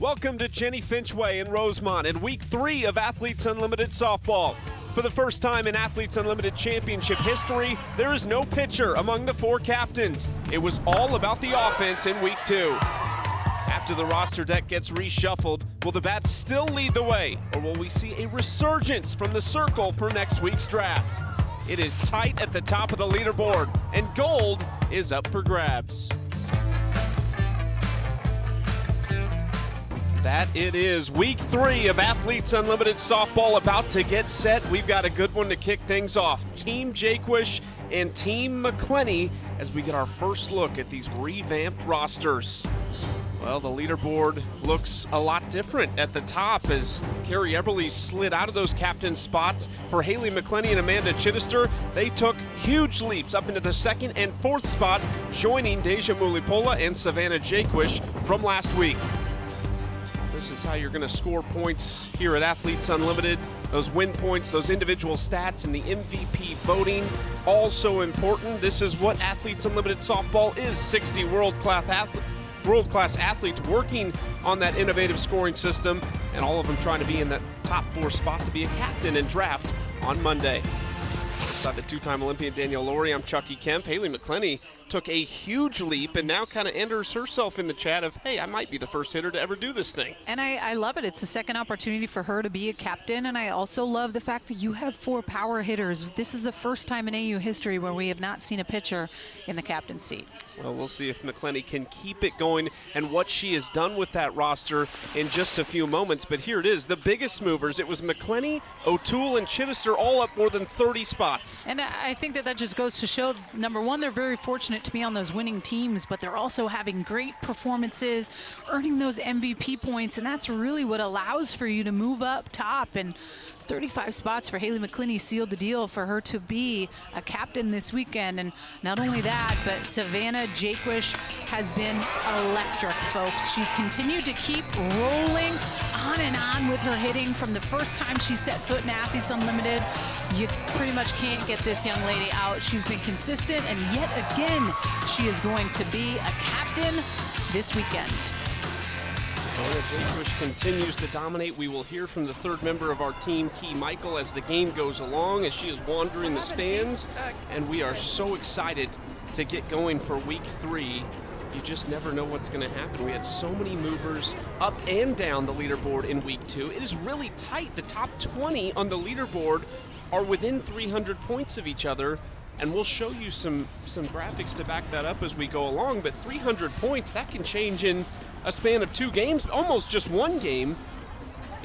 Welcome to Jenny Finchway in Rosemont in Week 3 of Athletes Unlimited Softball. For the first time in Athletes Unlimited Championship history, there is no pitcher among the 4 captains. It was all about the offense in Week 2. After the roster deck gets reshuffled, will the bats still lead the way, or will we see a resurgence from the circle for next week's draft? It is tight at the top of the leaderboard, and gold is up for grabs. That it is. Week 3 of Athletes Unlimited Softball about to get set. We've got a good one to kick things off. Team Jaquish and Team McCleney as we get our first look at these revamped rosters. Well, the leaderboard looks a lot different at the top as Carrie Eberly slid out of those captain spots. For Haley McCleney and Amanda Chittister, they took huge leaps up into the 2nd and 4th spot, joining Deja Mulipola and Savannah Jaquish from last week. This is how you're going to score points here at Athletes Unlimited. Those win points, those individual stats, and the MVP voting, all so important. This is what Athletes Unlimited Softball is: 60 world-class athletes working on that innovative scoring system, and all of them trying to be in that top 4 spot to be a captain in draft on Monday. Beside the 2-time Olympian Danielle Laurie, I'm Chucky Kemp. Haley McCleney took a huge leap and now kind of enters herself in the chat of, hey, I might be the first hitter to ever do this thing. And I love it. It's a second opportunity for her to be a captain, and I also love the fact that you have 4 power hitters. This is the first time in AU history where we have not seen a pitcher in the captain's seat. Well, we'll see if McCleney can keep it going and what she has done with that roster in just a few moments. But here it is, the biggest movers. It was McCleney, O'Toole, and Chittister all up more than 30 spots. And I think that just goes to show, number one, they're very fortunate to be on those winning teams, but they're also having great performances, earning those MVP points, and that's really what allows for you to move up top. And 35 spots for Haley McCleney sealed the deal for her to be a captain this weekend. And not only that, but Savannah Jaquish has been electric, folks. She's continued to keep rolling on and on with her hitting from the first time she set foot in Athletes Unlimited. You pretty much can't get this young lady out. She's been consistent, and yet again, she is going to be a captain this weekend. Jaquish continues to dominate. We will hear from the 3rd member of our team, Key Michael, as the game goes along, as she is wandering the stands. And we are so excited to get going for Week 3. You just never know what's going to happen. We had so many movers up and down the leaderboard in Week 2. It is really tight. The top 20 on the leaderboard are within 300 points of each other. And we'll show you some graphics to back that up as we go along. But 300 points, that can change in a span of 2 games, almost just 1 game,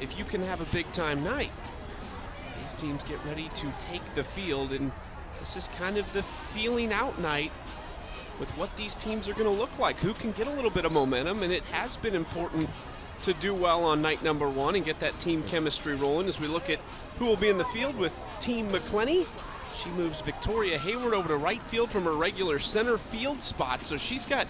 if you can have a big-time night. These teams get ready to take the field, and this is kind of the feeling out night with what these teams are going to look like, who can get a little bit of momentum, and it has been important to do well on night number 1 and get that team chemistry rolling as we look at who will be in the field with Team McCleney. She moves Victoria Hayward over to right field from her regular center field spot, so she's got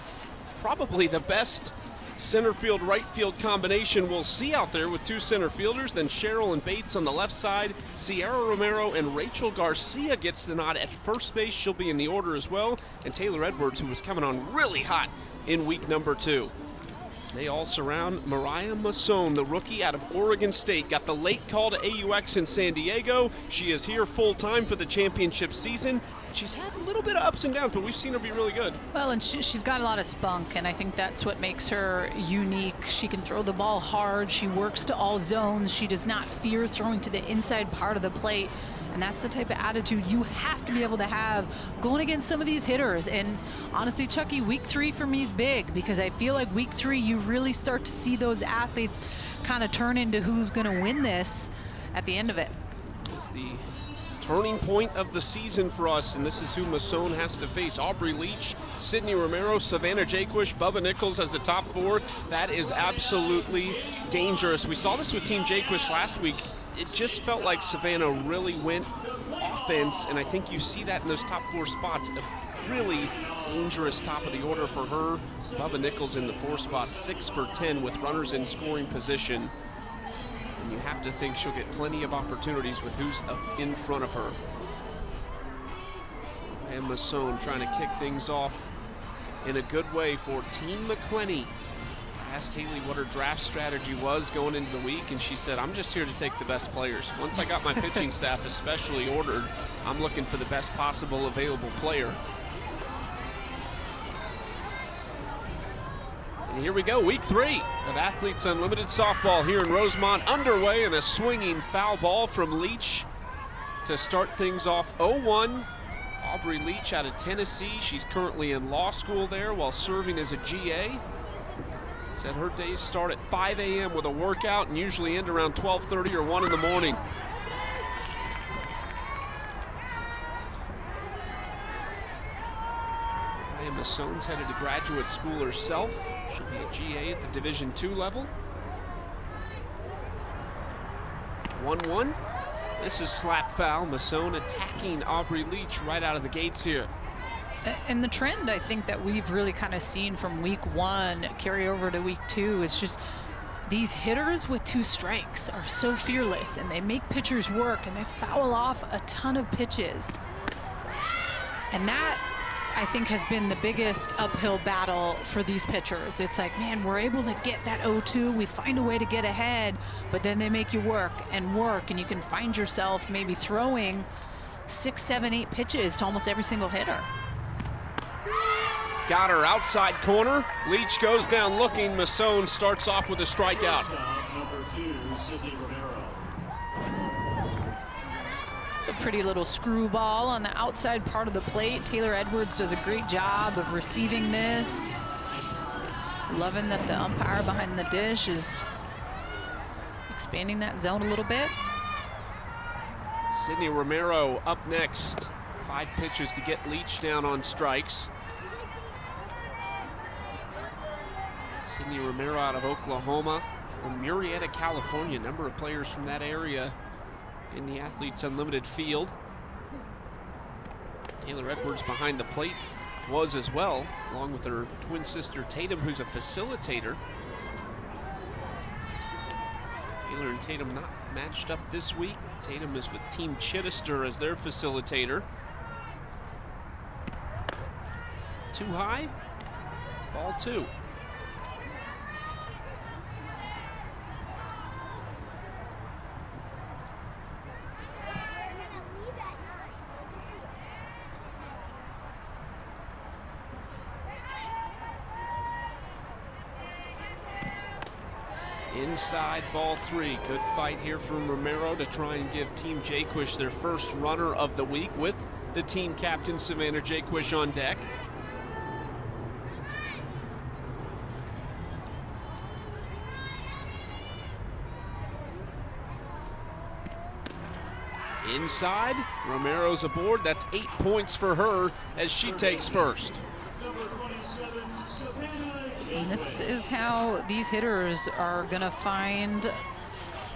probably the best center field, right field combination we'll see out there with 2 center fielders. Then Cheryl and Bates on the left side. Sierra Romero and Rachel Garcia gets the nod at first base. She'll be in the order as well. And Taylor Edwards, who was coming on really hot in week number 2. They all surround Mariah Masson, the rookie out of Oregon State. Got the late call to AUX in San Diego. She is here full-time for the championship season. She's had a little bit of ups and downs, but we've seen her be really good. Well, and she's got a lot of spunk, and I think that's what makes her unique. She can throw the ball hard. She works to all zones. She does not fear throwing to the inside part of the plate. And that's the type of attitude you have to be able to have going against some of these hitters. And honestly, Chucky, Week 3 for me is big because I feel like Week 3 you really start to see those athletes kind of turn into who's going to win this at the end of it. It's the turning point of the season for us, and this is who Masson has to face. Aubrey Leach, Sydney Romero, Savannah Jaquish, Bubba Nichols as the top 4. That is absolutely dangerous. We saw this with Team Jaquish last week. It just felt like Savannah really went offense, and I think you see that in those top 4 spots. A really dangerous top of the order for her. Bubba Nichols in the 4 spot, 6 for 10 with runners in scoring position. And you have to think she'll get plenty of opportunities with who's up in front of her. And Masson trying to kick things off in a good way for Team McCleney asked Haley what her draft strategy was going into the week, and she said, I'm just here to take the best players. Once I got my pitching staff especially ordered, I'm looking for the best possible available player. And here we go, week 3 of Athletes Unlimited Softball here in Rosemont, underway, and a swinging foul ball from Leach to start things off 0-1. Aubrey Leach out of Tennessee. She's currently in law school there while serving as a GA. Said her days start at 5 a.m. with a workout and usually end around 12:30 or 1 in the morning. Massone's headed to graduate school herself. She'll be a GA at the Division II level. 1-1. This is slap foul. Massone attacking Aubrey Leach right out of the gates here. And the trend I think that we've really kind of seen from week 1 carry over to week 2 is just these hitters with 2 strikes are so fearless, and they make pitchers work, and they foul off a ton of pitches. And that, I think, has been the biggest uphill battle for these pitchers. It's like, man, we're able to get that 0-2, we find a way to get ahead, but then they make you work, and you can find yourself maybe throwing 6, 7, 8 pitches to almost every single hitter. Got her outside corner. Leach goes down looking. Massone starts off with a strikeout. It's a pretty little screwball on the outside part of the plate. Taylor Edwards does a great job of receiving this. Loving that the umpire behind the dish is expanding that zone a little bit. Sydney Romero up next. 5 pitches to get Leach down on strikes. Sydney Romero out of Oklahoma, from Murrieta, California. A number of players from that area in the Athletes Unlimited field. Taylor Edwards behind the plate was as well, along with her twin sister Tatum, who's a facilitator. Taylor and Tatum not matched up this week. Tatum is with Team Chittister as their facilitator. Too high, ball 2. Inside, ball 3. Good fight here from Romero to try and give Team Jaquish their first runner of the week with the team captain Savannah Jaquish on deck. Inside, Romero's aboard. That's 8 points for her as she takes first. And this is how these hitters are going to find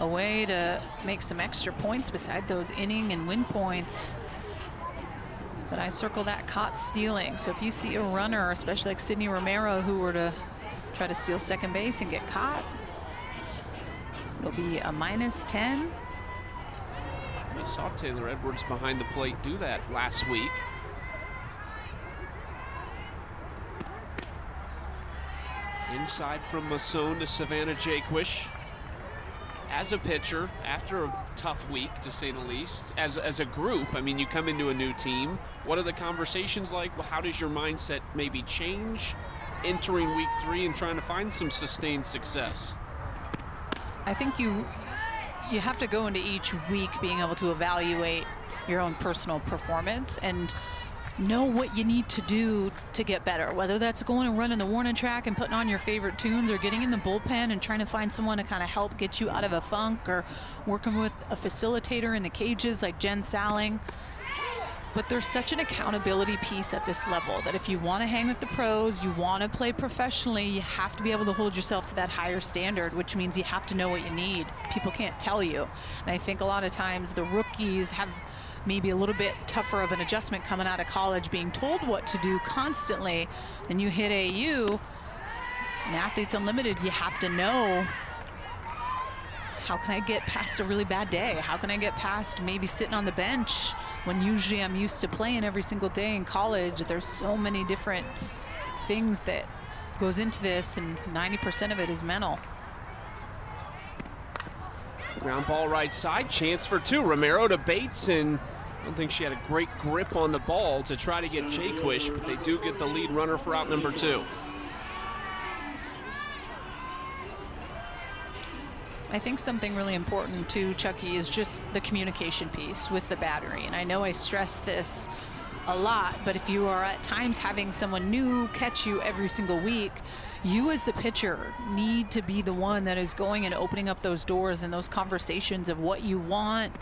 a way to make some extra points beside those inning and win points. But I circle that caught stealing. So if you see a runner, especially like Sydney Romero, who were to try to steal second base and get caught, it'll be a -10. We saw Taylor Edwards behind the plate do that last week. Inside from Massone to Savannah Jaquish. As a pitcher, after a tough week, to say the least, as a group, I mean, you come into a new team. What are the conversations like? How does your mindset maybe change entering week 3 and trying to find some sustained success? I think you have to go into each week being able to evaluate your own personal performance and know what you need to do to get better, whether that's going and running the warning track and putting on your favorite tunes, or getting in the bullpen and trying to find someone to kind of help get you out of a funk, or working with a facilitator in the cages like Jen Salling. But there's such an accountability piece at this level that if you want to hang with the pros, you want to play professionally, you have to be able to hold yourself to that higher standard, which means you have to know what you need. People can't tell you. And I think a lot of times the rookies have maybe a little bit tougher of an adjustment coming out of college, being told what to do constantly. Then you hit AU, and Athletes Unlimited, you have to know, how can I get past a really bad day? How can I get past maybe sitting on the bench when usually I'm used to playing every single day in college? There's so many different things that goes into this, and 90% of it is mental. Ground ball right side, chance for two. Romero to Bates, and I don't think she had a great grip on the ball to try to get Jaquish, but they do get the lead runner for out number 2. I think something really important too, Chucky, is just the communication piece with the battery. And I know I stress this a lot, but if you are at times having someone new catch you every single week, you as the pitcher need to be the one that is going and opening up those doors and those conversations of what you want.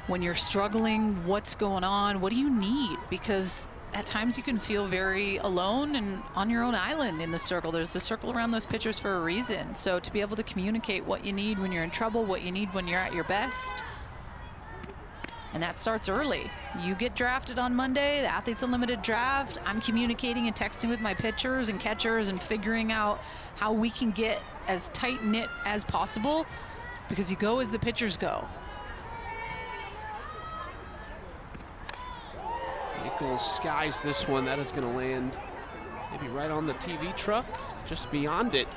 When you're struggling, what's going on, what do you need? Because at times you can feel very alone and on your own island in the circle. There's a circle around those pitchers for a reason. So to be able to communicate what you need when you're in trouble, what you need when you're at your best, and that starts early. You get drafted on Monday, the Athletes Unlimited draft. I'm communicating and texting with my pitchers and catchers and figuring out how we can get as tight-knit as possible, because you go as the pitchers go. Nichols skies this one. That is going to land maybe right on the TV truck, just beyond it.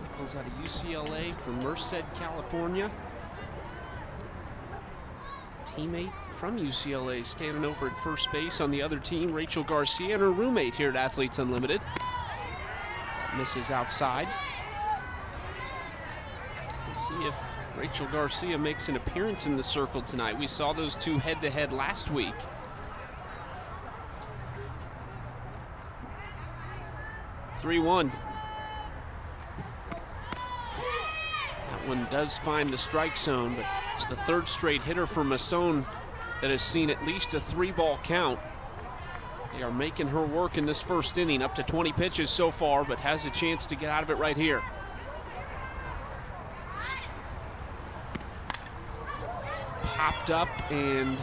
Nichols out of UCLA from Merced, California. Teammate from UCLA standing over at first base on the other team, Rachel Garcia, and her roommate here at Athletes Unlimited. Misses outside. We'll see if Rachel Garcia makes an appearance in the circle tonight. We saw those two head-to-head last week. (3-1). That one does find the strike zone, but it's the third straight hitter for Masson that has seen at least a 3-ball count. They are making her work in this first inning, up to 20 pitches so far, but has a chance to get out of it right here. Popped up and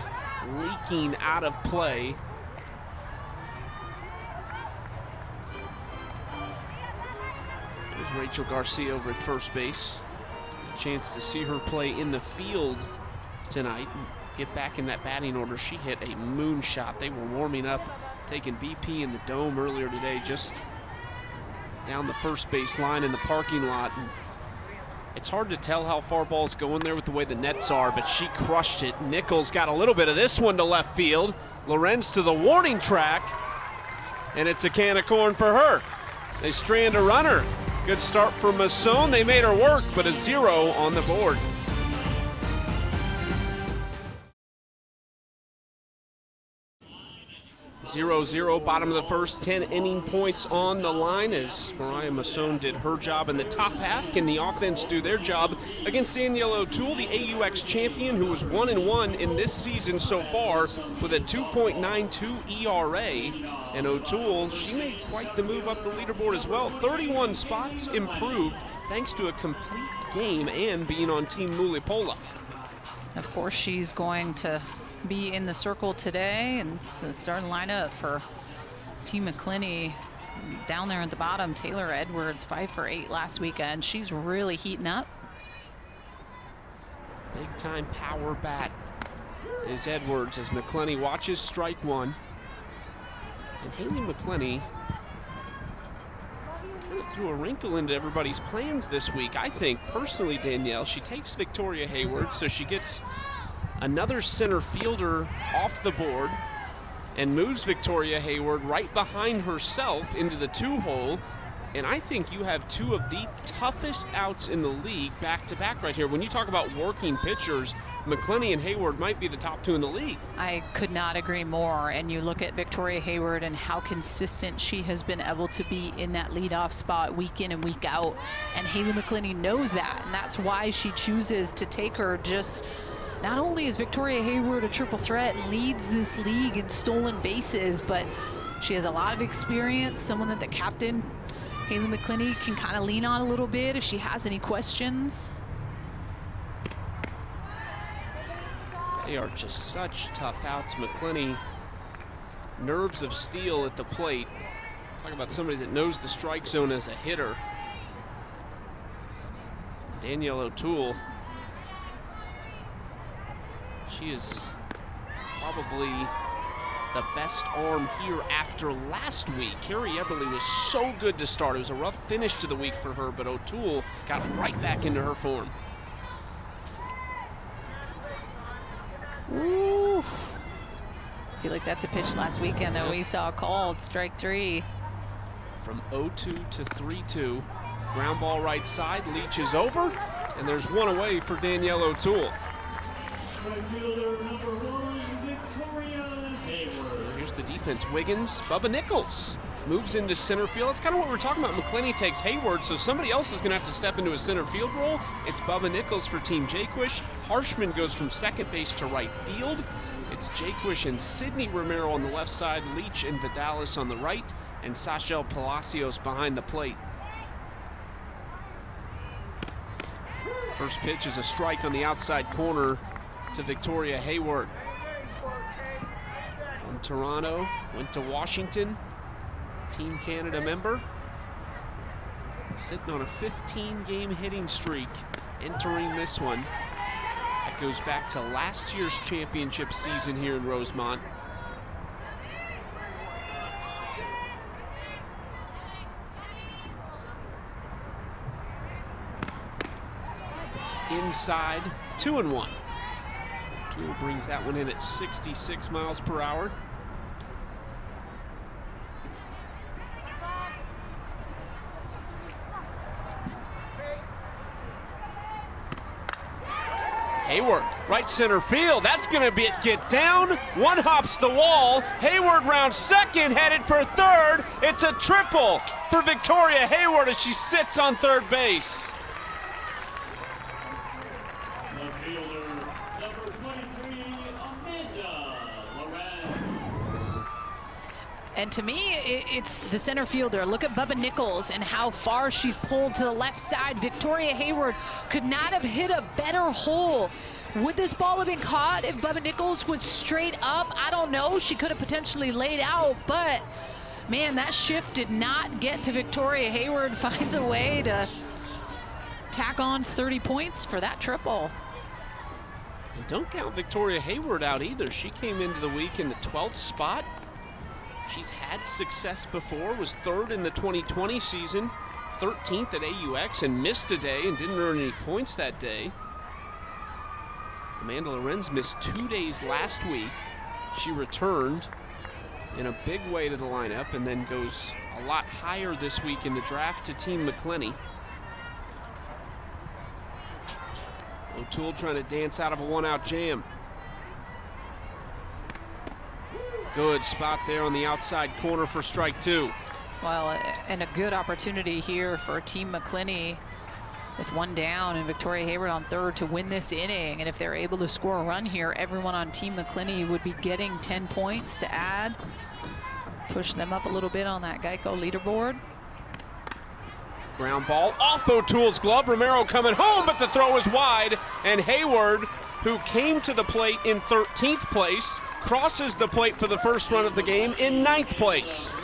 leaking out of play. There's Rachel Garcia over at first base. A chance to see her play in the field tonight and get back in that batting order. She hit a moonshot. They were warming up, taking BP in the dome earlier today, just down the first base line in the parking lot. And it's hard to tell how far ball's going there with the way the nets are, but she crushed it. Nichols got a little bit of this one to left field. Lorenz to the warning track, and it's a can of corn for her. They strand a runner. Good start for Masson. They made her work, but a 0 on the board. 0-0, bottom of the first, 10 inning points on the line as Mariah Masson did her job in the top half. Can the offense do their job against Danielle O'Toole, the AUX champion, who was 1-1 in this season so far with a 2.92 ERA. And O'Toole, she made quite the move up the leaderboard as well. 31 spots improved thanks to a complete game and being on Team Mulipola. Of course, she's going to be in the circle today, and starting lineup for Team McCleney down there at the bottom. Taylor Edwards, 5 for 8 last weekend. She's really heating up. Big time power bat is Edwards as McCleney watches strike one. And Haley McCleney kind of threw a wrinkle into everybody's plans this week. I think personally, Danielle, she takes Victoria Hayward, so she gets another center fielder off the board and moves Victoria Hayward right behind herself into the 2-hole. And I think you have two of the toughest outs in the league back-to-back right here. When you talk about working pitchers, McCleney and Hayward might be the top 2 in the league. I could not agree more. And you look at Victoria Hayward and how consistent she has been able to be in that leadoff spot week in and week out. And Haley McCleney knows that, and that's why she chooses to take her. Just not only is Victoria Hayward a triple threat and leads this league in stolen bases, but she has a lot of experience, someone that the captain, Haley McCleney, can kind of lean on a little bit if she has any questions. They are just such tough outs. McCleney, nerves of steel at the plate. Talk about somebody that knows the strike zone as a hitter. Danielle O'Toole, she is probably the best arm here after last week. Carrie Eberly was so good to start. It was a rough finish to the week for her, but O'Toole got right back into her form. Ooh. I feel like that's a pitch last weekend that we saw called, strike 3. From 0-2 to 3-2. Ground ball right side, Leach is over, and there's one away for Danielle O'Toole. Here's the defense. Wiggins, Bubba Nichols moves into center field. That's kind of what we're talking about. McCleney takes Hayward, so somebody else is going to have to step into a center field role. It's Bubba Nichols for Team Jaquish. Harshman goes from second base to right field. It's Jaquish and Sydney Romero on the left side, Leach and Vidalis on the right, and Sachel Palacios behind the plate. First pitch is a strike on the outside corner to Victoria Hayward. From Toronto, went to Washington, Team Canada member. Sitting on a 15-game hitting streak, entering this one. That goes back to last year's championship season here in Rosemont. Inside, 2-1. Toole brings that one in at 66 miles per hour. Hayward, right center field. That's going to get down. One hops the wall. Hayward round second, headed for third. It's a triple for Victoria Hayward as she sits on third base. And to me, it's the center fielder. Look at Bubba Nichols and how far she's pulled to the left side. Victoria Hayward could not have hit a better hole. Would this ball have been caught if Bubba Nichols was straight up? I don't know. She could have potentially laid out, but man, that shift did not get to Victoria Hayward. Finds a way to tack on 30 points for that triple. And don't count Victoria Hayward out either. She came into the week in the 12th spot. She's had success before, was third in the 2020 season, 13th at AUX, and missed a day and didn't earn any points that day. Amanda Lorenz missed 2 days last week. She returned in a big way to the lineup and then goes a lot higher this week in the draft to Team McCleney. O'Toole trying to dance out of a one-out jam. Good spot there on the outside corner for strike 2. Well, and a good opportunity here for Team McCleney with one down and Victoria Hayward on third to win this inning. And if they're able to score a run here, everyone on Team McCleney would be getting 10 points to add. Push them up a little bit on that Geico leaderboard. Ground ball off O'Toole's glove. Romero coming home, but the throw is wide. And Hayward, who came to the plate in 13th place, crosses the plate for the first run of the game in 9th place.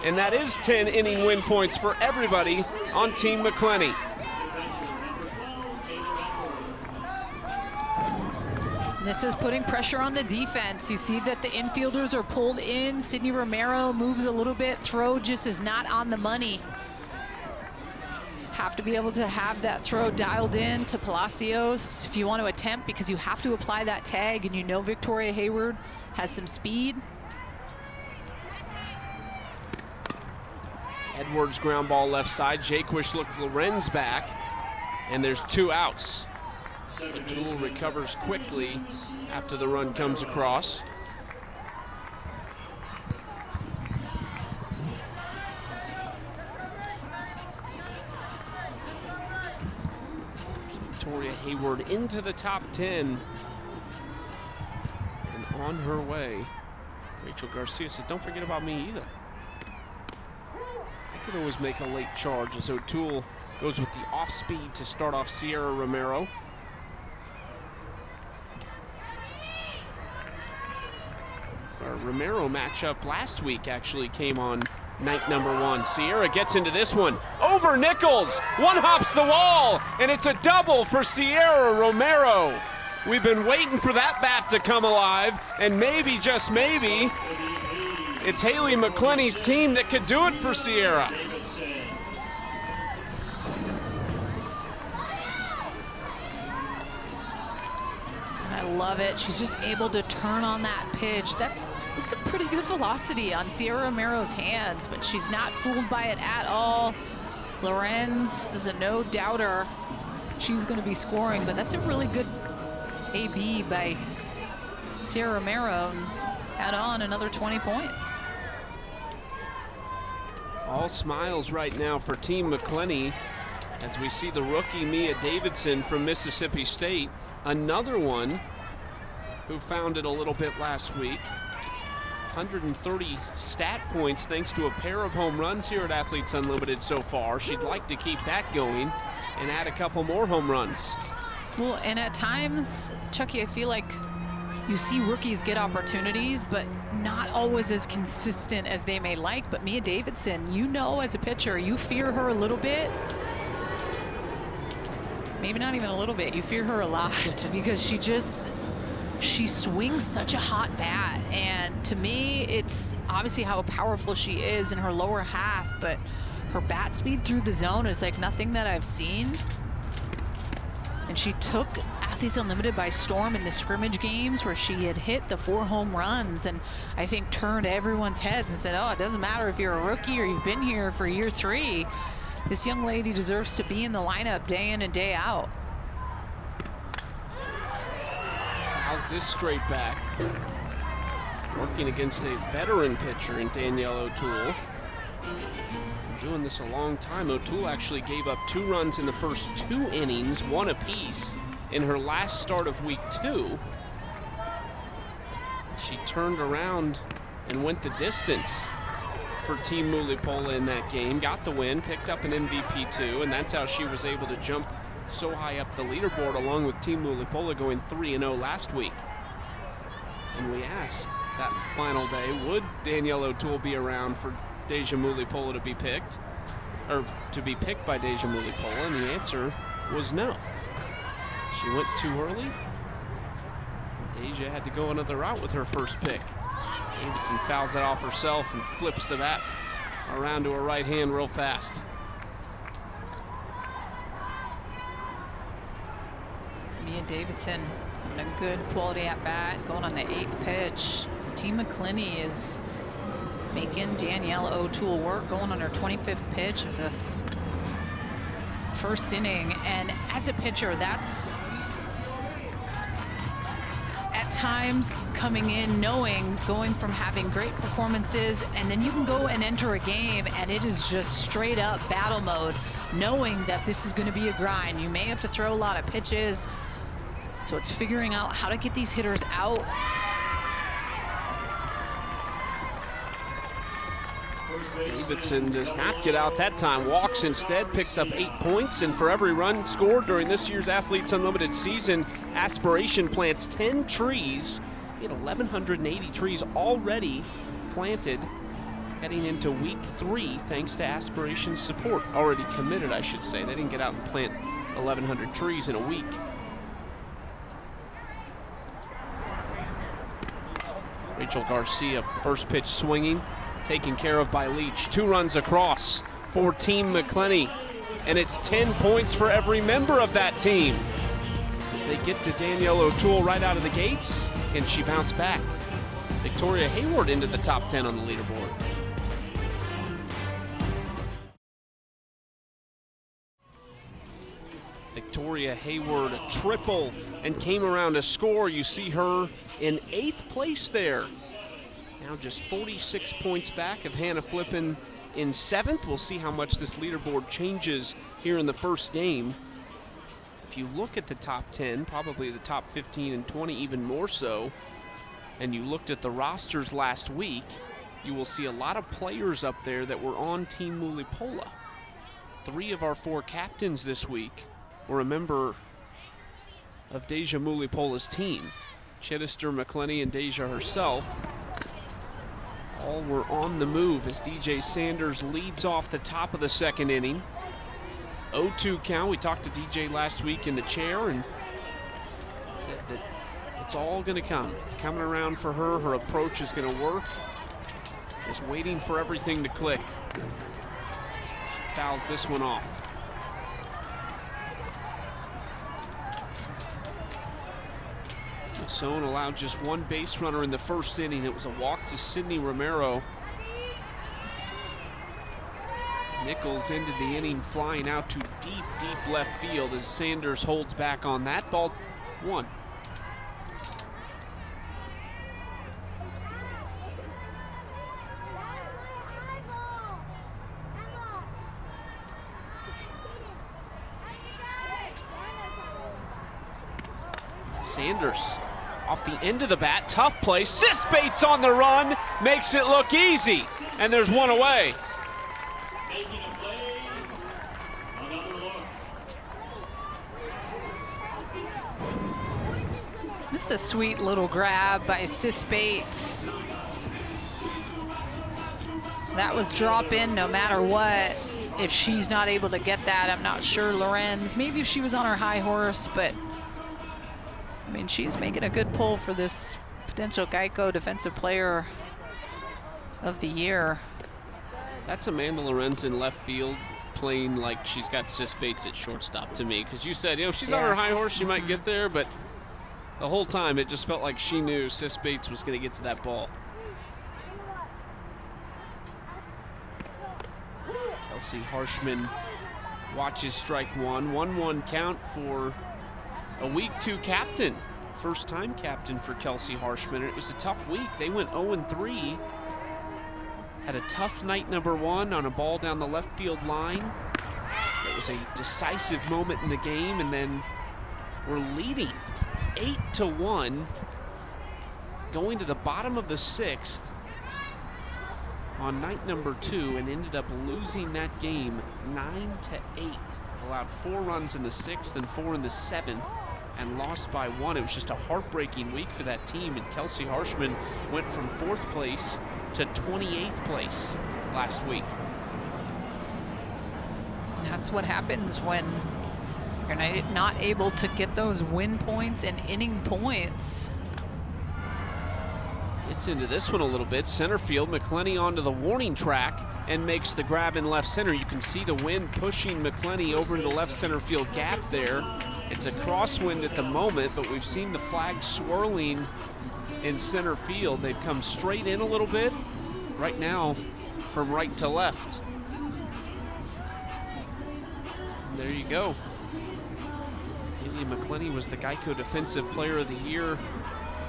And that is 10 inning win points for everybody on Team McCleney. This is putting pressure on the defense. You see that the infielders are pulled in. Sydney Romero moves a little bit. Throw just is not on the money. Have to be able to have that throw dialed in to Palacios if you want to attempt, because you have to apply that tag, and you know Victoria Hayward has some speed. Edwards ground ball left side. Jaquish looked Lorenz back, and there's 2 outs. O'Toole recovers quickly after the run comes across. Victoria Hayward into the top 10 and on her way. Rachel Garcia says, don't forget about me either. I could always make a late charge as O'Toole goes with the off speed to start off Sierra Romero. Our Romero matchup last week actually came on night number 1. Sierra gets into this one. Over Nichols. One hops the wall, and it's a double for Sierra Romero. We've been waiting for that bat to come alive, and maybe, just maybe, it's Haley McCleney's team that could do it for Sierra. I love it. She's just able to turn on that pitch. That's a pretty good velocity on Sierra Romero's hands, but she's not fooled by it at all. Lorenz is a no-doubter. She's going to be scoring, but that's a really good AB by Sierra Romero, and add on another 20 points. All smiles right now for Team McCleney as we see the rookie Mia Davidson from Mississippi State, another one who found it a little bit last week. 130 stat points thanks to a pair of home runs here at Athletes Unlimited so far. She'd like to keep that going and add a couple more home runs. Well, and at times, Chucky, I feel like you see rookies get opportunities, but not always as consistent as they may like. But Mia Davidson, you know, as a pitcher, you fear her a little bit. Maybe not even a little bit. You fear her a lot because she swings such a hot bat. And to me, it's obviously how powerful she is in her lower half, but her bat speed through the zone is like nothing that I've seen. And she took Athletes Unlimited by storm in the scrimmage games where she had hit the 4 home runs, and I think turned everyone's heads and said, oh, it doesn't matter if you're a rookie or you've been here for year 3. This young lady deserves to be in the lineup day in and day out. How's this straight back? Working against a veteran pitcher in Danielle O'Toole. Doing this a long time. O'Toole actually gave up 2 runs in the first 2 innings, 1 apiece in her last start of week 2. She turned around and went the distance for Team Mulipola in that game, got the win, picked up an MVP too, and that's how she was able to jump so high up the leaderboard along with Team Mulipola going 3-0 last week. And we asked that final day, would Danielle O'Toole be around for Deja Mulipola to be picked, or to be picked by Deja Mulipola, and the answer was no. She went too early. Deja had to go another route with her first pick. Davidson fouls that off herself and flips the bat around to her right hand real fast. Mia Davidson having a good quality at bat, going on the 8th pitch. Team McCleney is making Danielle O'Toole work, going on her 25th pitch of the first inning. And as a pitcher, that's at times coming in knowing, going from having great performances, and then you can go and enter a game and it is just straight up battle mode, knowing that this is going to be a grind. You may have to throw a lot of pitches, so it's figuring out how to get these hitters out. Davidson does not get out that time, walks instead, picks up 8 points, and for every run scored during this year's Athletes Unlimited season, Aspiration plants 10 trees. We had 1,180 trees already planted heading into week 3 thanks to Aspiration's support. Already committed, I should say. They didn't get out and plant 1,100 trees in a week. Rachel Garcia, first pitch swinging, taken care of by Leach. 2 runs across for Team McCleney, and it's 10 points for every member of that team. As they get to Danielle O'Toole right out of the gates, and she bounced back. Victoria Hayward into the top 10 on the leaderboard. Victoria Hayward triple and came around to score. You see her in 8th place there. Now just 46 points back of Hannah Flippen in 7th. We'll see how much this leaderboard changes here in the first game. If you look at the top 10, probably the top 15 and 20 even more so, and you looked at the rosters last week, you will see a lot of players up there that were on Team Mulipola. 3 of our 4 captains this week were a member of Deja Mulipola's team. Chittister, McCleney, and Deja herself all were on the move as DJ Sanders leads off the top of the 2nd inning. 0-2 count. We talked to DJ last week in the chair, and Said that it's all going to come. It's coming around for her. Her approach is going to work. Just waiting for everything to click. She fouls this one off. Masson allowed just one base runner in the first inning. It was a walk to Sydney Romero. Nichols ended the inning flying out to deep, deep left field as Sanders holds back on that. Ball one. Sanders off the end of the bat, tough play. Sisbates on the run, makes it look easy, and there's one away. This is a sweet little grab by Sisbates. That was drop in no matter what. If she's not able to get that, I'm not sure Lorenz, maybe if she was on her high horse, but I mean, she's making a good pull for this potential Geico Defensive Player of the Year. That's Amanda Lorenz in left field playing like she's got Sisbates at shortstop to me, because you said, you know, if she's on her high horse, she might get there, but the whole time it just felt like she knew Sisbates was going to get to that ball. Kelsey Harshman watches strike one. 1-1 count for a week 2 captain. First time captain for Kelsey Harshman. And it was a tough week. They went 0-3. Had a tough night number 1 on a ball down the left field line. It was a decisive moment in the game, and then we're leading 8-1 going to the bottom of the 6th on night number 2, and ended up losing that game 9-8. Allowed 4 runs in the 6th and 4 in the 7th, and lost by 1. It was just a heartbreaking week for that team, and Kelsey Harshman went from 4th place to 28th place last week. That's what happens when you're not able to get those win points and inning points. Gets into this one a little bit. Center field, McCleney onto the warning track and makes the grab in left center. You can see the wind pushing McCleney over into the left center field gap there. It's a crosswind at the moment, but we've seen the flag swirling in center field. They've come straight in a little bit right now from right to left. And there you go. Haley McCleney was the Geico Defensive Player of the Year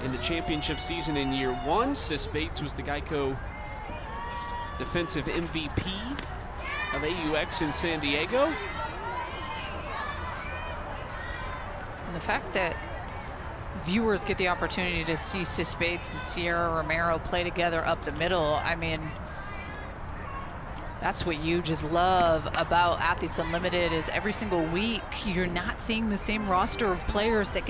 in the championship season in year 1. Sisbates was the Geico Defensive MVP of AUX in San Diego. And the fact that viewers get the opportunity to see Sisbates and Sierra Romero play together up the middle, I mean, that's what you just love about Athletes Unlimited, is every single week you're not seeing the same roster of players that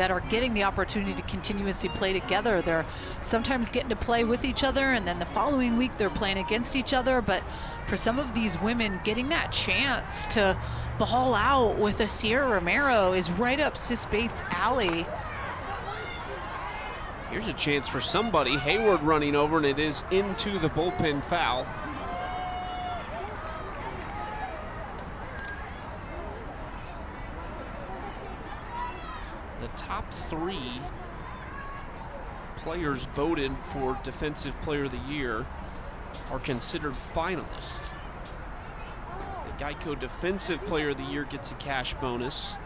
are getting the opportunity to continuously play together. They're sometimes getting to play with each other, and then the following week they're playing against each other. But for some of these women, getting that chance to ball out with a Sierra Romero is right up Sisbates' alley. Here's a chance for somebody. Hayward running over, and it is into the bullpen foul. The top 3 players voted for Defensive Player of the Year are considered finalists. The Geico Defensive Player of the Year gets a cash bonus,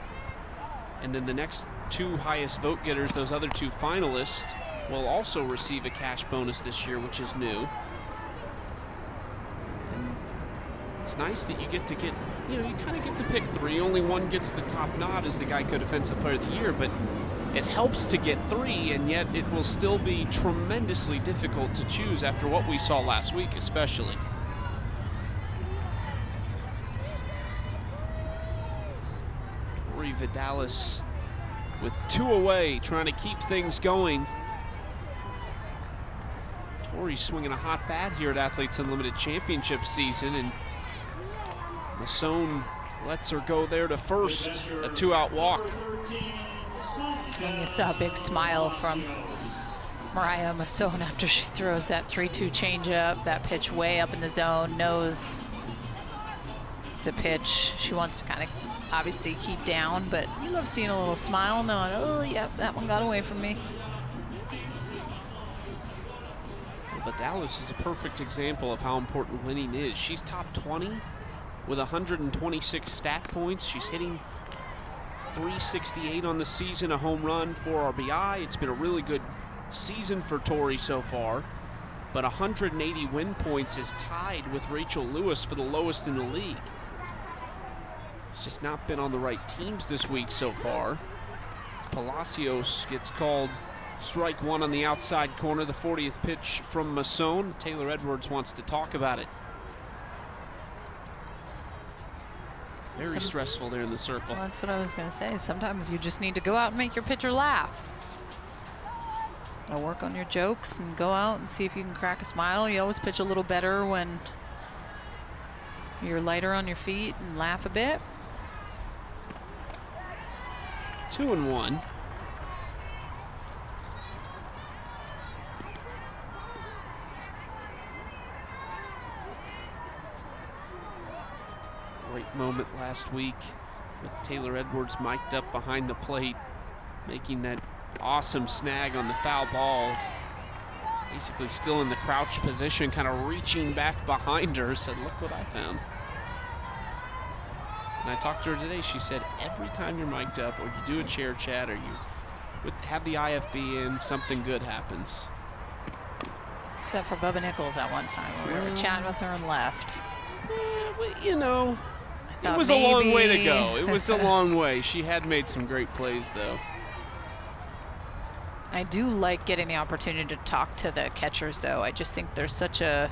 and then the next 2 highest vote getters, those other 2 finalists, will also receive a cash bonus this year, which is new. And it's nice that you get, you kind of get to pick 3. Only one gets the top nod as the Geico Defensive Player of the Year, but it helps to get 3, and yet it will still be tremendously difficult to choose after what we saw last week, especially. Tori Vidalis with 2 away, trying to keep things going. Tori's swinging a hot bat here at Athletes Unlimited Championship season, and Masson lets her go there to first, a 2-out walk. And you saw a big smile from Mariah Masson after she throws that 3-2 changeup, that pitch way up in the zone, knows it's a pitch she wants to kind of obviously keep down, but you love seeing a little smile knowing, oh, yep, that one got away from me. Well, the Dallas is a perfect example of how important winning is. She's top 20 with 126 stat points. She's hitting .368 on the season, a home run, 4 RBI. It's been a really good season for Tori so far, but 180 win points is tied with Rachel Lewis for the lowest in the league. It's just not been on the right teams this week so far. As Palacios gets called strike one on the outside corner, the 40th pitch from Masson. Taylor Edwards wants to talk about it. Very stressful there in the circle. Well, that's what I was going to say. Sometimes you just need to go out and make your pitcher laugh. Work on your jokes and go out and see if you can crack a smile. You always pitch a little better when you're lighter on your feet and laugh a bit. 2-1. Great moment last week with Taylor Edwards mic'd up behind the plate, making that awesome snag on the foul balls. Basically still in the crouch position, kind of reaching back behind her, said, look what I found. And I talked to her today, she said, every time you're mic'd up or you do a chair chat or you have the IFB in, something good happens. Except for Bubba Nichols at one time when we were chatting with her and left. Well, you know, it was a long way to go. It was a long way. She had made some great plays, though. I do like getting the opportunity to talk to the catchers, though. I just think there's such a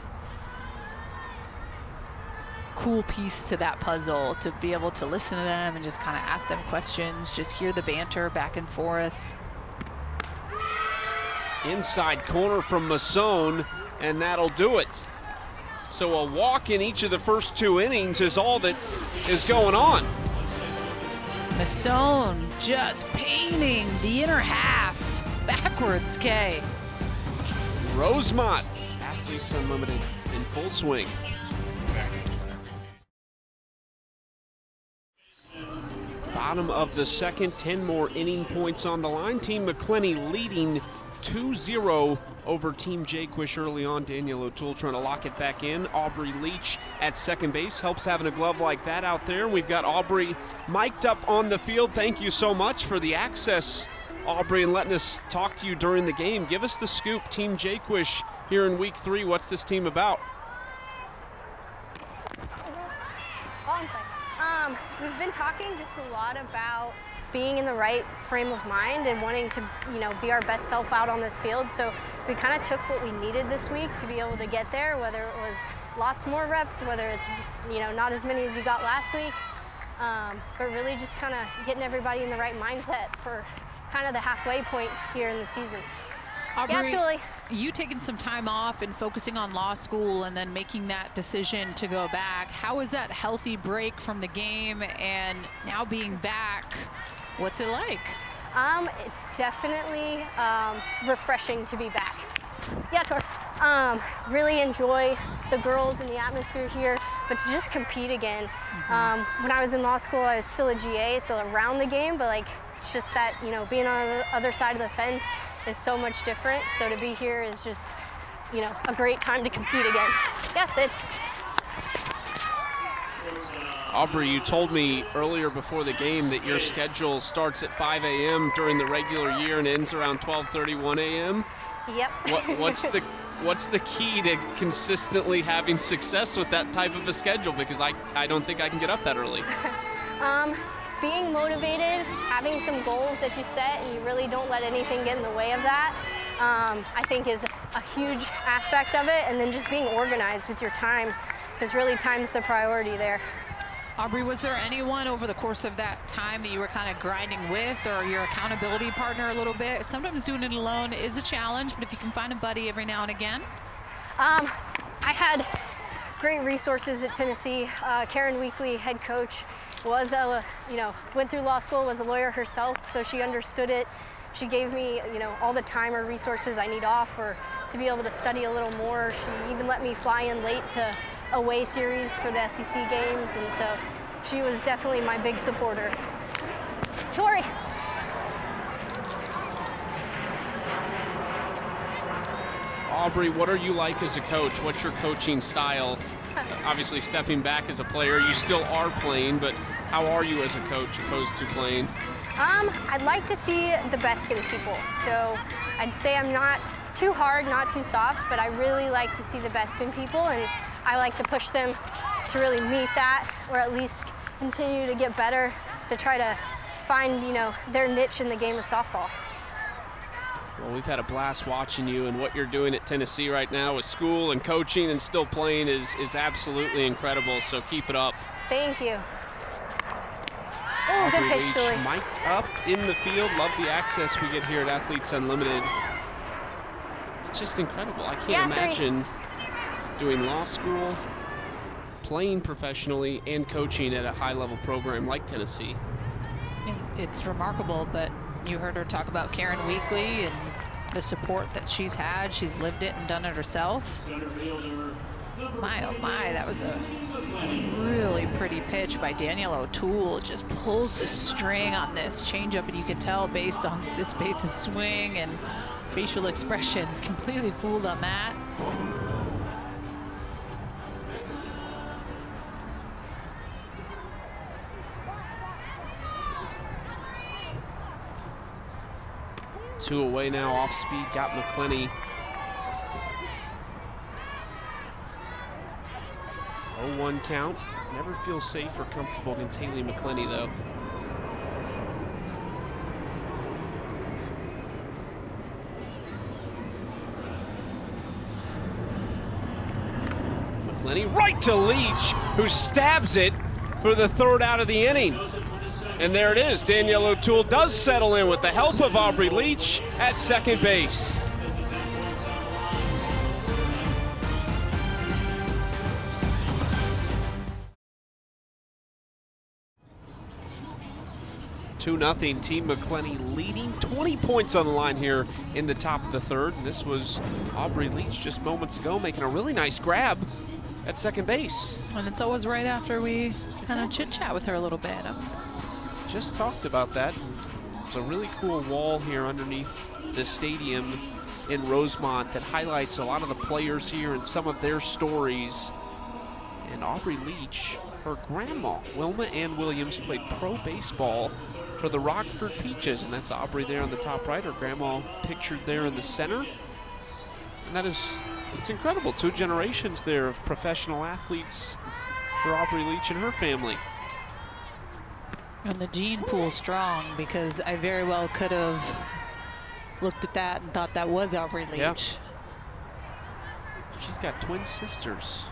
cool piece to that puzzle to be able to listen to them and just kind of ask them questions, just hear the banter back and forth. Inside corner from Masson, and that'll do it. So a walk in each of the first 2 innings is all that is going on. Masson just painting the inner half. Backwards, Kay. Rosemont, Athletes Unlimited in full swing. Bottom of the second, 10 more inning points on the line. Team McCleney leading 2-0 over Team Jaquish early on. Danielle O'Toole trying to lock it back in. Aubrey Leach at second base. Helps having a glove like that out there. We've got Aubrey mic'd up on the field. Thank you so much for the access, Aubrey, and letting us talk to you during the game. Give us the scoop, Team Jaquish here in week 3. What's this team about? We've been talking just a lot about being in the right frame of mind and wanting to, be our best self out on this field. So we kind of took what we needed this week to be able to get there, whether it was lots more reps, whether it's, not as many as you got last week, but really just kind of getting everybody in the right mindset for kind of the halfway point here in the season. Aubrey, yeah, absolutely. You taking some time off and focusing on law school and then making that decision to go back. How is that healthy break from the game and now being back? What's it like? It's definitely refreshing to be back. Yeah, Tor. Really enjoy the girls and the atmosphere here, but to just compete again. When I was in law school, I was still a GA, so around the game, but it's just that, being on the other side of the fence is so much different. So to be here is just, a great time to compete again. Yes, it. Aubrey, you told me earlier before the game that your schedule starts at 5 a.m. during the regular year and ends around 12:31 a.m. Yep. What's the key to consistently having success with that type of a schedule? Because I don't think I can get up that early. Being motivated, having some goals that you set and you really don't let anything get in the way of that, I think is a huge aspect of it. And then just being organized with your time, because really time's the priority there. Aubrey, was there anyone over the course of that time that you were kind of grinding with, or your accountability partner a little bit? Sometimes doing it alone is a challenge, but if you can find a buddy every now and again. I had great resources at Tennessee. Karen Weekly, head coach, was went through law school, was a lawyer herself, so she understood it. She gave me, all the time or resources I need off or to be able to study a little more. She even let me fly in late to away series for the SEC games, and so she was definitely my big supporter. Tori. Aubrey, what are you like as a coach? What's your coaching style? Obviously, stepping back as a player, you still are playing, but how are you as a coach opposed to playing? I'd like to see the best in people. So I'd say I'm not too hard, not too soft, but I really like to see the best in people, and I like to push them to really meet that, or at least continue to get better, to try to find, their niche in the game of softball. Well, we've had a blast watching you, and what you're doing at Tennessee right now with school and coaching and still playing is absolutely incredible, so keep it up. Thank you. Oh, good Aubrey pitch, Leach Julie. mic'd up in the field. Love the access we get here at Athletes Unlimited. It's just incredible. I can't imagine doing law school, playing professionally, and coaching at a high-level program like Tennessee. It's remarkable, but you heard her talk about Karen Weekly and the support that she's had. She's lived it and done it herself. My, oh my, that was a really pretty pitch by Danielle O'Toole. Just pulls a string on this changeup, and you can tell based on Sis Bates' swing and facial expressions, completely fooled on that. Two away now, off speed, got McCleney. 0-1 count. Never feels safe or comfortable against Haley McCleney, though. McCleney right to Leach, who stabs it for the third out of the inning. And there it is. Danielle O'Toole does settle in with the help of Aubrey Leach at second base. Nothing. Team McCleney leading, 20 points on the line here in the top of the third. And this was Aubrey Leach just moments ago making a really nice grab at second base. And it's always right after we kind of chit-chat with her a little bit. Just talked about that. There's a really cool wall here underneath the stadium in Rosemont that highlights a lot of the players here and some of their stories. And Aubrey Leach, her grandma, Wilma Ann Williams, played pro baseball for the Rockford Peaches, and that's Aubrey there on the top right, her grandma pictured there in the center. And that is, it's incredible. 2 generations there of professional athletes for Aubrey Leach and her family. And the gene pool strong, because I very well could have looked at that and thought that was Aubrey Leach. Yeah. She's got twin sisters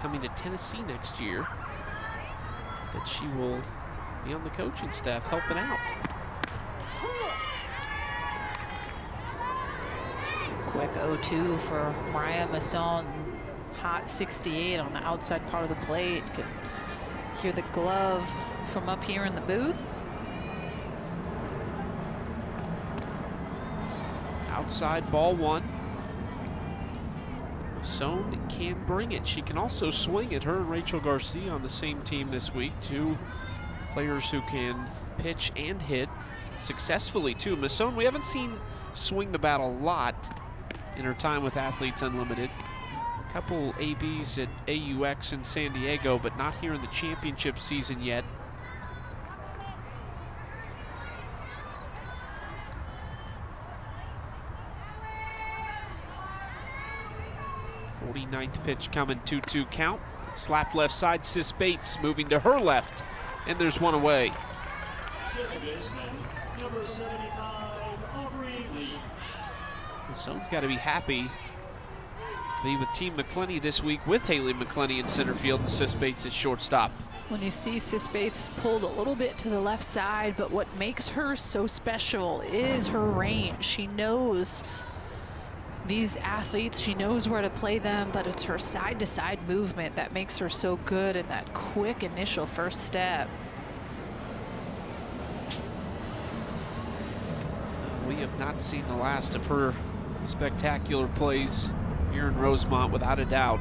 coming to Tennessee next year that she will be on the coaching staff helping out. Quick 0-2 for Mariah Masson. Hot 68 on the outside part of the plate. You could hear the glove from up here in the booth. Outside ball 1. Masson can bring it. She can also swing it. Her and Rachel Garcia on the same team this week. 2 players who can pitch and hit successfully too. Masson, we haven't seen swing the bat a lot in her time with Athletes Unlimited. A couple ABs at AUX in San Diego, but not here in the championship season yet. Ninth pitch coming, 2-2 count. Slapped left side, Sis Bates moving to her left, and there's one away. Number 75, Aubrey Leach. Masson's got to be happy to be with Team McCleney this week with Haley McCleney in center field and Sis Bates at shortstop. When you see Sis Bates pulled a little bit to the left side, but what makes her so special is her range. She knows these athletes, she knows where to play them, but it's her side-to-side movement that makes her so good in that quick initial first step. We have not seen the last of her spectacular plays here in Rosemont, without a doubt.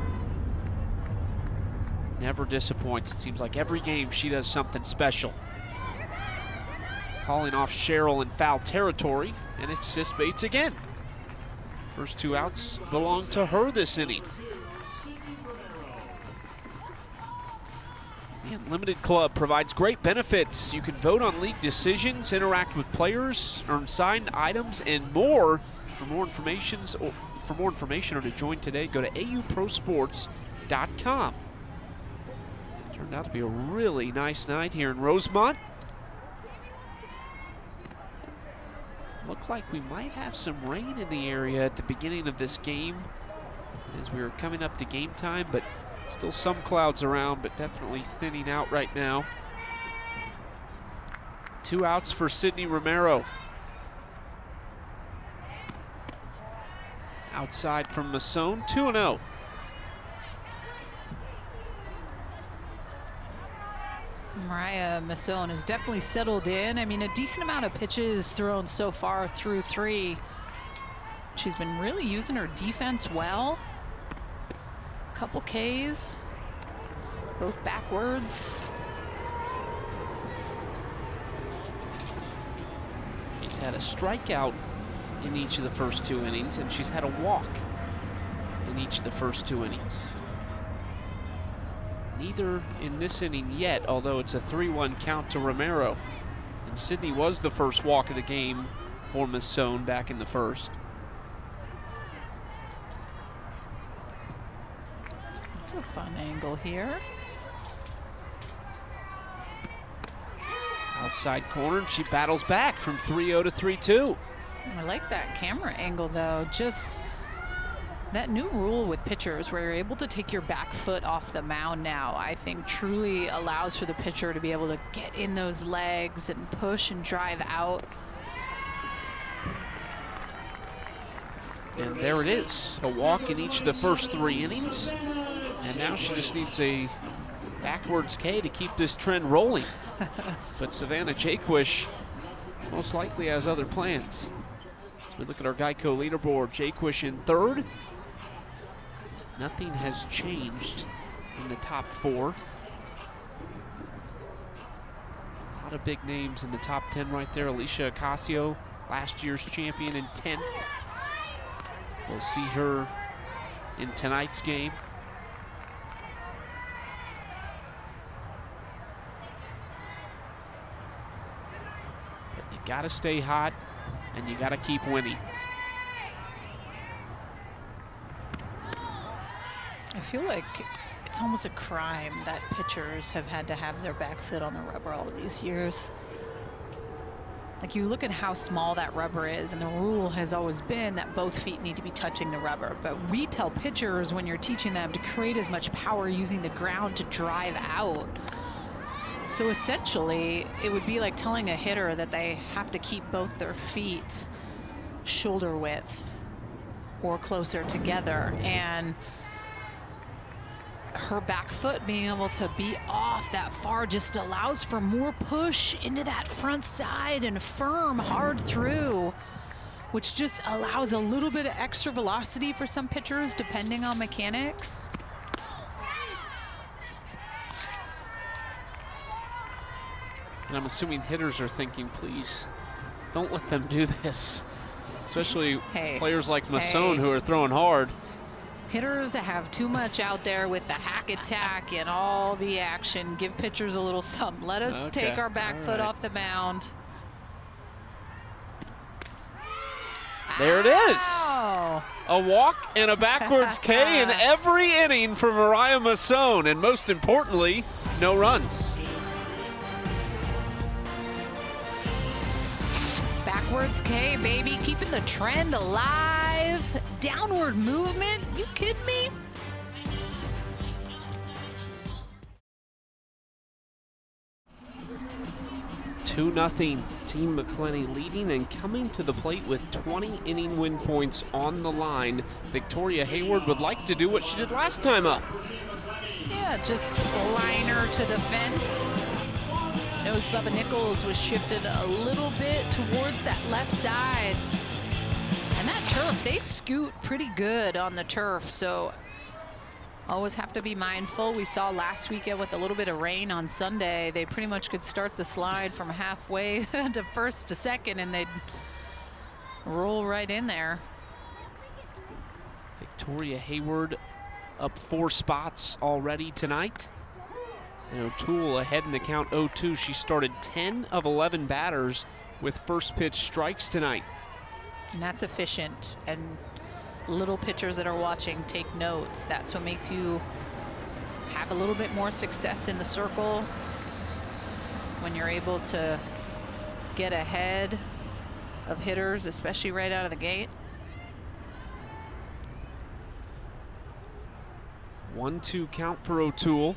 Never disappoints. It seems like every game she does something special. Calling off Cheryl in foul territory, and it's Sis Bates again. First 2 outs belong to her this inning. The Unlimited Club provides great benefits. You can vote on league decisions, interact with players, earn signed items, and more. For more information or to join today, go to auprosports.com. Turned out to be a really nice night here in Rosemont. Looked like we might have some rain in the area at the beginning of this game as we were coming up to game time, but still some clouds around, but definitely thinning out right now. 2 outs for Sydney Romero. Outside from Masson, 2-0. Mariah Masson has definitely settled in. I mean, a decent amount of pitches thrown so far through 3. She's been really using her defense well. Couple Ks, both backwards. She's had a strikeout in each of the first 2 innings, and she's had a walk in each of the first 2 innings. Neither in this inning yet, although it's a 3-1 count to Romero. And Sydney was the first walk of the game for Masson back in the first. It's a fun angle here. Outside corner, and she battles back from 3-0 to 3-2. I like that camera angle, though. Just that new rule with pitchers where you're able to take your back foot off the mound now, I think truly allows for the pitcher to be able to get in those legs and push and drive out. And there it is, a walk in each of the first 3 innings. And now she just needs a backwards K to keep this trend rolling. But Savannah Jaquish most likely has other plans. As we look at our Geico leaderboard, Jaquish in 3rd. Nothing has changed in the top 4. A lot of big names in the top 10 right there. Alicia Ocasio, last year's champion, in 10th. We'll see her in tonight's game. But you gotta stay hot and you gotta keep winning. I feel like it's almost a crime that pitchers have had to have their back foot on the rubber all these years. Like, you look at how small that rubber is, and the rule has always been that both feet need to be touching the rubber. But we tell pitchers when you're teaching them to create as much power using the ground to drive out. So essentially, it would be like telling a hitter that they have to keep both their feet shoulder width or closer together. And her back foot being able to be off that far just allows for more push into that front side and firm hard through, which just allows a little bit of extra velocity for some pitchers depending on mechanics. And I'm assuming hitters are thinking, please, don't let them do this. Especially players like Masson who are throwing hard. Hitters that have too much out there with the hack attack and all the action. Give pitchers a little something. Let us take our back foot off the mound. There it is. A walk and a backwards K in every inning for Mariah Masson, and most importantly, no runs. Backwards K, baby, keeping the trend alive. Downward movement, you kidding me? Team McCleney leading and coming to the plate with 20 inning win points on the line. Victoria Hayward would like to do what she did last time up. Yeah, just liner to the fence. Knows Bubba Nichols was shifted a little bit towards that left side. And that turf, they scoot pretty good on the turf, so always have to be mindful. We saw last weekend with a little bit of rain on Sunday, they pretty much could start the slide from halfway to first to second, and they'd roll right in there. Victoria Hayward up 4 spots already tonight. And O'Toole ahead in the count 0-2. She started 10 of 11 batters with first pitch strikes tonight. And that's efficient. And little pitchers that are watching, take notes. That's what makes you have a little bit more success in the circle, when you're able to get ahead of hitters, especially right out of the gate. 1-2 count for O'Toole.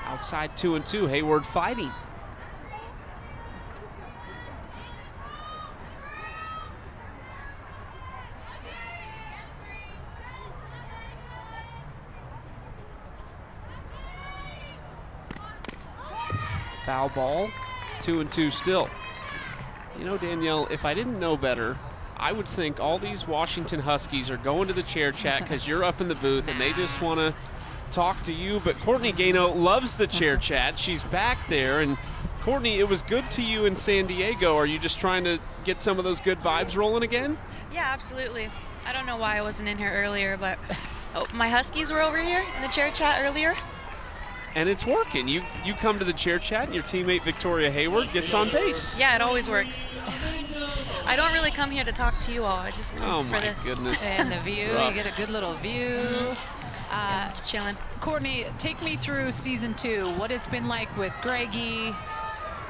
Outside 2-2, Hayward fighting. Foul ball, 2-2 still. You know, Danielle, if I didn't know better, I would think all these Washington Huskies are going to the chair chat because you're up in the booth and they just want to talk to you. But Courtney Gano loves the chair chat. She's back there. And Courtney, it was good to you in San Diego. Are you just trying to get some of those good vibes rolling again? Yeah, absolutely. I don't know why I wasn't in here earlier, but my Huskies were over here in the chair chat earlier. And it's working. You come to the chair chat and your teammate Victoria Hayward gets on base. Yeah, it always works. I don't really come here to talk to you all. I just come for this. Oh my goodness. And the view, you get a good little view. Just chilling. Courtney, take me through season 2, what it's been like with Greggy,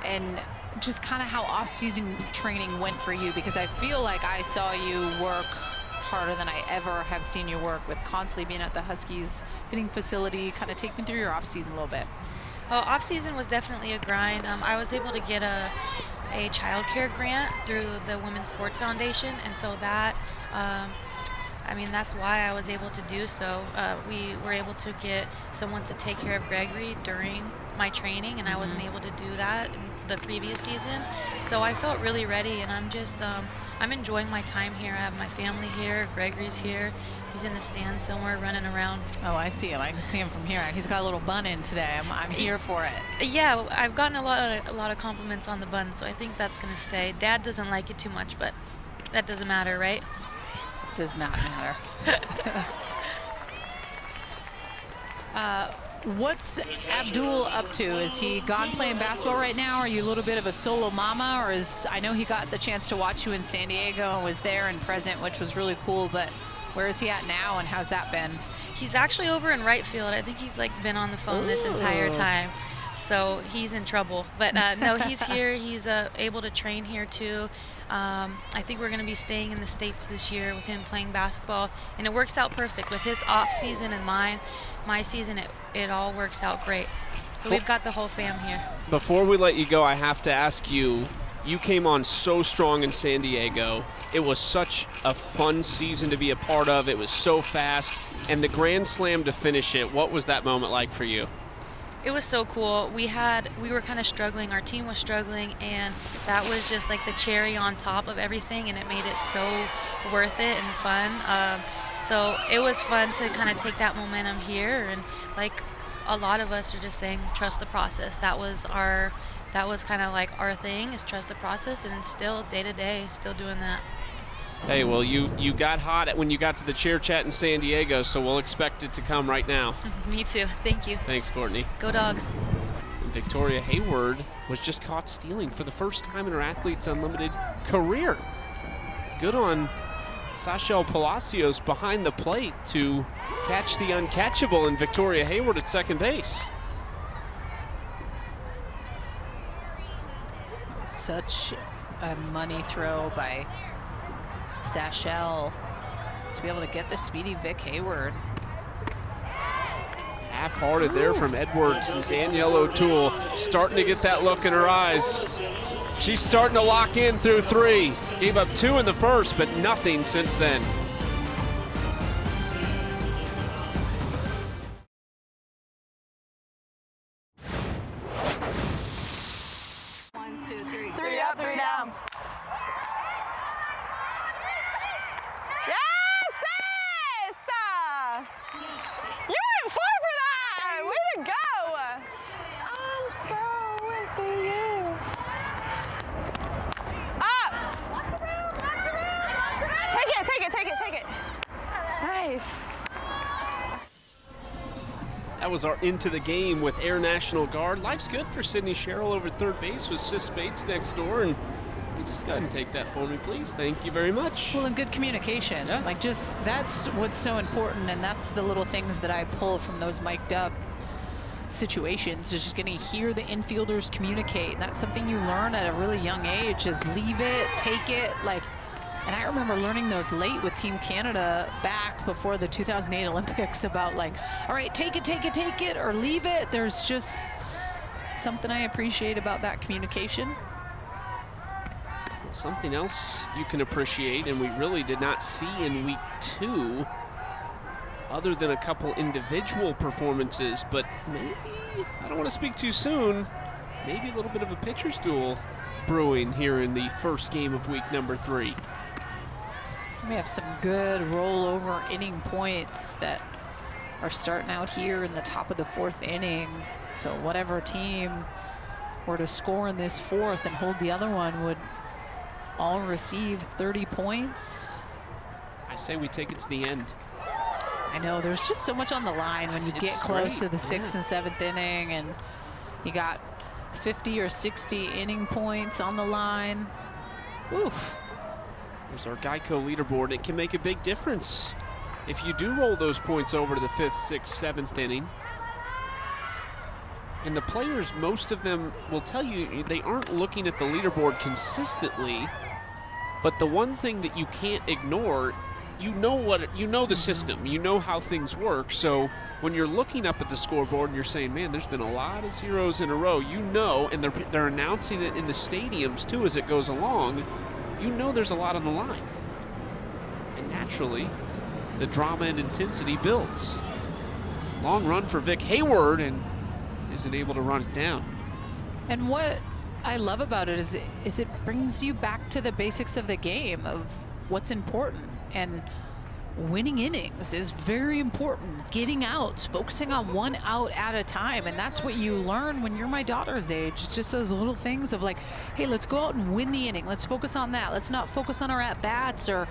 and just kind of how off-season training went for you, because I feel like I saw you work harder than I ever have seen you work, with constantly being at the Huskies hitting facility. Kind of take me through your off-season a little bit. Well, off-season was definitely a grind. I was able to get a child care grant through the Women's Sports Foundation, and so that I mean, that's why I was able to do so. We were able to get someone to take care of Gregory during my training, and I wasn't able to do that in the previous season. So I felt really ready, and I'm just, I'm enjoying my time here. I have my family here. Gregory's here. He's in the stands somewhere running around. Oh, I see him. I can see him from here. He's got a little bun in today. I'm here for it. Yeah, I've gotten a lot of compliments on the bun, so I think that's going to stay. Dad doesn't like it too much, but that doesn't matter, right? Does not matter. What's Abdul up to? Is he gone playing basketball right now? Are you a little bit of a solo mama, or is, I know he got the chance to watch you in San Diego and was there and present, which was really cool, but where is he at now and how's that been? He's actually over in right field. I think he's like been on the phone this entire time, so he's in trouble. But no, he's here. He's able to train here too. I think we're going to be staying in the States this year with him playing basketball, and it works out perfect with his off season and my season. It all works out great. So we've got the whole fam here. Before we let you go, I have to ask you, you came on so strong in San Diego. It was such a fun season to be a part of. It was so fast, and the Grand Slam to finish it, what was that moment like for you? It was so cool. We were kind of struggling. Our team was struggling, and that was just like the cherry on top of everything, and it made it so worth it and fun. So it was fun to kind of take that momentum here, and like a lot of us are just saying, trust the process. That was kind of like our thing, is trust the process, and still day to day, still doing that. Hey, well, you got hot when you got to the chair chat in San Diego, so we'll expect it to come right now. Me too. Thank you. Thanks, Courtney. Go Dogs. Victoria Hayward was just caught stealing for the first time in her Athletes Unlimited career. Good on Sachel Palacios behind the plate to catch the uncatchable, and Victoria Hayward at second base. Such a money throw by Sachel to be able to get the speedy Vic Hayward. half-hearted there from Edwards, and Danielle O'Toole starting to get that look in her eyes. She's starting to lock in through 3. Gave up 2 in the first, but nothing since then. Three up, 3 down. You went 4 for that! Way to go! I'm so into you. Up! Take it. Nice. That was our into the game with Air National Guard. Life's good for Sydney Sherrill over third base with Sis Bates next door. And you just go ahead and take that for me, please. Thank you very much. Well, and good communication. Yeah. Like, just that's what's so important, and that's the little things that I pull from those mic'd up situations, is just getting to hear the infielders communicate. And that's something you learn at a really young age, is leave it, take it. Like, and I remember learning those late with Team Canada back before the 2008 Olympics about, like, all right, take it, or leave it. There's just something I appreciate about that communication. Something else you can appreciate, and we really did not see in week 2, other than a couple individual performances, but maybe, I don't want to speak too soon, maybe a little bit of a pitcher's duel brewing here in the first game of week number 3. We have some good rollover inning points that are starting out here in the top of the 4th inning. So whatever team were to score in this 4th and hold the other one would all receive 30 points. I say we take it to the end. I know, there's just so much on the line when you get close to the 6th and 7th inning, and you got 50 or 60 inning points on the line. Oof. There's our Geico leaderboard. It can make a big difference if you do roll those points over to the 5th, 6th, 7th inning. And the players, most of them will tell you they aren't looking at the leaderboard consistently, but the one thing that you can't ignore, you know the system, you know how things work. So when you're looking up at the scoreboard and you're saying, man, there's been a lot of zeros in a row, you know, and they're announcing it in the stadiums too as it goes along, you know there's a lot on the line. And naturally, the drama and intensity builds. Long run for Vic Hayward, and isn't able to run it down. And what I love about it is it brings you back to the basics of the game, of what's important. And winning innings is very important. Getting outs, focusing on one out at a time. And that's what you learn when you're my daughter's age. It's just those little things of like, hey, let's go out and win the inning. Let's focus on that. Let's not focus on our at-bats, or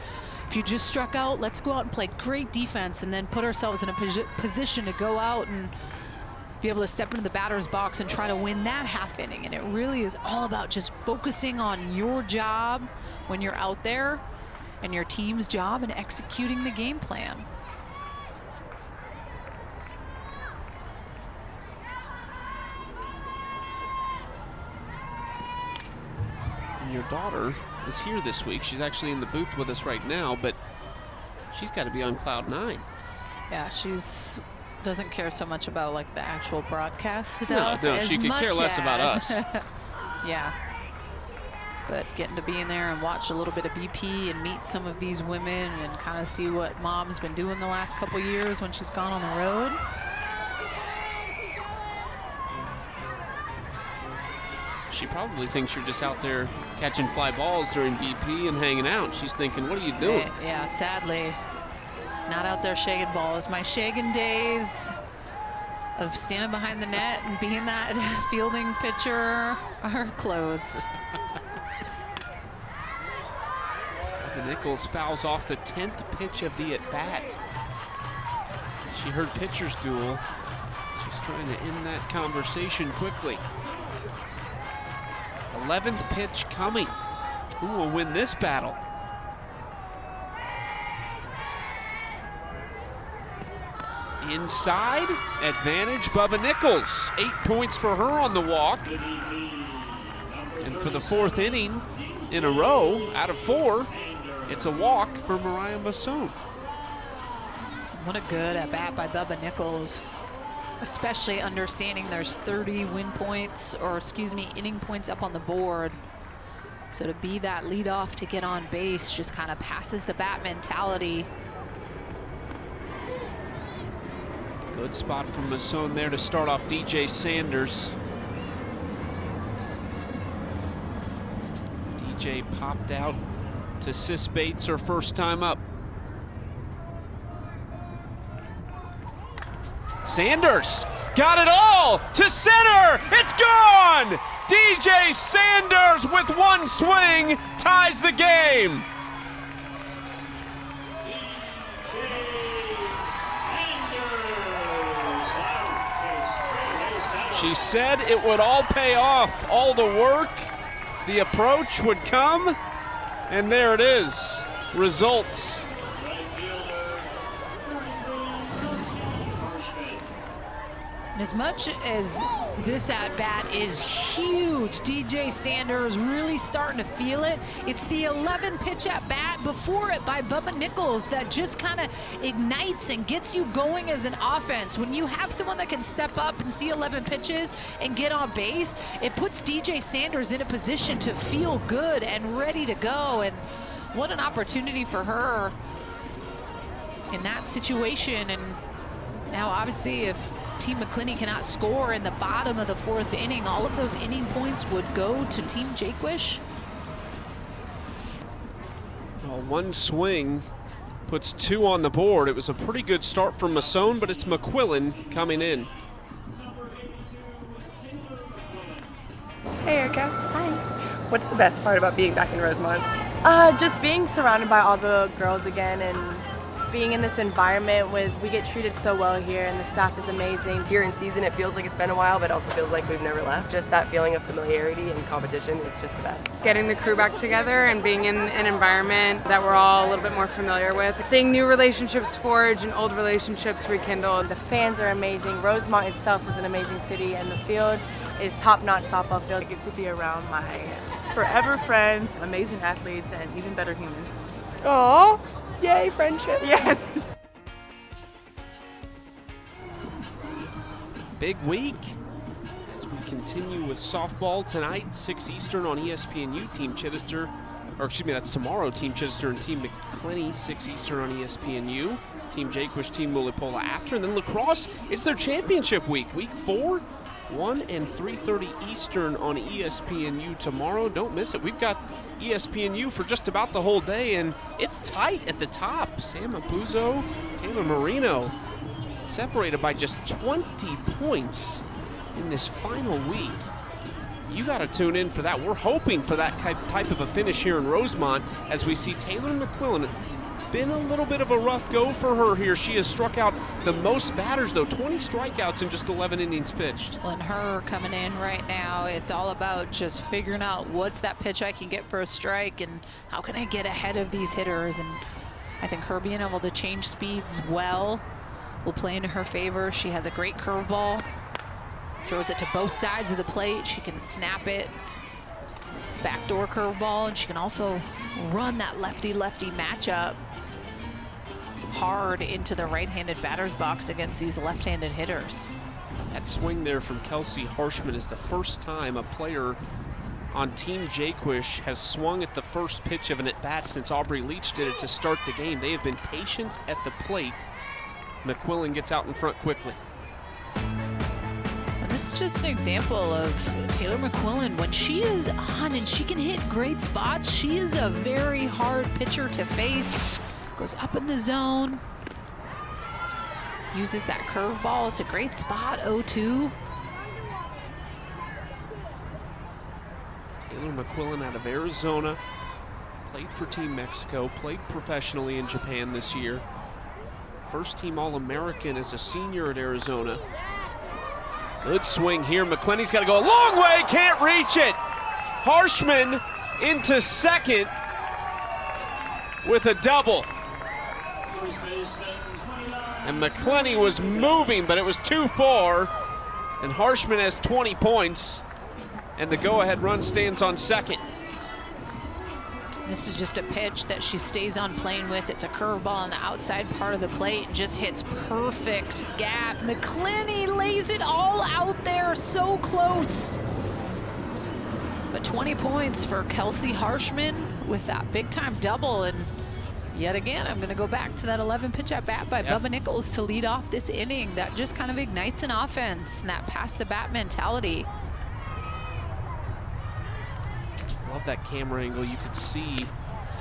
if you just struck out, let's go out and play great defense and then put ourselves in a position to go out and be able to step into the batter's box and try to win that half inning. And it really is all about just focusing on your job when you're out there, and your team's job, and executing the game plan. And your daughter is here this week. She's actually in the booth with us right now, but she's got to be on cloud 9. Yeah, she's doesn't care so much about like the actual broadcast stuff. No, she could care less about us. Yeah. But getting to be in there and watch a little bit of BP and meet some of these women and kind of see what Mom's been doing the last couple years when she's gone on the road. She probably thinks you're just out there catching fly balls during BP and hanging out. She's thinking, what are you doing? Yeah, sadly, not out there shagging balls. My shagging days of standing behind the net and being that fielding pitcher are closed. Nichols fouls off the 10th pitch of the at-bat. She heard pitcher's duel. She's trying to end that conversation quickly. 11th pitch coming. Who will win this battle? Inside, advantage Bubba Nichols. 8 points for her on the walk. And for the 4th inning in a row, out of 4, it's a walk for Mariah Masson. What a good at-bat by Bubba Nichols. especially understanding there's 30 inning points up on the board. So to be that leadoff to get on base just kind of passes the bat mentality. Good spot from Masson there to start off DJ Sanders. DJ popped out to Sis Bates her first time up. Sanders got it all to center. It's gone. DJ Sanders with one swing ties the game. She said it would all pay off. All the work, the approach would come, and there it is. Results. As much as this at-bat is huge, DJ Sanders really starting to feel it. It's the 11 pitch at-bat before it by Bubba Nichols that just kind of ignites and gets you going as an offense. When you have someone that can step up and see 11 pitches and get on base, it puts DJ Sanders in a position to feel good and ready to go. And what an opportunity for her in that situation. And now obviously if Team McCleney cannot score in the bottom of the fourth inning, all of those inning points would go to Team Jaquish. Well, one swing puts two on the board. It was a pretty good start from Masson, but it's McQuillan coming in. Hey Erica. Hi. What's the best part about being back in Rosemont? Just being surrounded by all the girls again and being in this environment we get treated so well here and the staff is amazing. Here in season, it feels like it's been a while, but also feels like we've never left. Just that feeling of familiarity and competition is just the best. Getting the crew back together and being in an environment that we're all a little bit more familiar with. Seeing new relationships forge and old relationships rekindled. The fans are amazing. Rosemont itself is an amazing city and the field is top-notch softball field. I get to be around my forever friends, amazing athletes, and even better humans. Aww. Yay, friendship. Yes. Big week as we continue with softball tonight, 6 Eastern on ESPNU. Team Chittister, or excuse me, that's tomorrow. Team Chittister and Team McCleney, 6 Eastern on ESPNU. Team Jaquish, Team Mulipola after. And then lacrosse, it's their championship week. Week 4, 1 and 3:30 Eastern on ESPNU tomorrow. Don't miss it. We've got ESPNU for just about the whole day, and it's tight at the top. Sam Apuzzo, Taylor Marino, separated by just 20 points in this final week. You got to tune in for that. We're hoping for that type of a finish here in Rosemont as we see Taylor McQuillan. Been a little bit of a rough go for her here. She has struck out the most batters, though, 20 strikeouts in just 11 innings pitched. Well, and her coming in right now, it's all about just figuring out what's that pitch I can get for a strike and how can I get ahead of these hitters. And I think her being able to change speeds well will play into her favor. She has a great curveball, throws it to both sides of the plate. She can snap it, backdoor curveball, and she can also run that lefty-lefty matchup hard into the right-handed batter's box against these left-handed hitters. That swing there from Kelsey Harshman is the first time a player on Team Jaquish has swung at the first pitch of an at-bat since Aubrey Leach did it to start the game. They have been patient at the plate. McQuillan gets out in front quickly. And this is just an example of Taylor McQuillan. When she is on and she can hit great spots, she is a very hard pitcher to face. Goes up in the zone, uses that curveball. It's a great spot, 0-2. Taylor McQuillan out of Arizona, played for Team Mexico, played professionally in Japan this year. First team All-American as a senior at Arizona. Good swing here. McCleney's got to go a long way, can't reach it. Harshman into second with a double. And McCleney was moving, but it was too far. And Harshman has 20 points. And the go-ahead run stands on second. This is just a pitch that she stays on playing with. It's a curveball on the outside part of the plate. Just hits perfect gap. McCleney lays it all out there, so close. But 20 points for Kelsey Harshman with that big-time double. And yet again, I'm going to go back to that 11-pitch at-bat by Bubba Nichols to lead off this inning. That just kind of ignites an offense and that pass-the-bat mentality. Love that camera angle. You could see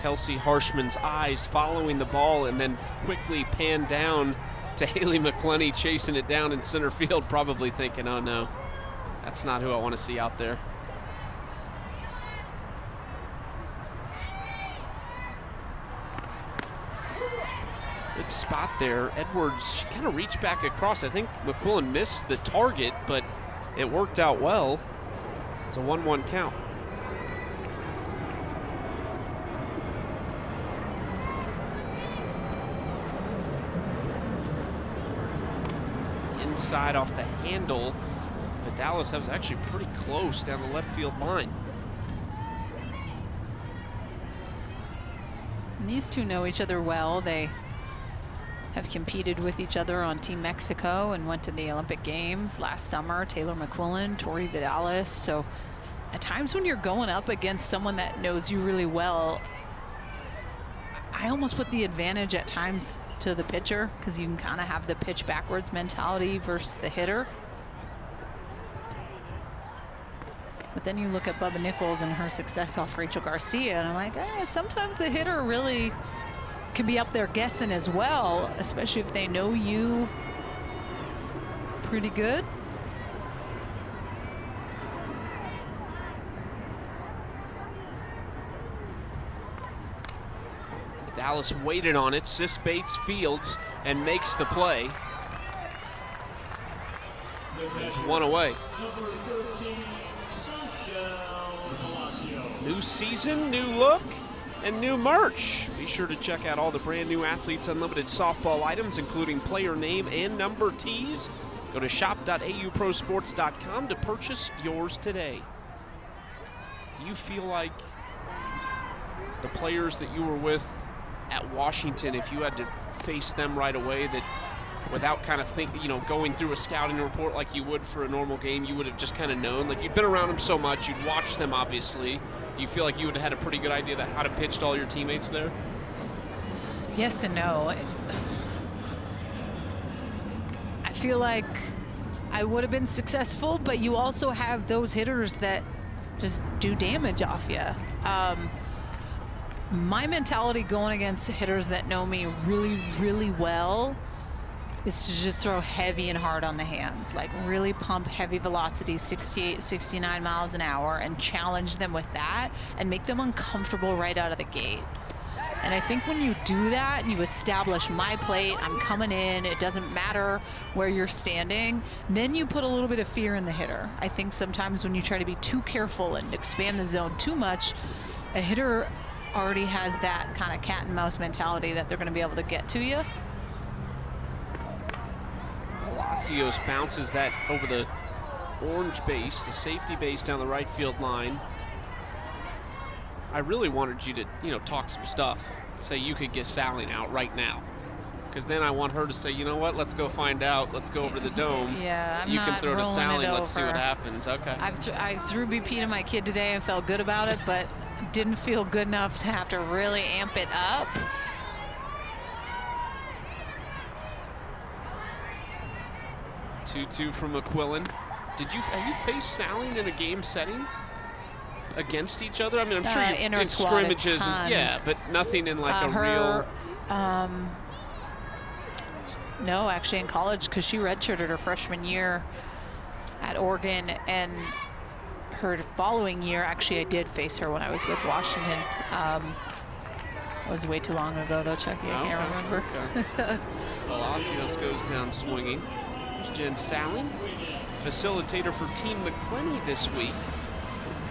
Kelsey Harshman's eyes following the ball and then quickly pan down to Haley McCleney chasing it down in center field, probably thinking, oh no, that's not who I want to see out there. Good spot there. Edwards kind of reached back across. I think McQuillan missed the target, but it worked out well. It's a 1-1 count. Inside off the handle. Vidalis, that was actually pretty close down the left field line. And these two know each other well. They have competed with each other on Team Mexico and went to the Olympic Games last summer. Taylor McQuillan, Tori Vidalis. So at times when you're going up against someone that knows you really well, I almost put the advantage at times to the pitcher because you can kind of have the pitch backwards mentality versus the hitter. But then you look at Bubba Nichols and her success off Rachel Garcia, and I'm like, sometimes the hitter really can be up there guessing as well, especially if they know you pretty good. Dallas waited on it. Sis Bates fields and makes the play. There's one away. New season, new look, and new merch. Be sure to check out all the brand new Athletes Unlimited softball items, including player name and number tees. Go to shop.auprosports.com to purchase yours today. Do you feel like the players that you were with at Washington, if you had to face them right away, that without kind of going through a scouting report like you would for a normal game, you would have just kind of known? Like, you'd been around them so much, you'd watched them obviously. Do you feel like you would have had a pretty good idea of how to pitch to all your teammates there? Yes and no. I feel like I would have been successful, but you also have those hitters that just do damage off you. My mentality going against hitters that know me really, really well is to just throw heavy and hard on the hands, like really pump heavy velocity, 68, 69 miles an hour, and challenge them with that and make them uncomfortable right out of the gate. And I think when you do that and you establish my plate, I'm coming in, it doesn't matter where you're standing, then you put a little bit of fear in the hitter. I think sometimes when you try to be too careful and expand the zone too much, a hitter already has that kind of cat and mouse mentality that they're going to be able to get to you. Palacios bounces that over the orange base, the safety base down the right field line. I really wanted you to, talk some stuff. Say you could get Saling out right now. Because then I want her to say, you know what, let's go find out. Let's go over to the dome. Yeah, you can throw to Saling. Let's see what happens. Okay. I threw BP to my kid today and felt good about it, but didn't feel good enough to have to really amp it up. Two from McQuillan. Have you faced Saling in a game setting against each other? I mean, I'm sure you've in scrimmages, but nothing in like a real. No, actually in college, because she redshirted her freshman year at Oregon, and her following year, actually, I did face her when I was with Washington. It was way too long ago, though, Chucky. I can't remember. Okay. Palacios goes down swinging. There's Jen Saling, facilitator for Team McCleney this week.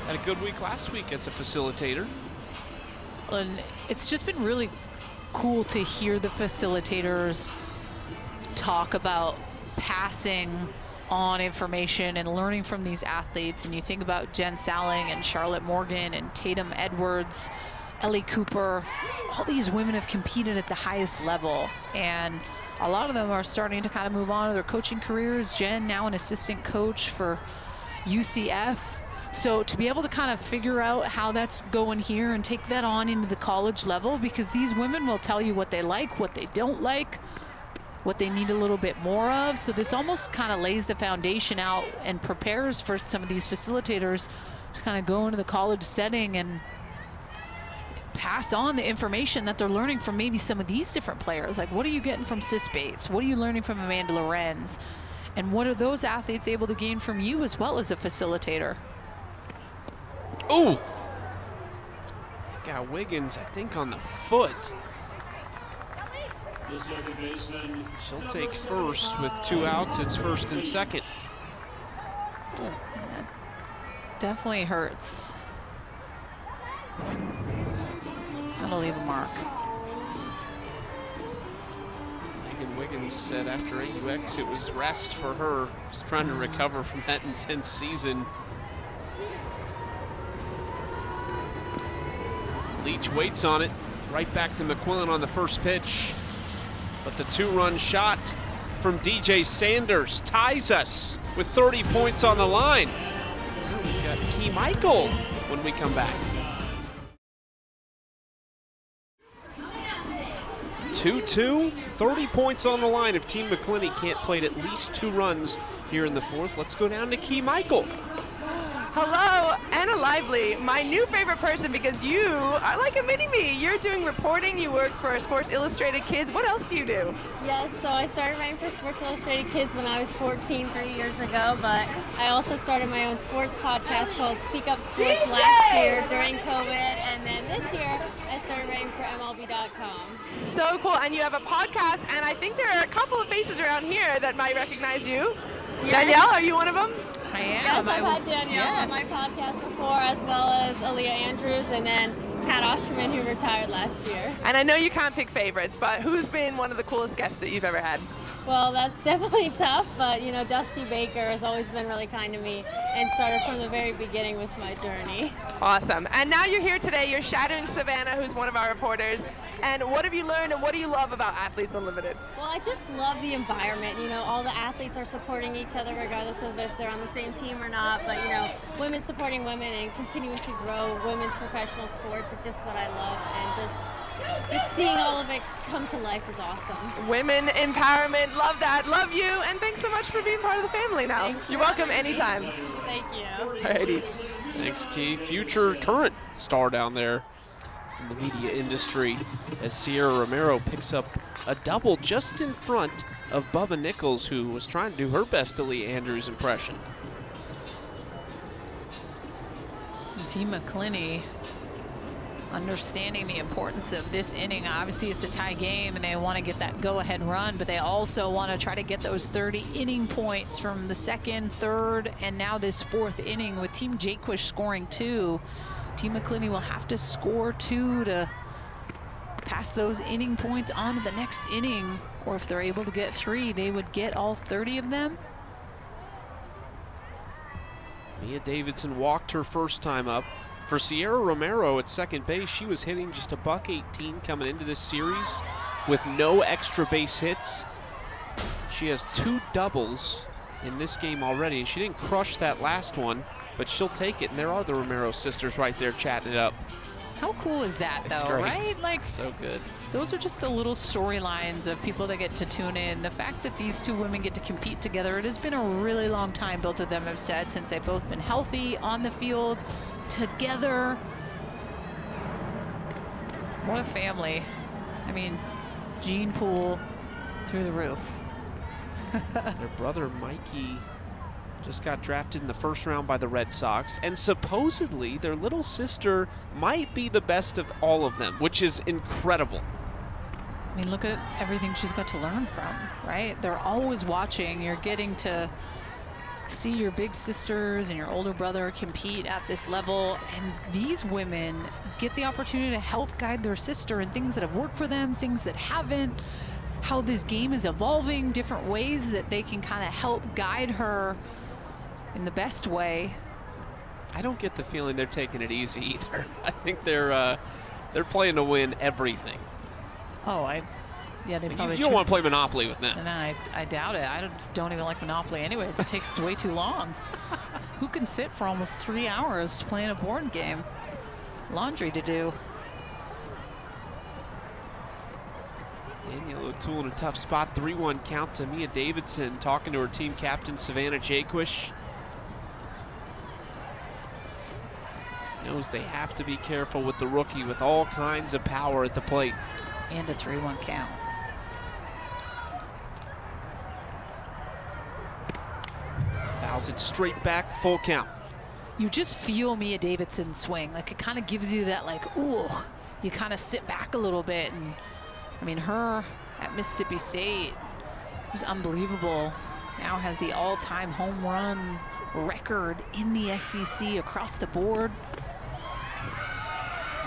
Had a good week last week as a facilitator. And it's just been really cool to hear the facilitators talk about passing on information and learning from these athletes. And you think about Jen Saling and Charlotte Morgan and Tatum Edwards Ellie Cooper, all these women have competed at the highest level, and a lot of them are starting to kind of move on to their coaching careers. Jen, now an assistant coach for UCF. So to be able to kind of figure out how that's going here and take that on into the college level, because these women will tell you what they like, what they don't like, what they need a little bit more of. So this almost kind of lays the foundation out and prepares for some of these facilitators to kind of go into the college setting and pass on the information that they're learning from maybe some of these different players. Like, what are you getting from Sis Bates? What are you learning from Amanda Lorenz? And what are those athletes able to gain from you as well as a facilitator? Ooh! Got Wiggins, I think, on the foot. The second baseman. She'll take first with 2 outs. It's first and second. That definitely hurts. That'll leave a mark. Megan Wiggins said after AUX it was rest for her. She's trying to recover from that intense season. Leach waits on it. Right back to McCleney on the first pitch. But the 2-run shot from DJ Sanders ties us with 30 points on the line. Now we've got Key Michael when we come back. 2-2, 30 points on the line if Team McCleney can't plate at least 2 runs here in the fourth. Let's go down to Key Michael. Hello, Anna Lively, my new favorite person because you are like a mini-me. You're doing reporting, you work for Sports Illustrated Kids. What else do you do? Yes, so I started writing for Sports Illustrated Kids when I was 14, 3 years ago, but I also started my own sports podcast called Speak Up Sports last year during COVID, and then this year I started writing for MLB.com. So cool, and you have a podcast, and I think there are a couple of faces around here that might recognize you. Yes. Danielle, are you one of them? I am. Yes, I've had Danielle on my podcast before, as well as Aaliyah Andrews, and then Kat Osterman, who retired last year. And I know you can't pick favorites, but who's been one of the coolest guests that you've ever had? Well, that's definitely tough, but you know, Dusty Baker has always been really kind to me and started from the very beginning with my journey. Awesome. And now you're here today, you're shadowing Savannah, who's one of our reporters. And what have you learned and what do you love about Athletes Unlimited? Well, I just love the environment. You know, all the athletes are supporting each other regardless of if they're on the same team or not. But, you know, women supporting women and continuing to grow women's professional sports is just what I love. And just seeing all of it come to life is awesome. Women empowerment, love that, love you, and thanks so much for being part of the family now. Thanks. You're welcome anytime. Thank you. Alrighty. Thanks, Key. Future, current star down there in the media industry as Sierra Romero picks up a double just in front of Bubba Nichols, who was trying to do her best Aaliyah Andrews impression. Team McCleney understanding the importance of this inning. Obviously, it's a tie game, and they want to get that go-ahead run, but they also want to try to get those 30 inning points from the second, third, and now this fourth inning with Team Jaquish scoring 2. Team McCleney will have to score 2 to pass those inning points on to the next inning, or if they're able to get 3, they would get all 30 of them. Mia Davidson walked her first time up. For Sierra Romero at second base, she was hitting just a .118 coming into this series with no extra base hits. She has 2 doubles in this game already, and she didn't crush that last one, but she'll take it. And there are the Romero sisters right there chatting it up. How cool is that, It's though, great. right? Like, so good. Those are just the little storylines of people that get to tune in. The fact that these 2 women get to compete together, it has been a really long time, both of them have said, since they've both been healthy on the field together. What a family. I mean, gene pool through the roof. Their brother Mikey just got drafted in the first round by the Red Sox, and supposedly their little sister might be the best of all of them, which is incredible. I mean, look at everything she's got to learn from, right? They're always watching. You're getting to see your big sisters and your older brother compete at this level, and these women get the opportunity to help guide their sister in things that have worked for them, things that haven't, how this game is evolving, different ways that they can kind of help guide her in the best way. I don't get the feeling they're taking it easy either. I think they're They're playing to win everything. Oh, yeah, they probably. You don't want to play Monopoly with them. And I doubt it. I just don't even like Monopoly anyways. It takes way too long. Who can sit for almost 3 hours playing a board game? Laundry to do. Danielle O'Toole in a tough spot. 3-1 count to Mia Davidson, talking to her team captain, Savannah Jaquish. Knows they have to be careful with the rookie with all kinds of power at the plate. And a 3-1 count. Fouls it straight back, full count. You just feel Mia Davidson swing. Like, it kind of gives you that, like, ooh, you kind of sit back a little bit. And I mean, her at Mississippi State was unbelievable. Now has the all-time home run record in the SEC across the board.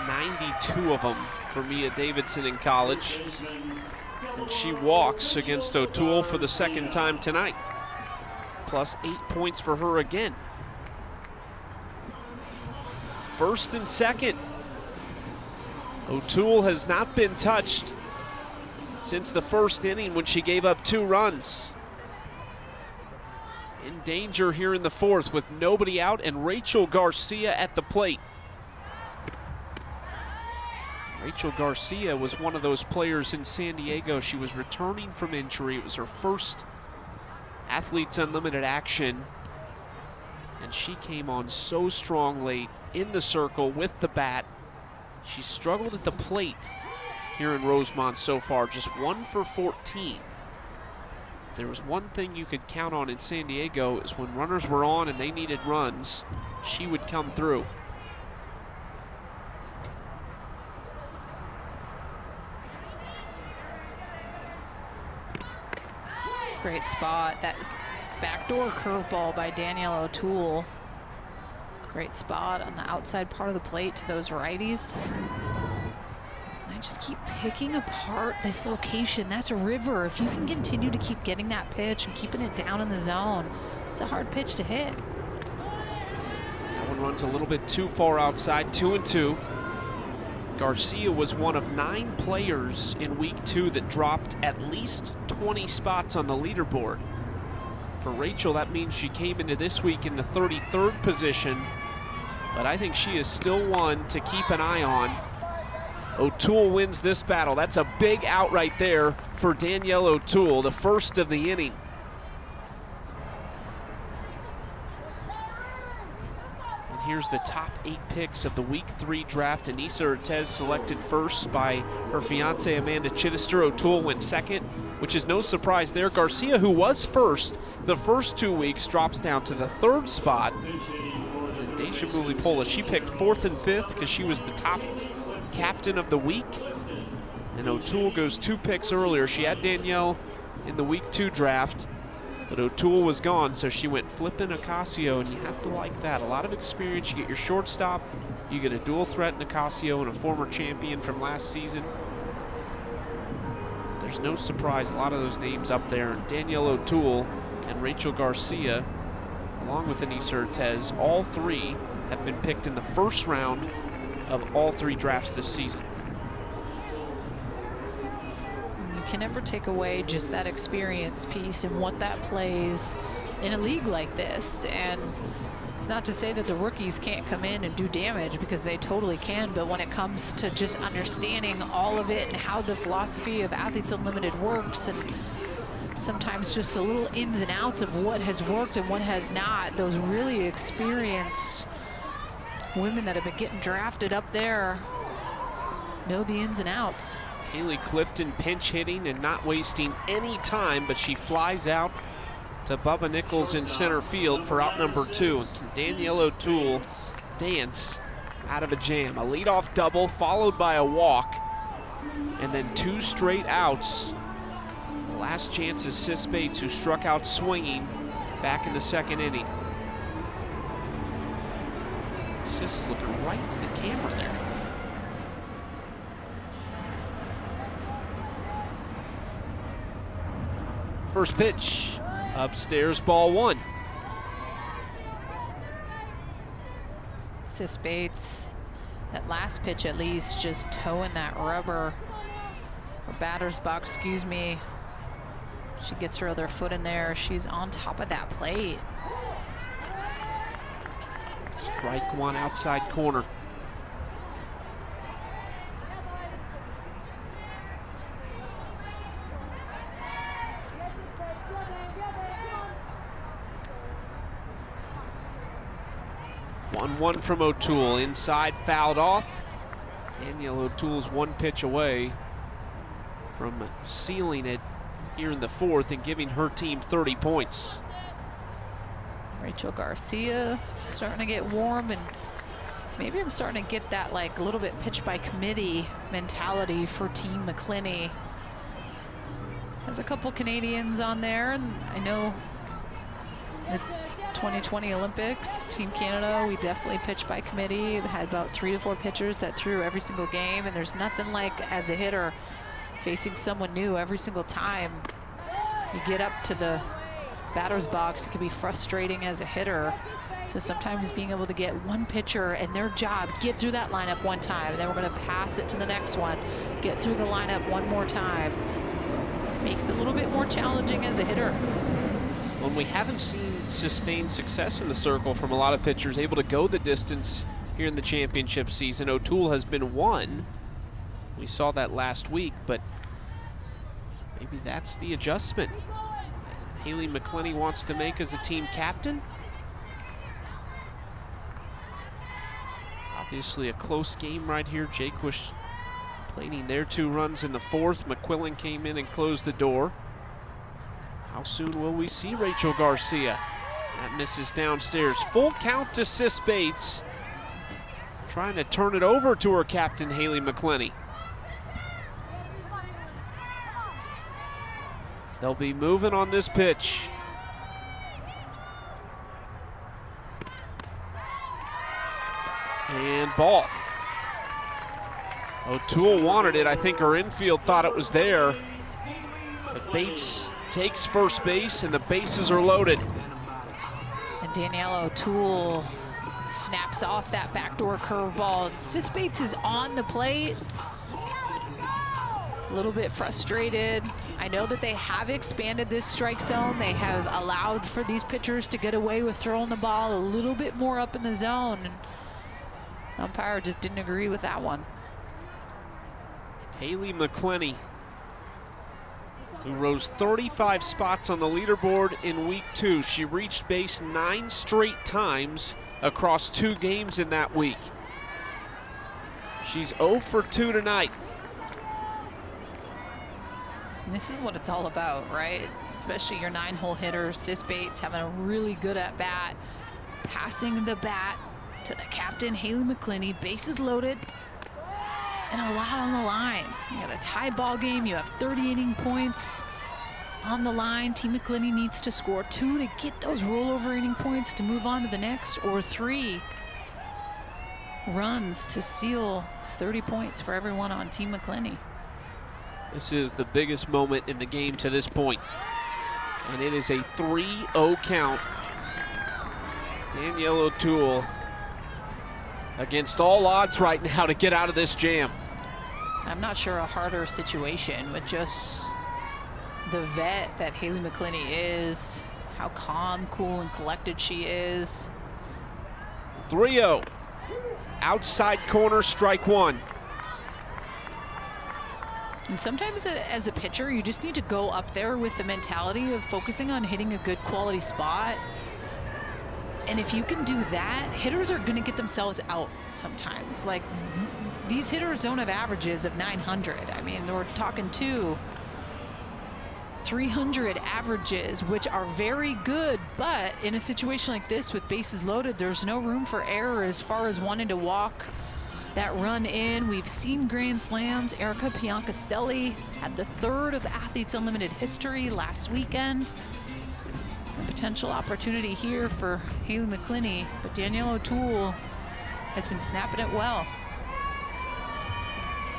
92 of them for Mia Davidson in college. And she walks against O'Toole for the second time tonight. Plus 8 points for her again. First and second. O'Toole has not been touched since the first inning when she gave up 2 runs. In danger here in the fourth with nobody out and Rachel Garcia at the plate. Rachel Garcia was one of those players in San Diego. She was returning from injury. It was her first Athletes Unlimited action. And she came on so strong late in the circle with the bat. She struggled at the plate here in Rosemont so far, just 1 for 14. If there was one thing you could count on in San Diego is when runners were on and they needed runs, she would come through. Great spot. That backdoor curveball by Danielle O'Toole. Great spot on the outside part of the plate to those righties. I just keep picking apart this location. That's a river. If you can continue to keep getting that pitch and keeping it down in the zone, it's a hard pitch to hit. That one runs a little bit too far outside, 2-2. Garcia was one of 9 players in week 2 that dropped at least 20 spots on the leaderboard. For Rachel, that means she came into this week in the 33rd position, but I think she is still one to keep an eye on. O'Toole wins this battle. That's a big out right there for Danielle O'Toole, the first of the inning. And here's the top 8 picks of the week 3 draft. Anissa Ortez selected first by her fiance Amanda Chittister. O'Toole went second, which is no surprise there. Garcia, who was first the first 2 weeks, drops down to the 3rd spot. And Daisha Mulipola, she picked 4th and 5th because she was the top captain of the week. And O'Toole goes 2 picks earlier. She had Danielle in the week 2 draft, but O'Toole was gone, so she went flipping Ocasio, and you have to like that. A lot of experience. You get your shortstop, you get a dual threat in Ocasio and a former champion from last season. There's no surprise, a lot of those names up there. And Danielle O'Toole and Rachel Garcia, along with Anissa Ortez, all 3 have been picked in the first round of all 3 drafts this season. You can never take away just that experience piece and what that plays in a league like this. And it's not to say that the rookies can't come in and do damage, because they totally can, but when it comes to just understanding all of it and how the philosophy of Athletes Unlimited works, and sometimes just the little ins and outs of what has worked and what has not, those really experienced women that have been getting drafted up there know the ins and outs. Kaylee Clifton pinch hitting and not wasting any time, but she flies out to Bubba Nichols in center field for out number 2. And can Danielle O'Toole dance out of a jam? A leadoff double followed by a walk, and then 2 straight outs. The last chance is Sis Bates, who struck out swinging back in the 2nd inning. Sis is looking right in the camera there. First pitch, upstairs, ball 1. Sis Bates, That last pitch at least, just toeing that rubber, or batter's box, excuse me. She gets her other foot in there. She's on top of that plate. Strike one outside corner. One from O'Toole, inside, fouled off. Danielle O'Toole's one pitch away from sealing it here in the fourth and giving her team 30 points. Rachel Garcia starting to get warm, and maybe I'm starting to get that like a little bit pitch by committee mentality for Team McCleney. Has a couple Canadians on there, and I know the 2020 Olympics, Team Canada, we definitely pitched by committee. We had about 3 to 4 pitchers that threw every single game, and there's nothing like, as a hitter, facing someone new every single time you get up to the batter's box. It can be frustrating as a hitter. So sometimes being able to get one pitcher and their job, get through that lineup one time, and then we're gonna pass it to the next one, get through the lineup one more time, makes it a little bit more challenging as a hitter. When we haven't seen sustained success in the circle from a lot of pitchers able to go the distance here in the championship season, O'Toole has been one. We saw that last week, but maybe that's the adjustment Haley McCleney wants to make as a team captain. Obviously a close game right here. Jaquish plating their 2 runs in the fourth. McQuillan came in and closed the door. How soon will we see Rachel Garcia? That misses downstairs. Full count to Sis Bates. Trying to turn it over to her captain, Haley McCleney. They'll be moving on this pitch. And ball. O'Toole wanted it. I think her infield thought it was there. But Bates takes first base, and the bases are loaded. And Danielle O'Toole snaps off that backdoor curveball. Sis Bates is on the plate. A little bit frustrated. I know that they have expanded this strike zone. They have allowed for these pitchers to get away with throwing the ball a little bit more up in the zone. And umpire just didn't agree with that one. Haley McCleney, who rose 35 spots on the leaderboard in week 2. She reached base 9 straight times across 2 games in that week. She's 0 for 2 tonight. And this is what it's all about, right? Especially your 9-hole hitter, Sis Bates, having a really good at bat, passing the bat to the captain, Haley McCleney, bases loaded, and a lot on the line. You got a tie ball game, you have 30 inning points on the line. Team McCleney needs to score 2 to get those rollover inning points to move on to the next, or 3 runs to seal 30 points for everyone on Team McCleney. This is the biggest moment in the game to this point. And it is a 3-0 count. Danielle O'Toole against all odds right now to get out of this jam. I'm not sure a harder situation with just the vet that Haley McCleney is, how calm, cool, and collected she is. 3-0. Outside corner, strike 1. And sometimes as a pitcher, you just need to go up there with the mentality of focusing on hitting a good quality spot. And if you can do that, hitters are going to get themselves out sometimes. Like, these hitters don't have averages of 900. I mean, we're talking 300 averages, which are very good, but in a situation like this with bases loaded, there's no room for error as far as wanting to walk that run in. We've seen grand slams. Erica Piancastelli had the 3rd of Athletes Unlimited history last weekend. A potential opportunity here for Haley McCleney, but Danielle O'Toole has been snapping it well.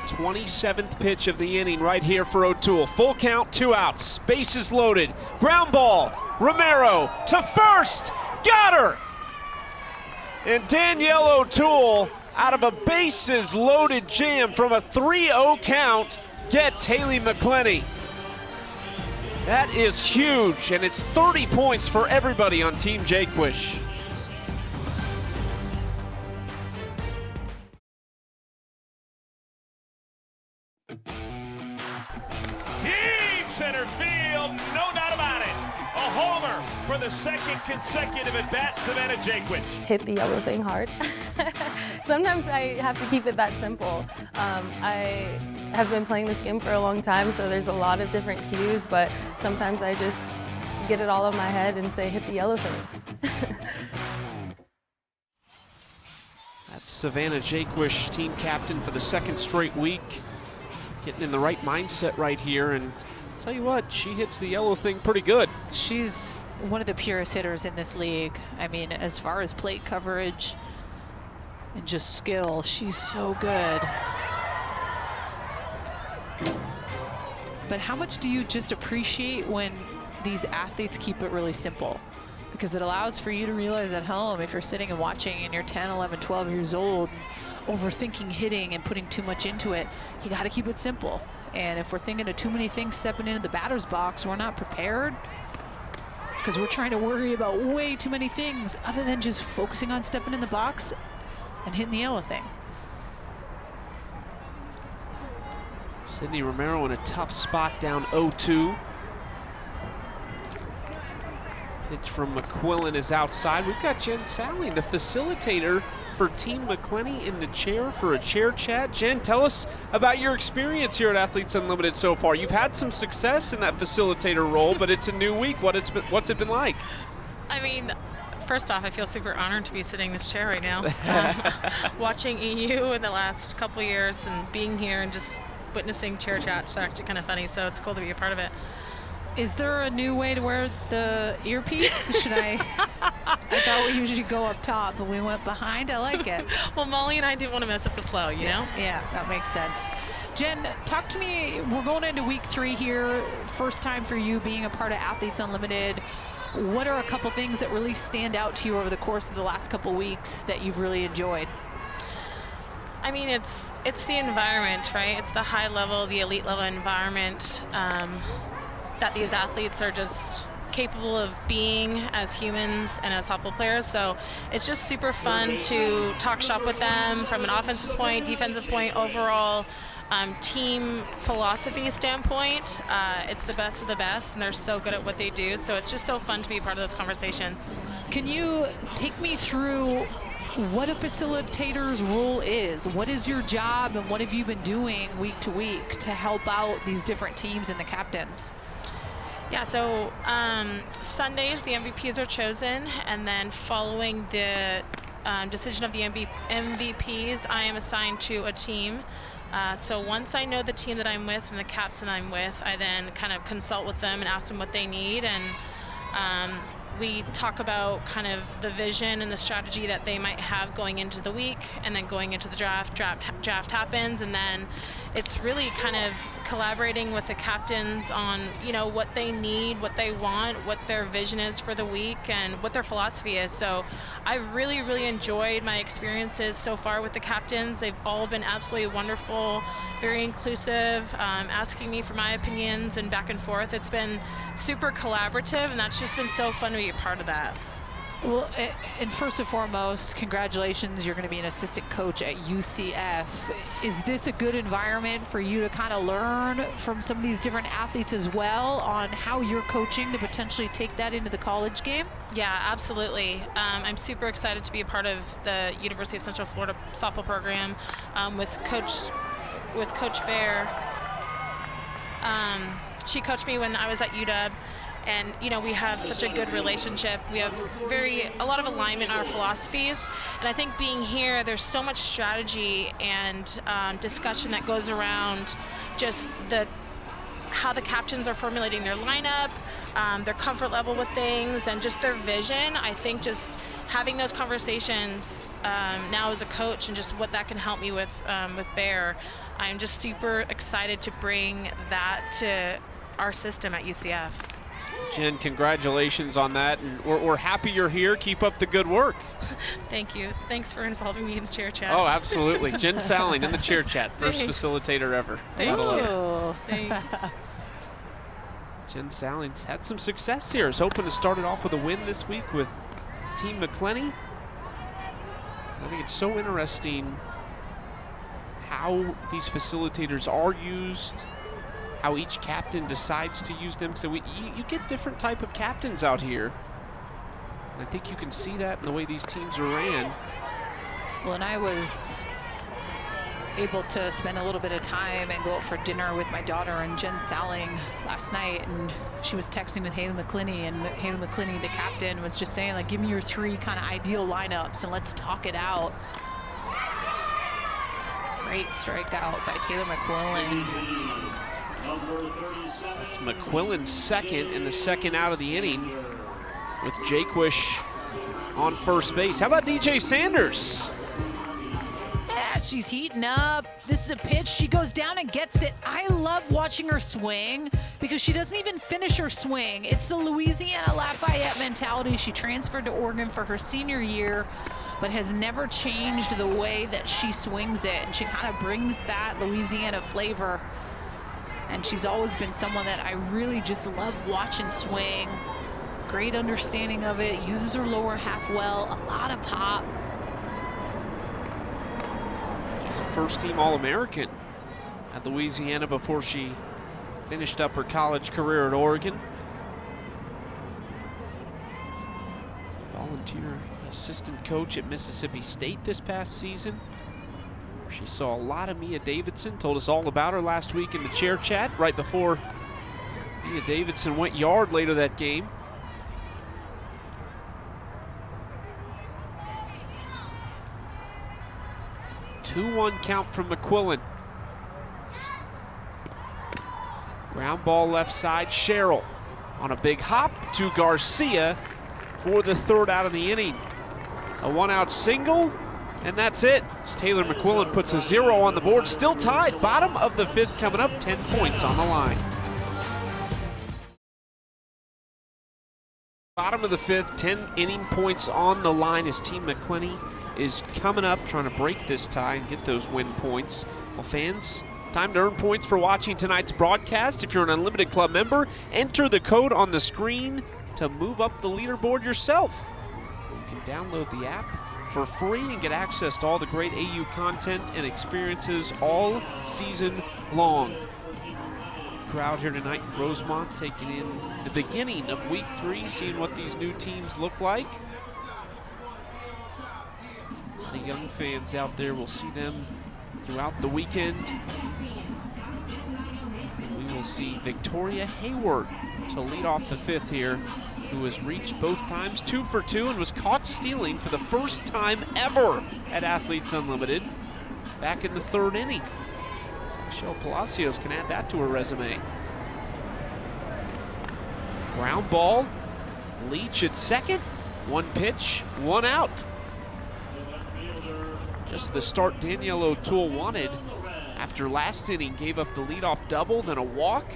27th pitch of the inning right here for O'Toole. Full count, 2 outs. Bases loaded. Ground ball. Romero to first. Got her! And Danielle O'Toole out of a bases-loaded jam from a 3-0 count gets Haley McCleney. That is huge, and it's 30 points for everybody on Team Jaquish. Deep center field, no doubt about it. A homer for the second consecutive at-bat, Savannah Jaquish. Hit the yellow thing hard. Sometimes I have to keep it that simple. I have been playing this game for a long time, so there's a lot of different cues, but sometimes I just get it all in my head and say, hit the yellow thing. That's Savannah Jaquish, team captain for the second straight week. Getting in the right mindset right here, and tell you what, she hits the yellow thing pretty good. She's one of the purest hitters in this league. I mean, as far as plate coverage and just skill, she's so good. But how much do you just appreciate when these athletes keep it really simple? Because it allows for you to realize at home, if you're sitting and watching and you're 10, 11, 12 years old, overthinking hitting and putting too much into it, you got to keep it simple. And if we're thinking of too many things stepping into the batter's box, we're not prepared, because we're trying to worry about way too many things other than just focusing on stepping in the box and hitting the yellow thing. Sydney Romero in a tough spot, down 0-2. Pitch from McQuillan is outside. We've got Jen Salling, the facilitator for Team McCleney, in the chair for a chair chat. Jen, tell us about your experience here at Athletes Unlimited so far. You've had some success in that facilitator role, but it's a new week. What's it been like? I mean, first off, I feel super honored to be sitting in this chair right now. Watching EU in the last couple years and being here and just witnessing chair chats is actually kind of funny, so it's cool to be a part of it. Is there a new way to wear the earpiece? Should I thought we usually go up top, but we went behind. I like it. Well, Molly and I didn't want to mess up the flow, you know? Yeah, that makes sense. Jen, talk to me. We're going into week 3 here. First time for you being a part of Athletes Unlimited. What are a couple things that really stand out to you over the course of the last couple weeks that you've really enjoyed? I mean, it's the environment, right? It's the high level, the elite level environment that these athletes are just capable of being as humans and as softball players. So it's just super fun to talk shop with them from an offensive point, defensive point, overall team philosophy standpoint. It's the best of the best, and they're so good at what they do. So it's just so fun to be a part of those conversations. Can you take me through what a facilitator's role is? What is your job, and what have you been doing week to week to help out these different teams and the captains? Yeah, so Sundays the MVPs are chosen, and then following the decision of the MVPs, I am assigned to a team. So once I know the team that I'm with and the captain I'm with, I then kind of consult with them and ask them what they need, and we talk about kind of the vision and the strategy that they might have going into the week, and then going into the draft happens, and then it's really kind of collaborating with the captains on, you know, what they need, what they want, what their vision is for the week, and what their philosophy is. So I've really, really enjoyed my experiences so far with the captains. They've all been absolutely wonderful, very inclusive, asking me for my opinions and back and forth. It's been super collaborative, and that's just been so fun to be a part of that. Well, and first and foremost, congratulations. You're going to be an assistant coach at UCF. Is this a good environment for you to kind of learn from some of these different athletes as well on how you're coaching to potentially take that into the college game? Yeah, absolutely. I'm super excited to be a part of the University of Central Florida softball program with Coach Bear. She coached me when I was at UW. And, you know, we have such a good relationship. We have a lot of alignment in our philosophies. And I think being here, there's so much strategy and discussion that goes around just how the captains are formulating their lineup, their comfort level with things, and just their vision. I think just having those conversations now as a coach, and just what that can help me with Bear, I'm just super excited to bring that to our system at UCF. Jen, congratulations on that, and we're happy you're here. Keep up the good work. Thank you. Thanks for involving me in the chair chat. Oh, absolutely. Jen Salling in the chair chat, first Thanks. facilitator ever. Thank Gotta love it. Oh. Thanks. Jen Salling's had some success here. Is hoping to start it off with a win this week with Team McCleney. I think it's so interesting how these facilitators are used, how each captain decides to use them. So you get different type of captains out here. And I think you can see that in the way these teams are ran. Well, and I was able to spend a little bit of time and go out for dinner with my daughter and Jen Salling last night, and she was texting with Haley McCleney, and Haley McCleney, the captain, was just saying, like, give me your 3 kind of ideal lineups and let's talk it out. Great strikeout by Taylor McQuillan. It's McQuillan's second in the second out of the inning with Jaquish on first base. How about DJ Sanders? Yeah, she's heating up. This is a pitch. She goes down and gets it. I love watching her swing because she doesn't even finish her swing. It's the Louisiana Lafayette mentality. She transferred to Oregon for her senior year, but has never changed the way that she swings it. And she kind of brings that Louisiana flavor. And she's always been someone that I really just love watching swing. Great understanding of it, uses her lower half well, a lot of pop. She's a first-team All-American at Louisiana before she finished up her college career at Oregon. Volunteer assistant coach at Mississippi State this past season. She saw a lot of Mia Davidson, told us all about her last week in the chair chat right before Mia Davidson went yard later that game. Two-one count from McQuillan. Ground ball left side, Sherrill on a big hop to Garcia for the third out of the inning. A one-out single, and that's it. As Taylor McQuillan puts a 0 on the board, still tied. Bottom of the 5th coming up, 10 points on the line. Bottom of the 5th, 10 inning points on the line as Team McCleney is coming up, trying to break this tie and get those win points. Well, fans, time to earn points for watching tonight's broadcast. If you're an Unlimited Club member, enter the code on the screen to move up the leaderboard yourself. You can download the app for free and get access to all the great AU content and experiences all season long. Crowd here tonight in Rosemont taking in the beginning of week 3, seeing what these new teams look like. The young fans out there, will see them throughout the weekend. And we will see Victoria Hayward to lead off the 5th here, who has reached both times 2 for 2 and was caught stealing for the first time ever at Athletes Unlimited back in the 3rd inning. So Michelle Palacios can add that to her resume. Ground ball, Leach at second, 1 pitch, 1 out. Just the start Danielle O'Toole wanted after last inning. Gave up the leadoff double, then a walk,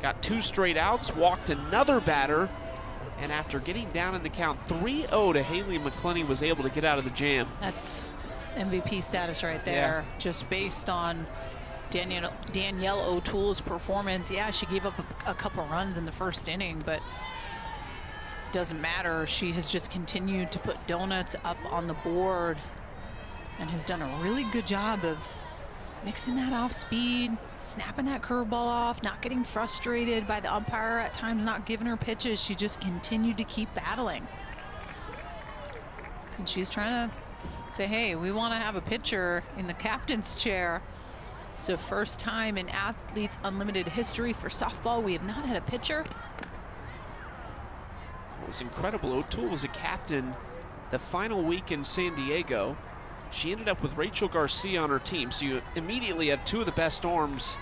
got 2 straight outs, walked another batter, and after getting down in the count 3-0 to Haley McCleney, was able to get out of the jam. That's MVP status right there, just based on Danielle O'Toole's performance. Yeah, she gave up a couple runs in the 1st inning, but doesn't matter. She has just continued to put donuts up on the board and has done a really good job of mixing that off speed, snapping that curveball off, not getting frustrated by the umpire at times not giving her pitches. She just continued to keep battling. And she's trying to say, hey, we want to have a pitcher in the captain's chair. It's the first time in Athletes Unlimited history for softball we have not had a pitcher. It was incredible. O'Toole was a captain the final week in San Diego. She ended up with Rachel Garcia on her team, so you immediately have 2 of the best arms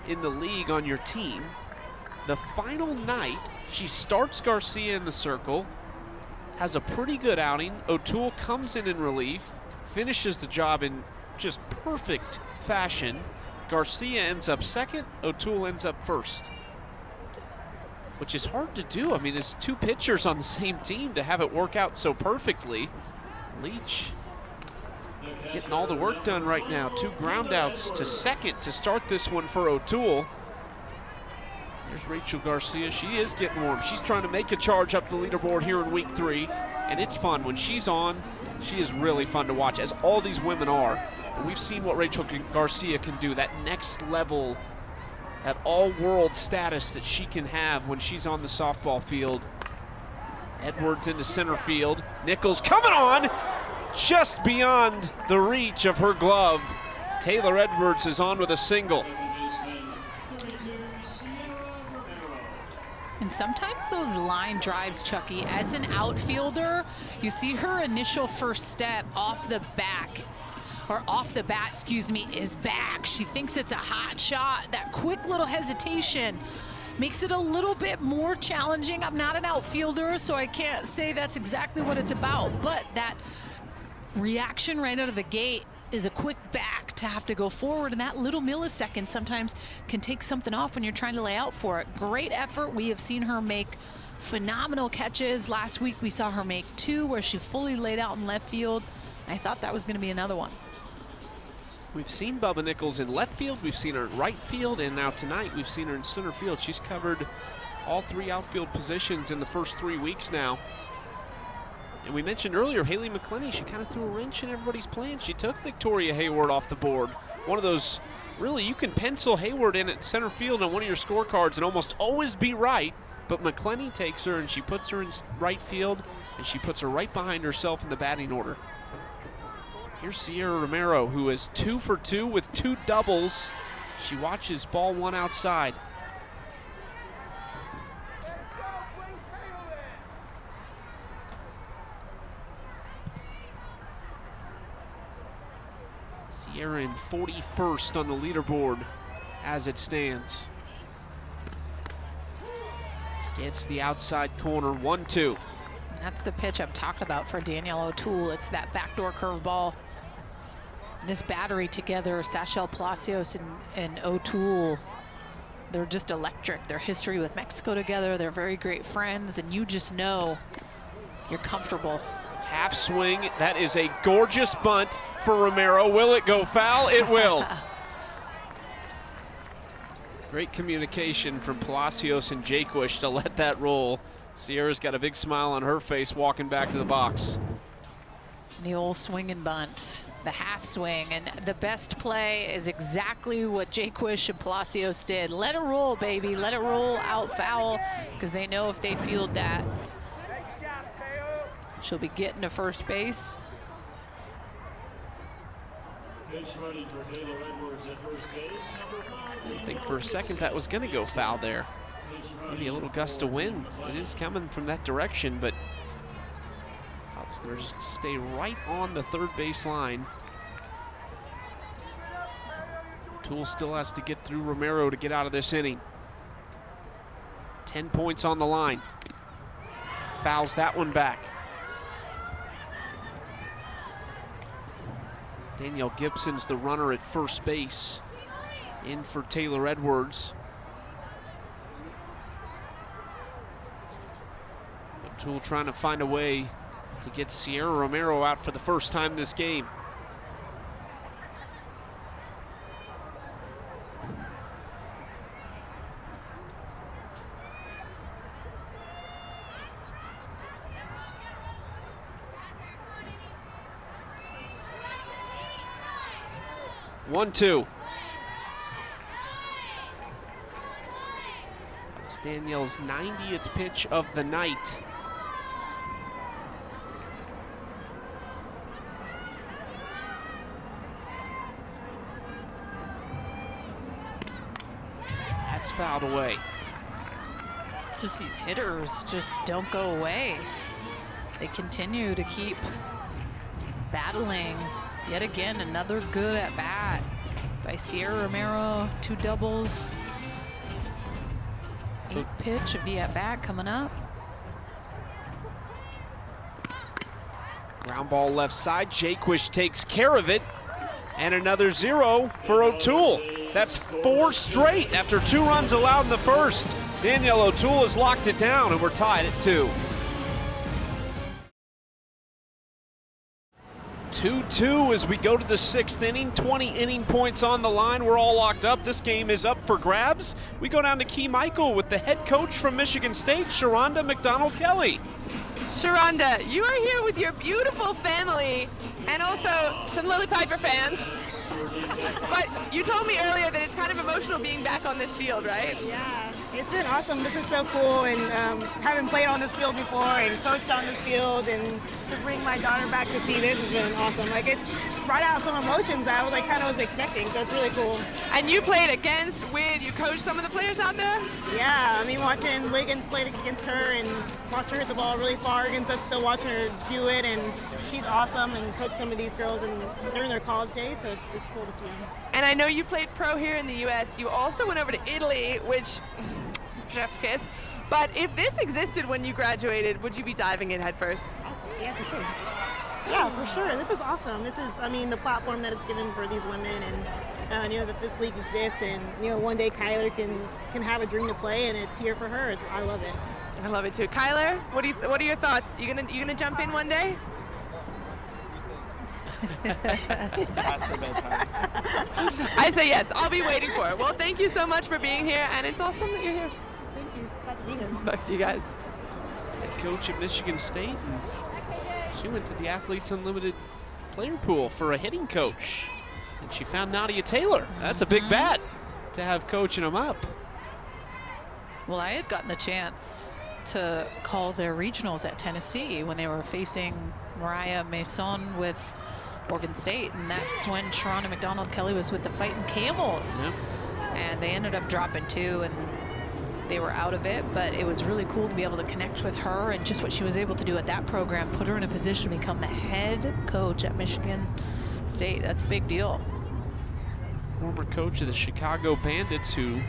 in the league on your team. The final night, she starts Garcia in the circle, has a pretty good outing. O'Toole comes in relief, finishes the job in just perfect fashion. Garcia ends up second, O'Toole ends up first. which is hard to do. I mean, it's two pitchers on the same team to have it work out so perfectly. Leach getting all the work done right now. 2 ground outs to second to start this one for O'Toole. There's Rachel Garcia. She is getting warm. She's trying to make a charge up the leaderboard here in week 3, and it's fun. When she's on, she is really fun to watch, as all these women are. But we've seen what Rachel Garcia can do, that next level, that all-world status that she can have when she's on the softball field. Edwards into center field. Nichols coming on, just beyond the reach of her glove. Taylor Edwards is on with a single. And sometimes those line drives, Chucky, as an outfielder, you see her initial first step off the bat, is back. She thinks it's a hot shot. That quick little hesitation makes it a little bit more challenging. I'm not an outfielder, so I can't say that's exactly what it's about, but that reaction right out of the gate is a quick back to have to go forward, and that little millisecond sometimes can take something off when you're trying to lay out for it. Great effort. We have seen her make phenomenal catches. Last week we saw her make 2 where she fully laid out in left field. I thought that was going to be another one. We've seen Bubba Nichols in left field, we've seen her in right field, and now tonight we've seen her in center field. She's covered all 3 outfield positions in the first 3 weeks now. And we mentioned earlier, Haley McCleney, she kind of threw a wrench in everybody's plans. She took Victoria Hayward off the board. One of those, really, you can pencil Hayward in at center field on one of your scorecards and almost always be right, but McCleney takes her and she puts her in right field, and she puts her right behind herself in the batting order. Here's Sierra Romero, who is 2 for 2 with 2 doubles. She watches ball 1 outside. Sierra in 41st on the leaderboard as it stands. Gets the outside corner, 1-2. That's the pitch I'm talking about for Danielle O'Toole. It's that backdoor curveball. This battery together, Sachel Palacios and O'Toole, they're just electric. Their history with Mexico together, they're very great friends, and you just know you're comfortable. Half swing, that is a gorgeous bunt for Romero. Will it go foul? It will. Great communication from Palacios and Jaquish to let that roll. Sierra's got a big smile on her face walking back to the box. The old swing and bunt, the half swing, and the best play is exactly what Jaquish and Palacios did. Let it roll, baby, let it roll out foul, because they know if they field that, she'll be getting to first base. I didn't think for a second that was going to go foul there. Maybe a little gust of wind. It is coming from that direction, but I was going to just stay right on the third base line. Toole still has to get through Romero to get out of this inning. 10 points on the line. Fouls that one back. Danielle Gibson's the runner at first base. In for Taylor Edwards. O'Toole trying to find a way to get Sierra Romero out for the first time this game. One-two. It's Danielle's 90th pitch of the night. That's fouled away. Just these hitters just don't go away. They continue to keep battling. Yet again, another good at bat by Sierra Romero. 2 doubles. 8th pitch of the at bat coming up. Ground ball left side. Jaquish takes care of it. And another 0 for O'Toole. That's 4 straight after 2 runs allowed in the first. Danielle O'Toole has locked it down, and we're tied at 2. 2-2 as we go to the 6th inning. 20 inning points on the line. We're all locked up. This game is up for grabs. We go down to Key Michael with the head coach from Michigan State, Sharonda McDonald-Kelly. Sharonda, you are here with your beautiful family and also some Lily Piper fans. But you told me earlier that it's kind of emotional being back on this field, right? Yeah, it's been awesome. This is so cool, and having played on this field before and coached on this field, and to bring my daughter back to see this has been awesome. Like, it's brought out some emotions that I was kind of expecting, so it's really cool. And you played you coached some of the players out there? Yeah, I mean, watching Wiggins play against her and watch her hit the ball really far against us, still watching her do it, and she's awesome, and coach some of these girls, and they're in their college days, so it's cool to see them. And I know you played pro here in the U.S. You also went over to Italy, which, chef's kiss. But if this existed when you graduated, would you be diving in head first? Awesome, yeah, for sure. Yeah, for sure. This is awesome. This is, I mean, the platform that it's given for these women, and that this league exists, and one day Kyler can have a dream to play, and it's here for her. I love it. I love it too. Kyler, what are your thoughts? You gonna jump in one day? I say yes. I'll be waiting for it. Well, thank you so much for being here, and it's awesome that you're here. Thank you. Glad to be here. Back to you guys. Head coach at Michigan State, and she went to the Athletes Unlimited player pool for a hitting coach, and she found Nadia Taylor. That's a big bat to have coaching them up. Well, I had gotten the chance to call their regionals at Tennessee when they were facing Mariah Mason with Oregon State, and that's when Sharonda McDonald-Kelly was with the Fighting Camels. Yep. And they ended up dropping 2, and they were out of it, but it was really cool to be able to connect with her and just what she was able to do at that program, put her in a position to become the head coach at Michigan State. That's a big deal. Former coach of the Chicago Bandits, who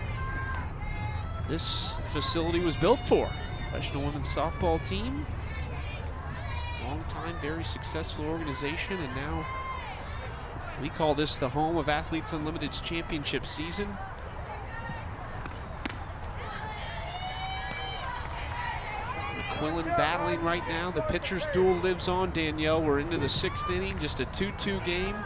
this facility was built for. Professional women's softball team. Long time, very successful organization, and now we call this the home of Athletes Unlimited's championship season. McQuillan battling right now. The pitcher's duel lives on, Danielle. We're into the 6th inning, just a 2-2 game.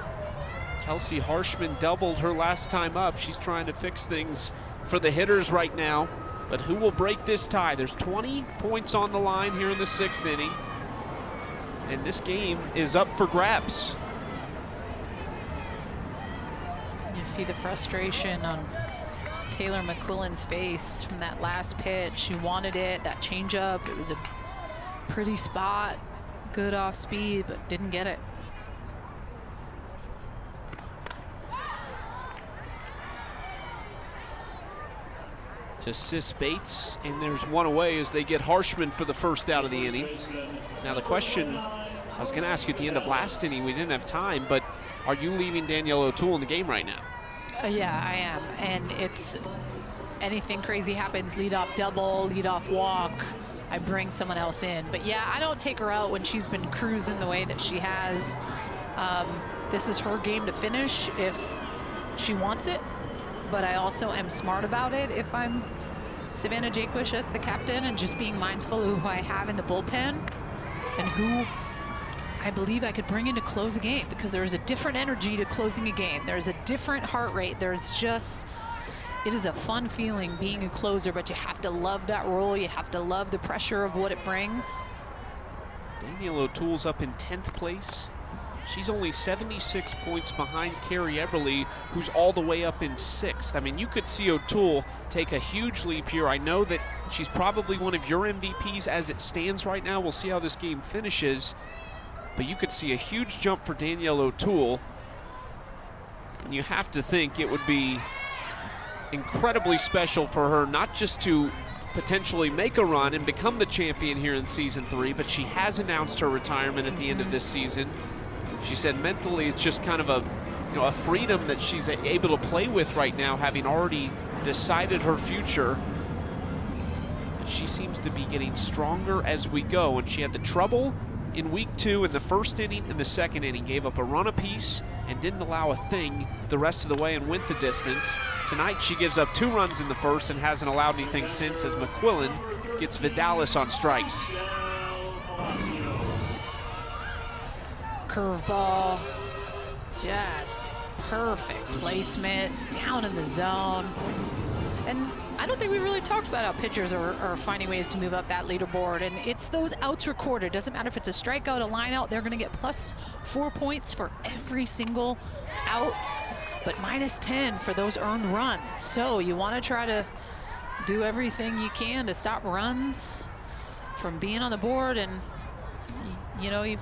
Kelsey Harshman doubled her last time up. She's trying to fix things for the hitters right now. But who will break this tie? There's 20 points on the line here in the 6th inning. And this game is up for grabs. You see the frustration on Taylor McQuillan's face from that last pitch. She wanted it, that changeup. It was a pretty spot, good off speed, but didn't get it. To Sis Bates, and there's one away as they get Harshman for the first out of the inning. Now the question I was going to ask you at the end of last inning, we didn't have time, but are you leaving Danielle O'Toole in the game right now? Yeah, I am, and it's anything crazy happens, leadoff double, leadoff walk, I bring someone else in. But yeah, I don't take her out when she's been cruising the way that she has. This is her game to finish if she wants it, but I also am smart about it if I'm Savannah Jaquish as the captain, and just being mindful of who I have in the bullpen and who I believe I could bring in to close a game, because there is a different energy to closing a game. There's a different heart rate. It is a fun feeling being a closer, but you have to love that role. You have to love the pressure of what it brings. Danielle O'Toole's up in 10th place. She's only 76 points behind Carrie Eberly, who's all the way up in 6th. I mean, you could see O'Toole take a huge leap here. I know that she's probably one of your MVPs as it stands right now. We'll see how this game finishes. But you could see a huge jump for Danielle O'Toole. And you have to think it would be incredibly special for her, not just to potentially make a run and become the champion here in season 3, but she has announced her retirement at the end of this season. She said mentally it's just kind of a freedom that she's able to play with right now, having already decided her future. But she seems to be getting stronger as we go, and she had the trouble in week 2 in the first inning and the second inning. Gave up a run apiece and didn't allow a thing the rest of the way and went the distance. Tonight she gives up 2 runs in the first and hasn't allowed anything since as McQuillan gets Vidalis on strikes. Curveball, just perfect placement, down in the zone. And I don't think we really talked about how pitchers are finding ways to move up that leaderboard, and it's those outs recorded. Doesn't matter if it's a strikeout, a line out, they're gonna get +4 points for every single out, but -10 for those earned runs. So you wanna try to do everything you can to stop runs from being on the board, and you know, you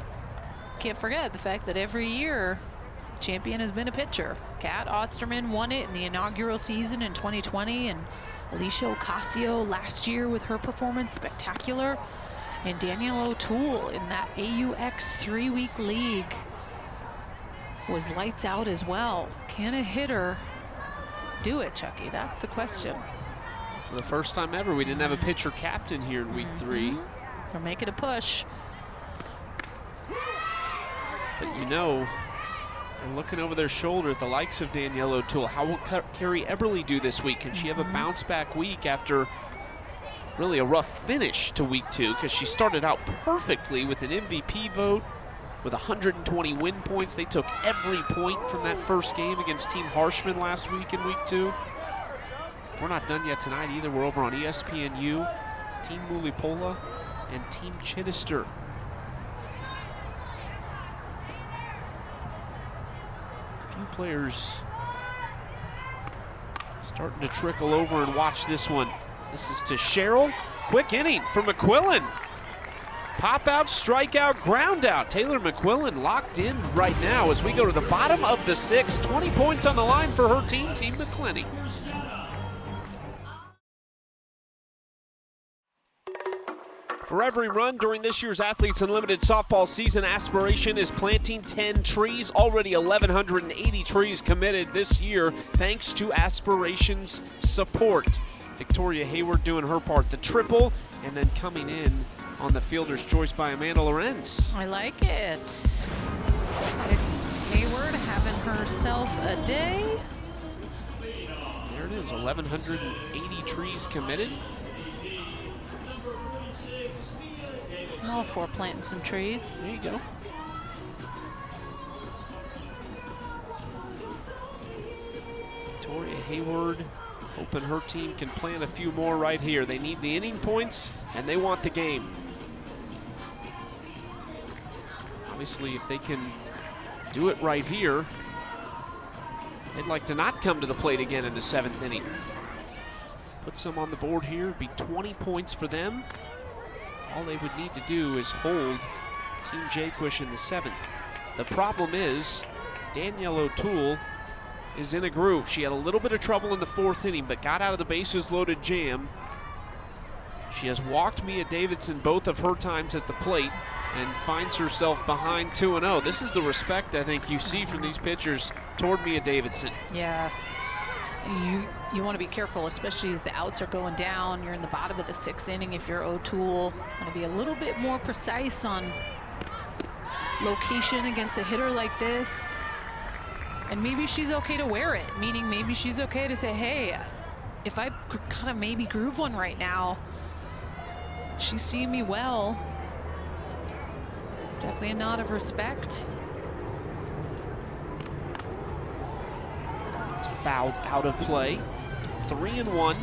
can't forget the fact that every year champion has been a pitcher. Kat Osterman won it in the inaugural season in 2020, and Alicia Ocasio last year with her performance spectacular, and Danielle O'Toole in that AUX 3-week league was lights out as well. Can a hitter do it, Chucky? That's the question. For the first time ever, we didn't have a pitcher captain here in week 3. They're making a push. But you know, they're looking over their shoulder at the likes of Danielle O'Toole. How will Carrie Eberly do this week? Can she have a bounce back week after really a rough finish to week 2? Because she started out perfectly with an MVP vote, with 120 win points. They took every point from that first game against Team Harshman last week in week 2. We're not done yet tonight either. We're over on ESPNU, Team Mulipola, and Team Chittister. Players starting to trickle over, and watch this one. This is to Cheryl. Quick inning for McQuillan. Pop out, strikeout, ground out. Taylor McQuillan locked in right now as we go to the bottom of the 6th. 20 points on the line for her team, Team McCleney. For every run during this year's Athletes Unlimited softball season, Aspiration is planting 10 trees. Already 1,180 trees committed this year thanks to Aspiration's support. Victoria Hayward doing her part, the triple, and then coming in on the fielder's choice by Amanda Lorenz. I like it. Hayward having herself a day. There it is, 1,180 trees committed. I'm all for planting some trees. There you go. Victoria Hayward hoping her team can plant a few more right here. They need the inning points and they want the game. Obviously, if they can do it right here, they'd like to not come to the plate again in the 7th inning. Put some on the board here, be 20 points for them. All they would need to do is hold Team Jaquish in the 7th. The problem is Danielle O'Toole is in a groove. She had a little bit of trouble in the 4th inning, but got out of the bases loaded jam. She has walked Mia Davidson both of her times at the plate and finds herself behind 2-0. This is the respect I think you see from these pitchers toward Mia Davidson. Yeah. You want to be careful, especially as the outs are going down. You're in the bottom of the 6th inning. If you're O'Toole, want to be a little bit more precise on location against a hitter like this. And maybe she's okay to wear it, meaning maybe she's okay to say, hey, if I kind of maybe groove one right now, she's seeing me well. It's definitely a nod of respect. It's fouled out of play. 3-1.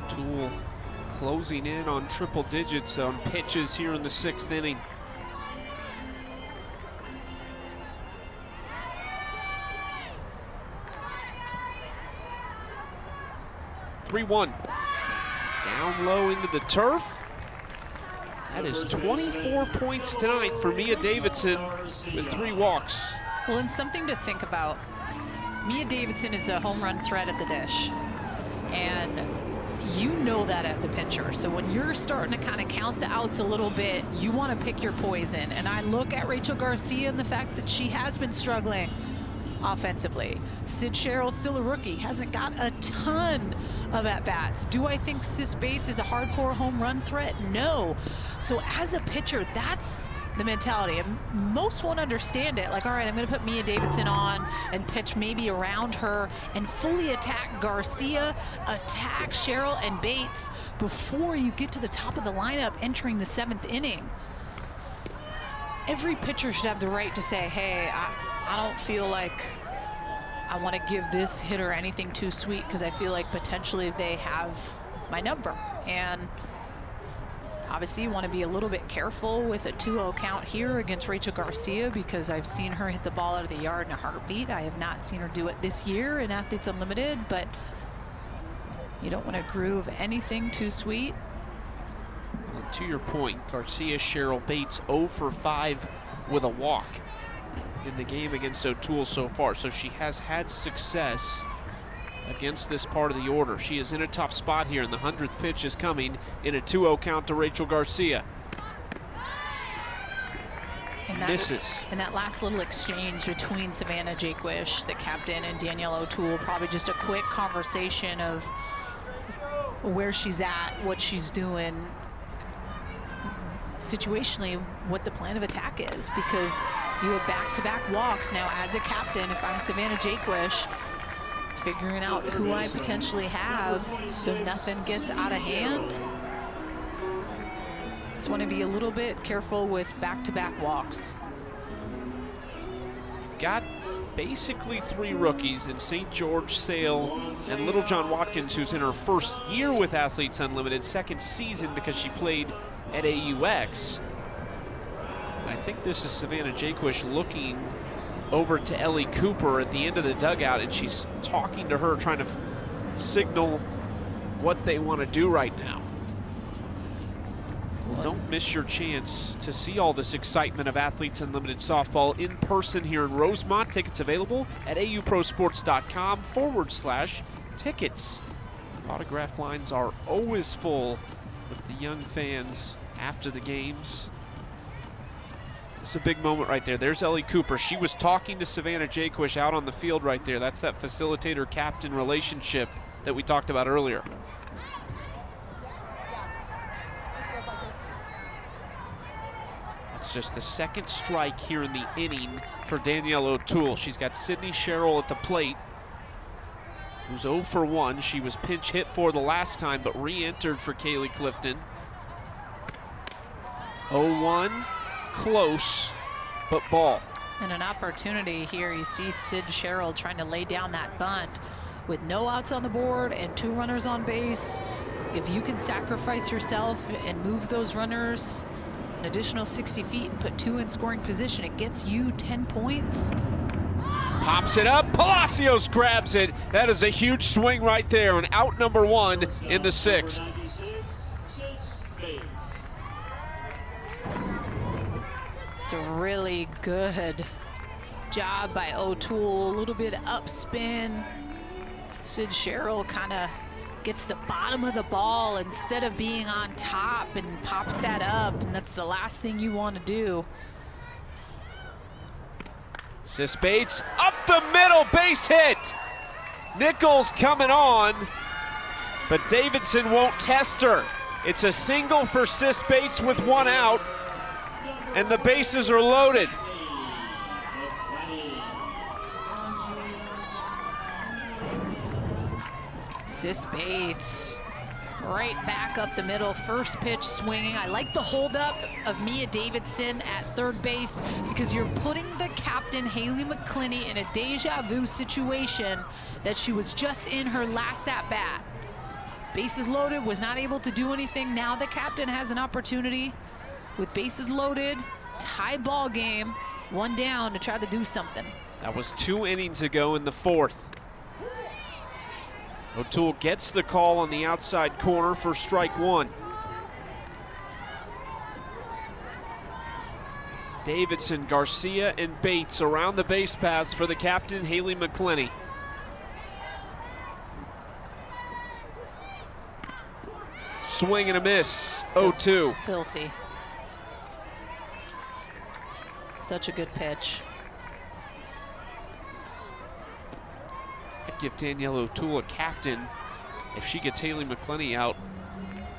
Toole closing in on triple digits on pitches here in the 6th inning. Three-1. Down low into the turf. That is 24 points tonight for Mia Davidson with 3 walks. Well, and something to think about. Mia Davidson is a home run threat at the dish. And you know that as a pitcher. So when you're starting to kind of count the outs a little bit, you want to pick your poison. And I look at Rachel Garcia and the fact that she has been struggling. offensively. Sid Sherrill, still a rookie, hasn't got a ton of at-bats. Do I think Sis Bates is a hardcore home run threat? No. So as a pitcher, that's the mentality. And most won't understand it. Like, all right, I'm gonna put Mia Davidson on and pitch maybe around her and fully attack Garcia, attack Sherrill and Bates before you get to the top of the lineup entering the 7th inning. Every pitcher should have the right to say, hey, I don't feel like I want to give this hitter anything too sweet because I feel like potentially they have my number. And obviously you want to be a little bit careful with a 2-0 count here against Rachel Garcia because I've seen her hit the ball out of the yard in a heartbeat. I have not seen her do it this year in Athletes Unlimited, but you don't want to groove anything too sweet. Well, to your point, Garcia, Sherrill, Bates 0 for 5 with a walk in the game against O'Toole so far. So she has had success against this part of the order. She is in a tough spot here, and the 100th pitch is coming in a 2-0 count to Rachel Garcia. And that, misses. And that last little exchange between Savannah Jaquish, the captain, and Danielle O'Toole, probably just a quick conversation of where she's at, what she's doing, situationally what the plan of attack is, because you have back-to-back walks. Now as a captain, if I'm Savannah Jaquish, figuring out who I potentially have so nothing gets out of hand. Just want to be a little bit careful with back-to-back walks. You've got basically 3 rookies in St. George, Sale, and Little John Watkins, who's in her first year with Athletes Unlimited, 2nd season because she played at AUX. I think this is Savannah Jaquish looking over to Ellie Cooper at the end of the dugout, and she's talking to her, trying to signal what they want to do right now. Well, don't miss your chance to see all this excitement of Athletes Unlimited softball in person here in Rosemont. Tickets available at auprosports.com/tickets. Autograph lines are always full with the young fans after the games. It's a big moment right there. There's Ellie Cooper. She was talking to Savannah Jaquish out on the field right there. That's that facilitator-captain relationship that we talked about earlier. That's just the 2nd strike here in the inning for Danielle O'Toole. She's got Sydney Sherrill at the plate, who's 0 for 1. She was pinch hit for the last time, but re-entered for Kaylee Clifton. 0-1, close, but ball. And an opportunity here. You see Sid Sherrill trying to lay down that bunt with no outs on the board and 2 runners on base. If you can sacrifice yourself and move those runners an additional 60 feet and put 2 in scoring position, it gets you 10 points. Pops it up, Palacios grabs it. That is a huge swing right there, and out number 1 in the 6th. It's a really good job by O'Toole. A little bit up spin. Sid Sherrill kind of gets the bottom of the ball instead of being on top and pops that up, and that's the last thing you want to do. Sis Bates up the middle, base hit. Nichols coming on, but Davidson won't test her. It's a single for Sis Bates with 1 out, and the bases are loaded. Sis Bates right back up the middle, first pitch swinging. I like the holdup of Mia Davidson at 3rd base because you're putting the captain, Haley McCleney, in a deja vu situation that she was just in her last at-bat. Bases loaded, was not able to do anything. Now the captain has an opportunity with bases loaded, tie ball game, 1 down to try to do something. That was 2 innings ago in the 4th. O'Toole gets the call on the outside corner for strike 1. Davidson, Garcia, and Bates around the base paths for the captain, Haley McCleney. Swing and a miss, 0-2. Filthy. Such a good pitch. might give Danielle O'Toole a captain if she gets Haley McCleney out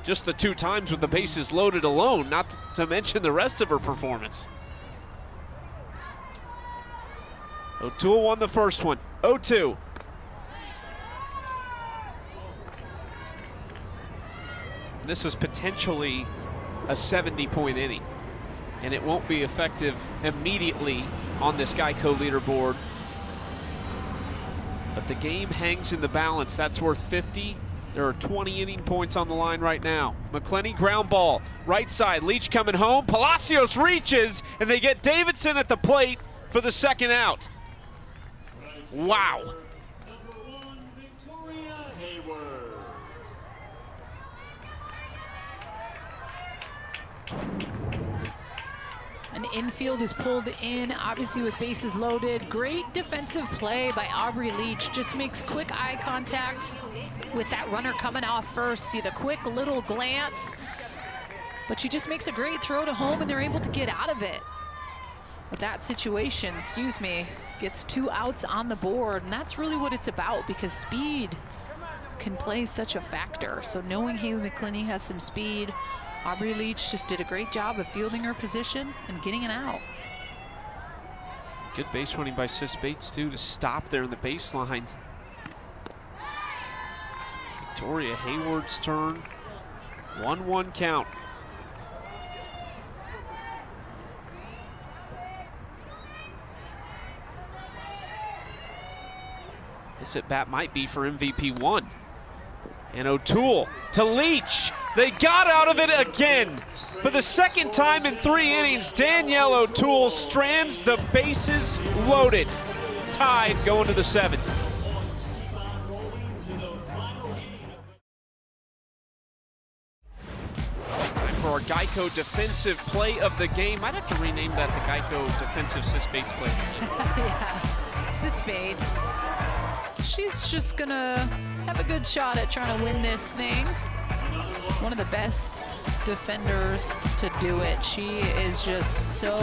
just the 2 times with the bases loaded alone, not to mention the rest of her performance. O'Toole won the first one, 0-2. This was potentially a 70-point inning, and it won't be effective immediately on this Geico leaderboard. But the game hangs in the balance. That's worth 50. There are 20 inning points on the line right now. McCleney ground ball, right side. Leach coming home. Palacios reaches, and they get Davidson at the plate for the second out. Wow. An infield is pulled in, obviously with bases loaded. Great defensive play by Aubrey Leach. Just makes quick eye contact with that runner coming off first. See the quick little glance. But she just makes a great throw to home, and they're able to get out of it. With that situation, gets 2 outs on the board. And that's really what it's about, because speed can play such a factor. So knowing Haley McCleney has some speed, Aubrey Leach just did a great job of fielding her position and getting it out. Good base running by Sis Bates, too, to stop there in the baseline. Victoria Hayward's turn. 1-1 count. This at bat might be for MVP 1. And O'Toole to Leach. They got out of it again. For the second time in 3 innings, Danielle O'Toole strands the bases loaded. Tied going to the 7th. Time for our Geico defensive play of the game. Might have to rename that the Geico defensive Sis Bates play. Yeah, Sis Bates. She's just gonna have a good shot at trying to win this thing. One of the best defenders to do it. She is just so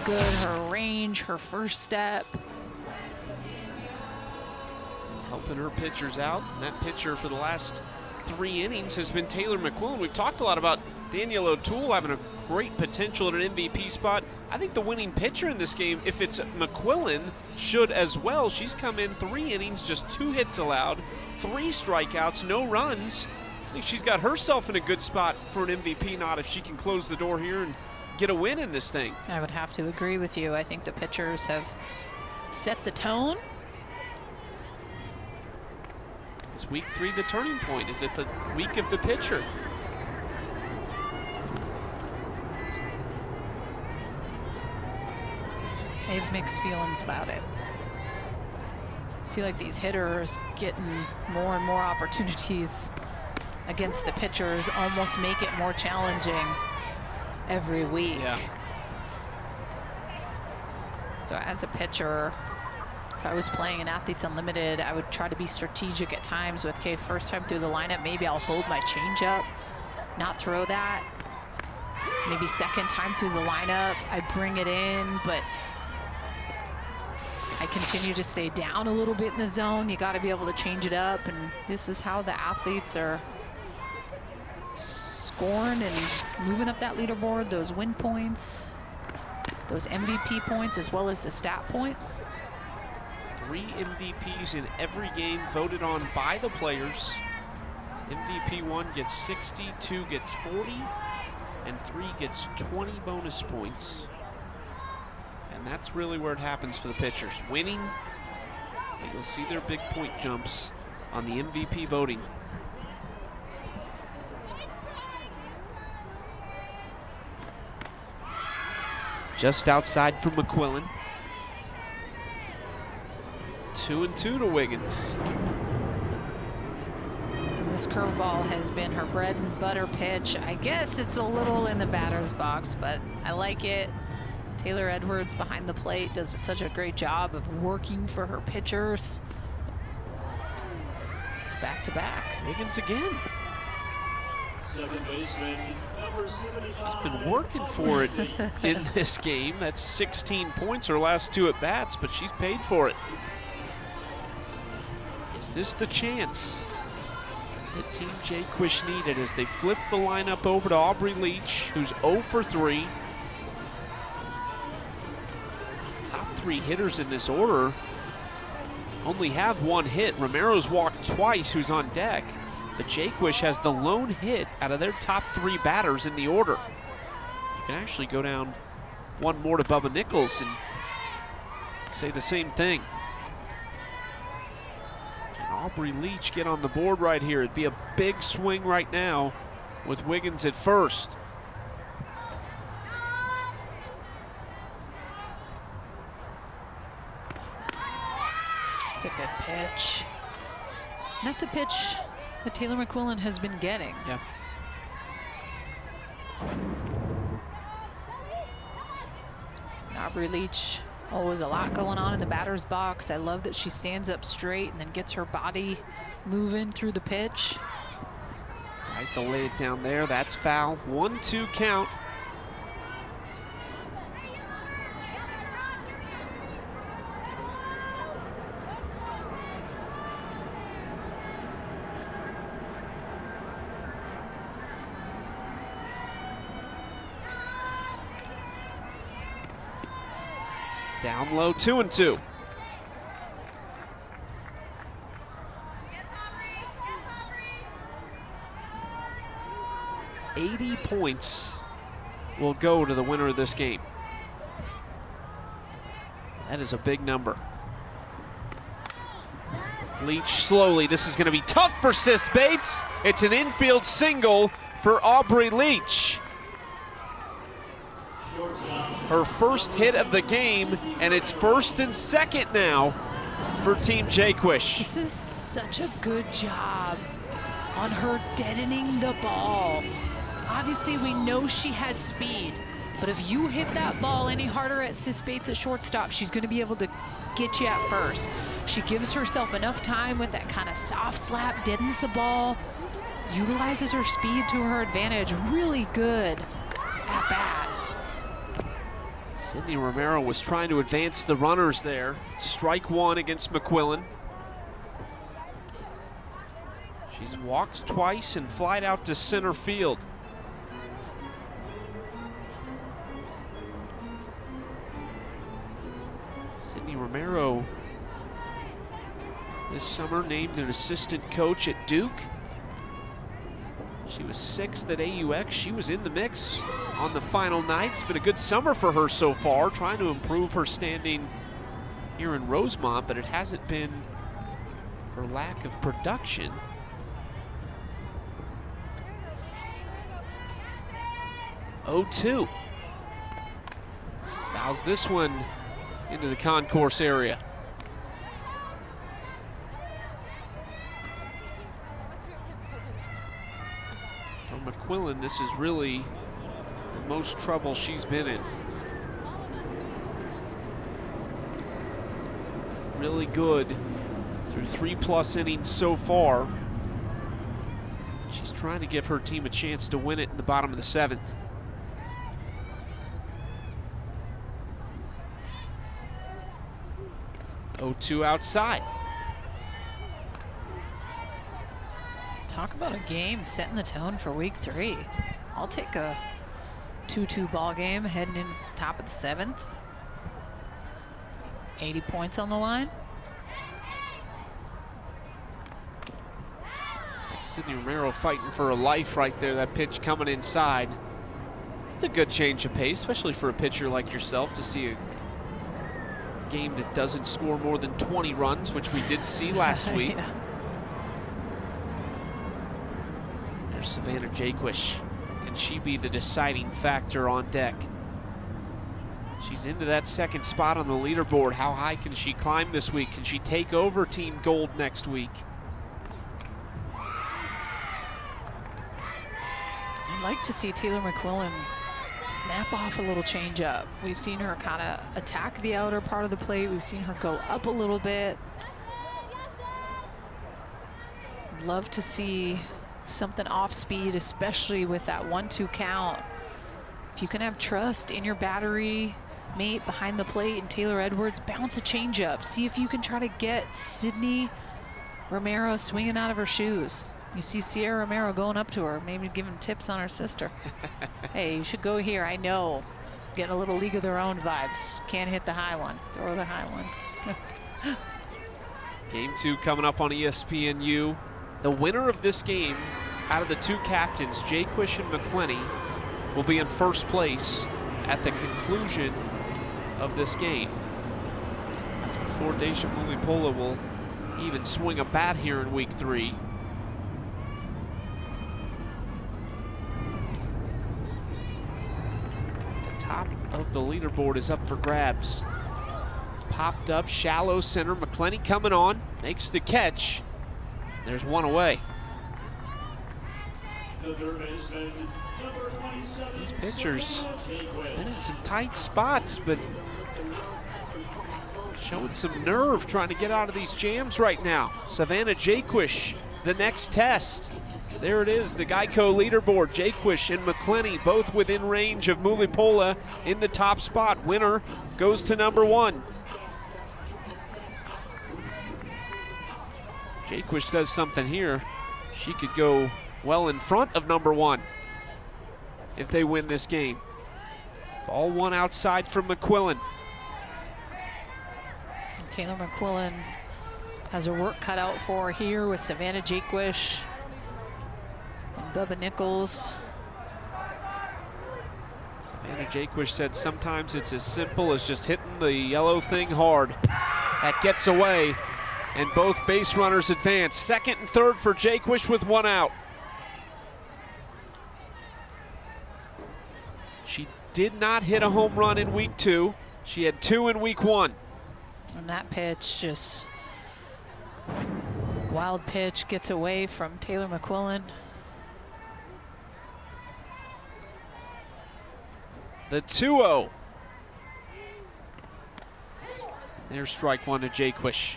good. Her range, her first step. Helping her pitchers out. And that pitcher for the last 3 innings has been Taylor McQuillan. We've talked a lot about Danielle O'Toole having a great potential at an MVP spot. I think the winning pitcher in this game, if it's McQuillan, should as well. She's come in 3 innings, just 2 hits allowed, 3 strikeouts, no runs. I think she's got herself in a good spot for an MVP nod if she can close the door here and get a win in this thing. I would have to agree with you. I think the pitchers have set the tone. Is week 3 the turning point? Is it the week of the pitcher? I have mixed feelings about it. I feel like these hitters getting more and more opportunities against the pitchers almost make it more challenging every week. Yeah. So as a pitcher, if I was playing in Athletes Unlimited, I would try to be strategic at times with, okay, first time through the lineup, maybe I'll hold my changeup, not throw that. Maybe second time through the lineup, I bring it in, but I continue to stay down a little bit in the zone. You got to be able to change it up, and this is how the athletes are scoring and moving up that leaderboard, those win points, those MVP points, as well as the stat points. 3 MVPs in every game voted on by the players. MVP 1 gets 60, 2 gets 40, and 3 gets 20 bonus points. And that's really where it happens for the pitchers. Winning, but you'll see their big point jumps on the MVP voting. Just outside from McQuillan. 2-2 to Wiggins. And this curveball has been her bread and butter pitch. I guess it's a little in the batter's box, but I like it. Taylor Edwards behind the plate does such a great job of working for her pitchers. It's back to back. Wiggins again. Second baseman, number 75. She's been working for it in this game. That's 16 points her last 2 at bats, but she's paid for it. Is this the chance that Team Jaquish needed as they flip the lineup over to Aubrey Leach, who's 0 for 3. Top 3 hitters in this order only have 1 hit. Romero's walked twice, who's on deck. But Jaquish has the lone hit out of their top 3 batters in the order. You can actually go down 1 more to Bubba Nichols and say the same thing. Can Aubrey Leach get on the board right here? It'd be a big swing right now with Wiggins at first. That's a good pitch. And that's a pitch that Taylor McQuillan has been getting. Yeah. And Aubrey Leach, always a lot going on in the batter's box. I love that she stands up straight and then gets her body moving through the pitch. Tries to lay it down there. That's foul. 1-2 count. Down low, 2-2. $80 points will go to the winner of this game. That is a big number. Leach slowly. This is going to be tough for Sis Bates. It's an infield single for Aubrey Leach. Her first hit of the game, and it's 1st and 2nd now for Team Jaquish. This is such a good job on her deadening the ball. Obviously, we know she has speed, but if you hit that ball any harder at Sis Bates at shortstop, she's going to be able to get you at first. She gives herself enough time with that kind of soft slap, deadens the ball, utilizes her speed to her advantage. Really good at bat. Sydney Romero was trying to advance the runners there. Strike 1 against McQuillan. She's walked twice and flied out to center field. Sydney Romero this summer named an assistant coach at Duke. She was 6th at AUX. She was in the mix on the final night. It's been a good summer for her so far, trying to improve her standing here in Rosemont, but it hasn't been for lack of production. Oh-2. Fouls this one into the concourse area. For McQuillan, this is really the most trouble she's been in. Really good through 3+ innings so far. She's trying to give her team a chance to win it in the bottom of the 7th. Oh-2 outside. Talk about a game setting the tone for week 3. I'll take a 2-2 ball game heading into the top of the 7th. 80 points on the line. That's Sydney Romero fighting for her life right there. That pitch coming inside. It's a good change of pace, especially for a pitcher like yourself, to see a game that doesn't score more than 20 runs, which we did see last week. Yeah. There's Savannah Jaquish. Can she be the deciding factor on deck? She's into that 2nd spot on the leaderboard. How high can she climb this week? Can she take over Team Gold next week? I'd like to see Taylor McQuillan snap off a little changeup. We've seen her kind of attack the outer part of the plate. We've seen her go up a little bit. Love to see something off speed, especially with that 1-2 count. If you can have trust in your battery mate behind the plate and Taylor Edwards, bounce a changeup. See if you can try to get Sydney Romero swinging out of her shoes. You see Sierra Romero going up to her, maybe giving tips on her sister. Hey, you should go here. I know. Getting a little League of Their Own vibes. Can't hit the high one. Throw the high one. Game 2 coming up on ESPNU. The winner of this game, out of the two captains, Jaquish and McCleney, will be in first place at the conclusion of this game. That's before Deja Mulipola will even swing a bat here in week 3. The top of the leaderboard is up for grabs. Popped up, shallow center. McCleney coming on, makes the catch. There's one away. These pitchers been in some tight spots, but showing some nerve trying to get out of these jams right now. Savannah Jaquish, the next test. There it is, the Geico leaderboard. Jaquish and McCleney both within range of Mulipola in the top spot. Winner goes to number 1. Jaquish does something here. She could go well in front of number 1 if they win this game. Ball one outside from McQuillan. Taylor McQuillan has her work cut out for her here with Savannah Jaquish and Bubba Nichols. Savannah Jaquish said sometimes it's as simple as just hitting the yellow thing hard. That gets away, and both base runners advance. Second and third for Jaquish with one out. She did not hit a home run in week 2. She had 2 in week 1. And that pitch, just wild pitch, gets away from Taylor McQuillan. The 2-0. There's strike one to Jaquish.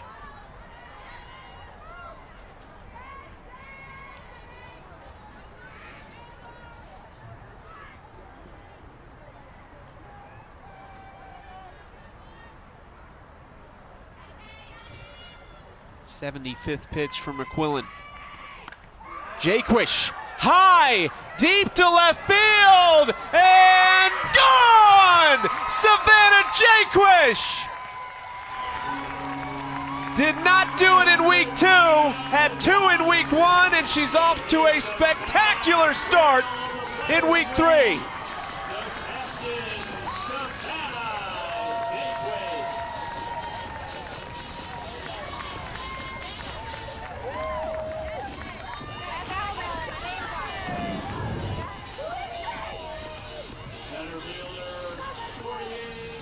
'75th pitch from McQuillan. Jaquish, high, deep to left field, and gone! Savannah Jaquish! Did not do it in week 2, had 2 in week 1, and she's off to a spectacular start in week 3.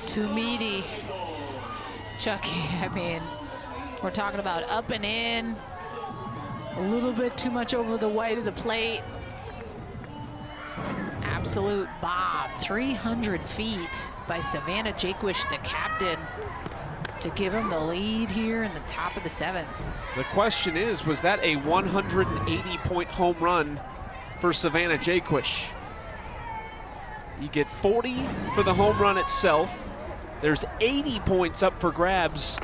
Too meaty. Chucky, I mean, we're talking about up and in, a little bit too much over the white of the plate. Absolute bomb. 300 feet by Savannah Jaquish, the captain, to give him the lead here in the top of the 7th. The question is, was that a 180-point home run for Savannah Jaquish? You get 40 for the home run itself. There's 80 points up for grabs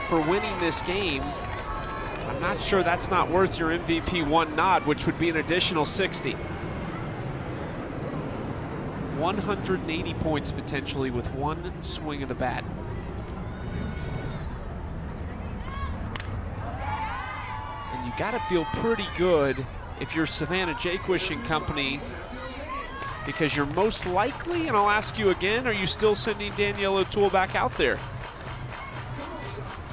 for winning this game. I'm not sure that's not worth your MVP 1 nod, which would be an additional 60. 180 points potentially with one swing of the bat. And you gotta feel pretty good if you're Savannah Jaquish and company, because you're most likely, and I'll ask you again, are you still sending Danielle O'Toole back out there?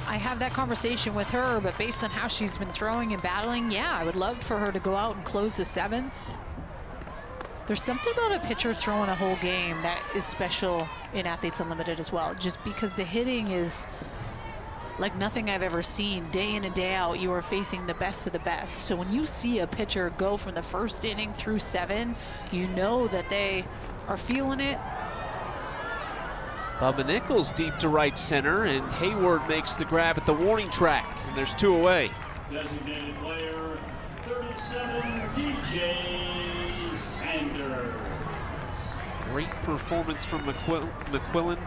I have that conversation with her, but based on how she's been throwing and battling, yeah, I would love for her to go out and close the 7th. There's something about a pitcher throwing a whole game that is special in Athletes Unlimited as well, just because the hitting is like nothing I've ever seen. Day in and day out, you are facing the best of the best. So when you see a pitcher go from the first inning through 7, you know that they are feeling it. Bubba Nichols deep to right center, and Hayward makes the grab at the warning track, and there's 2 away. Designated player 37, DJ Sanders. Great performance from McQuillan.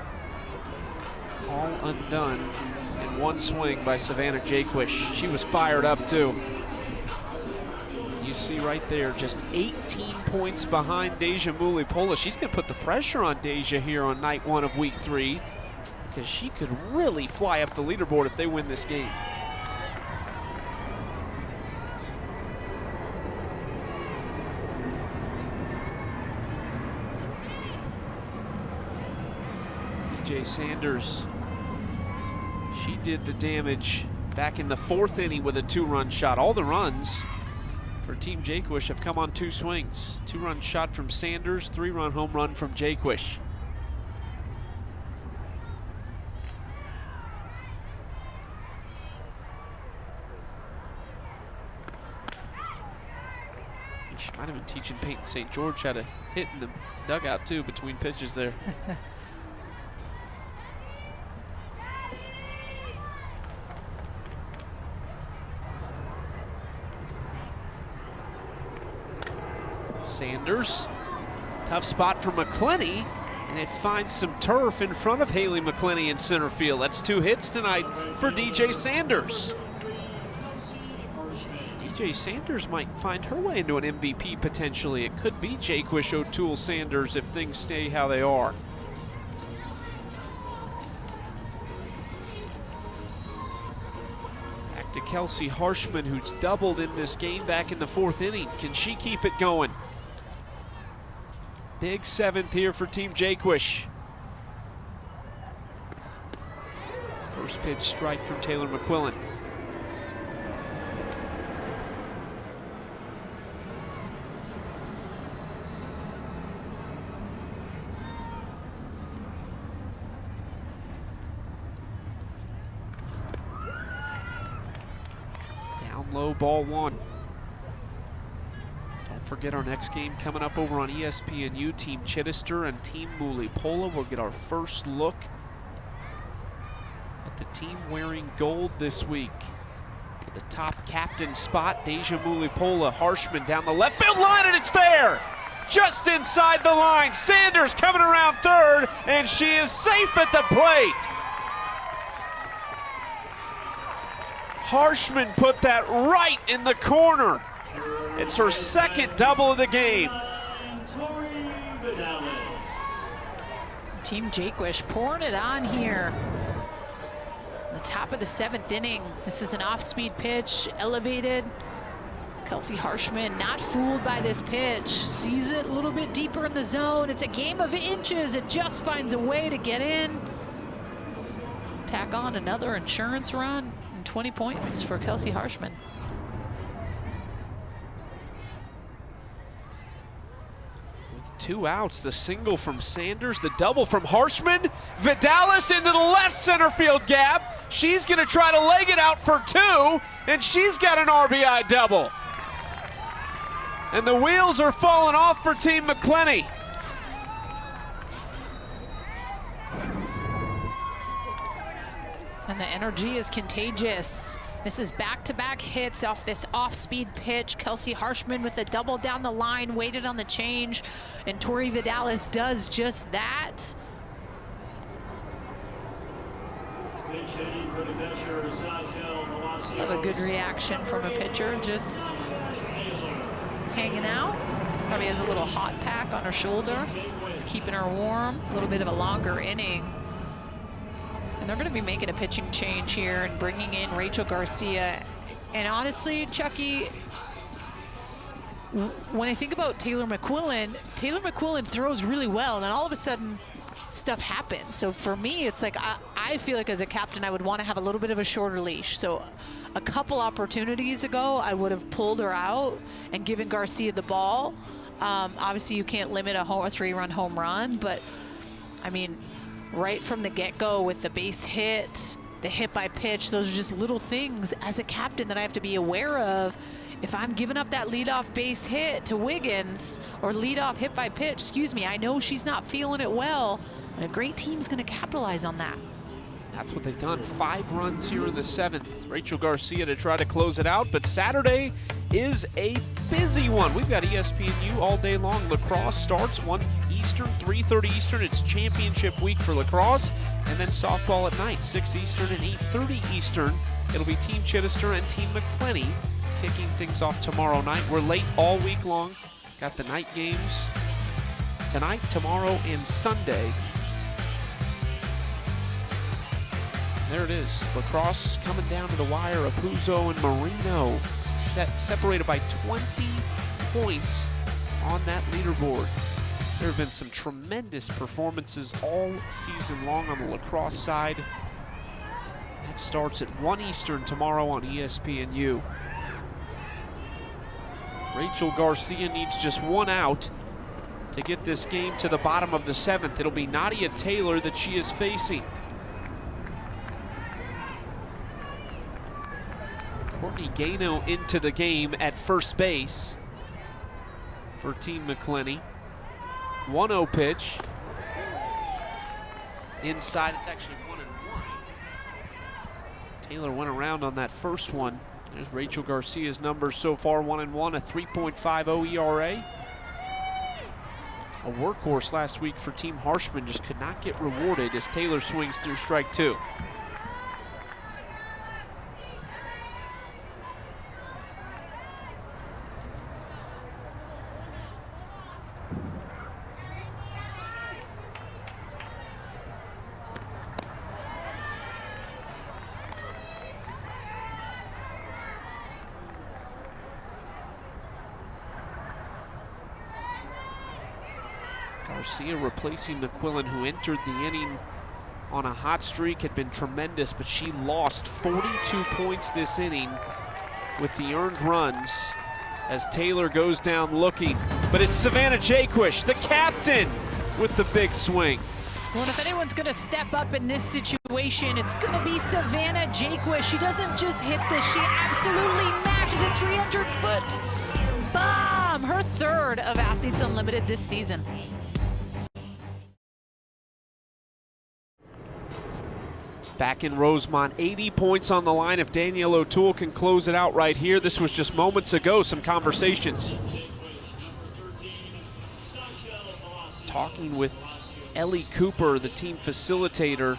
All undone And one swing by Savannah Jaquish. She was fired up too. You see right there, just 18 points behind Deja Mulipola. She's going to put the pressure on Deja here on night 1 of week 3 because she could really fly up the leaderboard if they win this game. DJ Sanders, she did the damage back in the 4th inning with a 2-run shot. All the runs for Team Jaquish have come on 2 swings. 2-run shot from Sanders, 3-run home run from Jaquish. She might have been teaching Peyton St. George how to hit in the dugout too between pitches there. Sanders, tough spot for McCleney, and it finds some turf in front of Haley McCleney in center field. That's 2 hits tonight for DJ Sanders. DJ Sanders might find her way into an MVP potentially. It could be Jaquish, O'Toole, Sanders if things stay how they are. Back to Kelsey Harshman, who's doubled in this game back in the 4th inning. Can she keep it going? Big 7th here for Team Jaquish. First pitch strike from Taylor McQuillan. Down low, ball 1. Forget our next game coming up over on ESPNU. Team Chittister and Team Mulipola. We'll get our first look at the team wearing gold this week. The top captain spot, Deja Mulipola. Harshman down the left field line, and it's fair! Just inside the line. Sanders coming around 3rd, and she is safe at the plate. Harshman put that right in the corner. It's her 2nd double of the game. Team Jaquish pouring it on here. The top of the 7th inning. This is an off-speed pitch, elevated. Kelsey Harshman not fooled by this pitch. Sees it a little bit deeper in the zone. It's a game of inches. It just finds a way to get in. Tack on another insurance run and 20 points for Kelsey Harshman. With 2 outs, the single from Sanders, the double from Harshman. Vidalis into the left center field gap. She's going to try to leg it out for 2, and she's got an RBI double. And the wheels are falling off for Team McCleney. And the energy is contagious. This is back-to-back hits off this off-speed pitch. Kelsey Harshman with a double down the line, waited on the change, and Tori Vidalis does just that. Have a good reaction from a pitcher, just hanging out. Probably has a little hot pack on her shoulder. Just keeping her warm. A little bit of a longer inning. And they're going to be making a pitching change here and bringing in Rachel Garcia. And honestly, Chucky, when I think about Taylor McQuillan throws really well, and then all of a sudden stuff happens. So for me, it's like I feel like as a captain, I would want to have a little bit of a shorter leash. So a couple opportunities ago, I would have pulled her out and given Garcia the ball. Obviously, you can't limit a 3-run home run, but I mean, right from the get-go with the base hit, the hit by pitch, those are just little things as a captain that I have to be aware of. If I'm giving up that leadoff base hit to Wiggins, or leadoff hit by pitch, excuse me, I know she's not feeling it well, and a great team's gonna capitalize on that. That's what they've done. 5 runs here in the 7th. Rachel Garcia to try to close it out, but Saturday is a busy one. We've got ESPNU all day long. Lacrosse starts 1 Eastern. Eastern, 3:30 Eastern. It's championship week for lacrosse. And then softball at night, 6 Eastern and 8:30 Eastern. It'll be Team Chittister and Team McCleney kicking things off tomorrow night. We're late all week long. Got the night games tonight, tomorrow, and Sunday. There it is. Lacrosse coming down to the wire. Apuzzo and Marino separated by 20 points on that leaderboard. There have been some tremendous performances all season long on the lacrosse side. That starts at 1 Eastern tomorrow on ESPNU. Rachel Garcia needs just one out to get this game to the bottom of the 7th. It'll be Nadia Taylor that she is facing. Courtney Gano into the game at first base for Team McCleney. 1-0 pitch. Inside, it's actually 1-1. Taylor went around on that first one. There's Rachel Garcia's numbers so far, 1-1, a 3.50 ERA. A workhorse last week for Team Harshman, just could not get rewarded as Taylor swings through strike 2. Garcia replacing McQuillan, who entered the inning on a hot streak, had been tremendous, but she lost 42 points this inning with the earned runs as Taylor goes down looking. But it's Savannah Jaquish, the captain, with the big swing. Well, if anyone's going to step up in this situation, it's going to be Savannah Jaquish. She doesn't just hit this, she absolutely matches it 300 foot. Bomb! Her third of Athletes Unlimited this season. Back in Rosemont, 80 points on the line. If Danielle O'Toole can close it out right here. This was just moments ago, some conversations. Talking with Ellie Cooper, the team facilitator.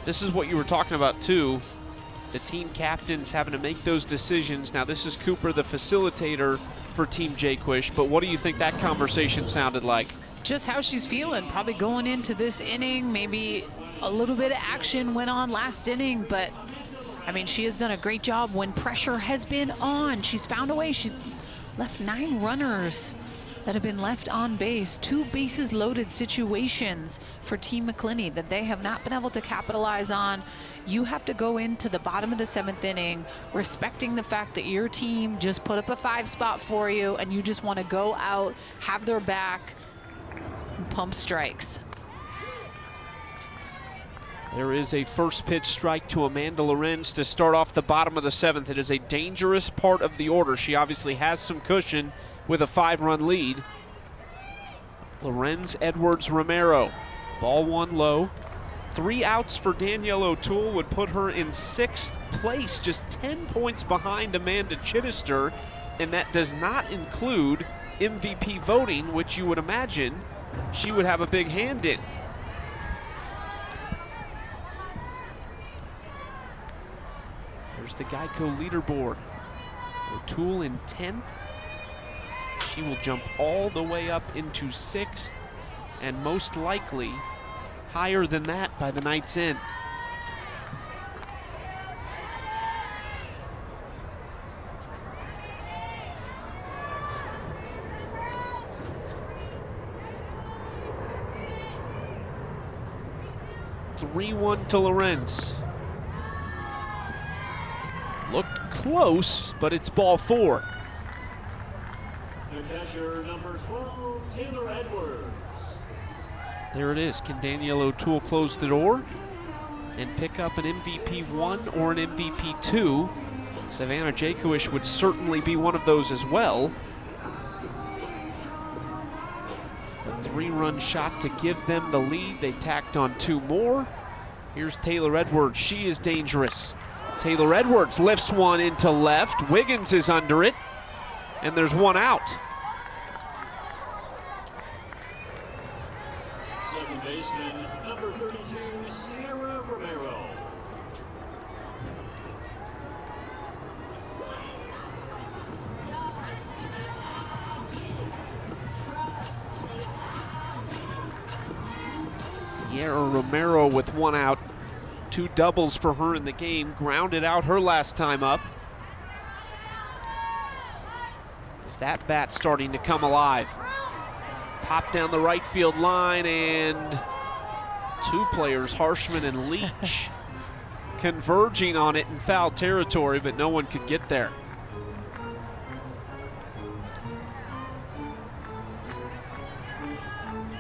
This is what you were talking about too. The team captains having to make those decisions. Now this is Cooper, the facilitator for Team Jaquish, but what do you think that conversation sounded like? Just how she's feeling, probably going into this inning, maybe a little bit of action went on last inning, but I mean, she has done a great job when pressure has been on. She's found a way. She's left 9 runners that have been left on base, 2 bases loaded situations for Team McCleney that they have not been able to capitalize on. You have to go into the bottom of the 7th inning respecting the fact that your team just put up a 5 spot for you and you just want to go out, have their back, and pump strikes. There is a first pitch strike to Amanda Lorenz to start off the bottom of the 7th. It is a dangerous part of the order. She obviously has some cushion with a 5-run lead. Lorenz, Edwards, Romero. Ball 1 low. 3 outs for Danielle O'Toole would put her in 6th place, just 10 points behind Amanda Chittister, and that does not include MVP voting, which you would imagine she would have a big hand in. There's the Geico leaderboard. O'Toole in 10th. She will jump all the way up into 6th, and most likely higher than that by the night's end. (3-1) to Lorenz. Looked close, but it's ball 4. The catcher, number 12, Taylor Edwards. There it is. Can Danielle O'Toole close the door and pick up an MVP 1 or an MVP 2? Savannah Jaquish would certainly be one of those as well. The 3-run shot to give them the lead. They tacked on 2 more. Here's Taylor Edwards. She is dangerous. Taylor Edwards lifts one into left. Wiggins is under it, and there's 1 out. baseman, number 32, Sierra Romero. Sierra Romero with 1 out, 2 doubles for her in the game, grounded out her last time up. Is that bat starting to come alive? Pop down the right field line, and 2 players, Harshman and Leach, converging on it in foul territory, but no one could get there.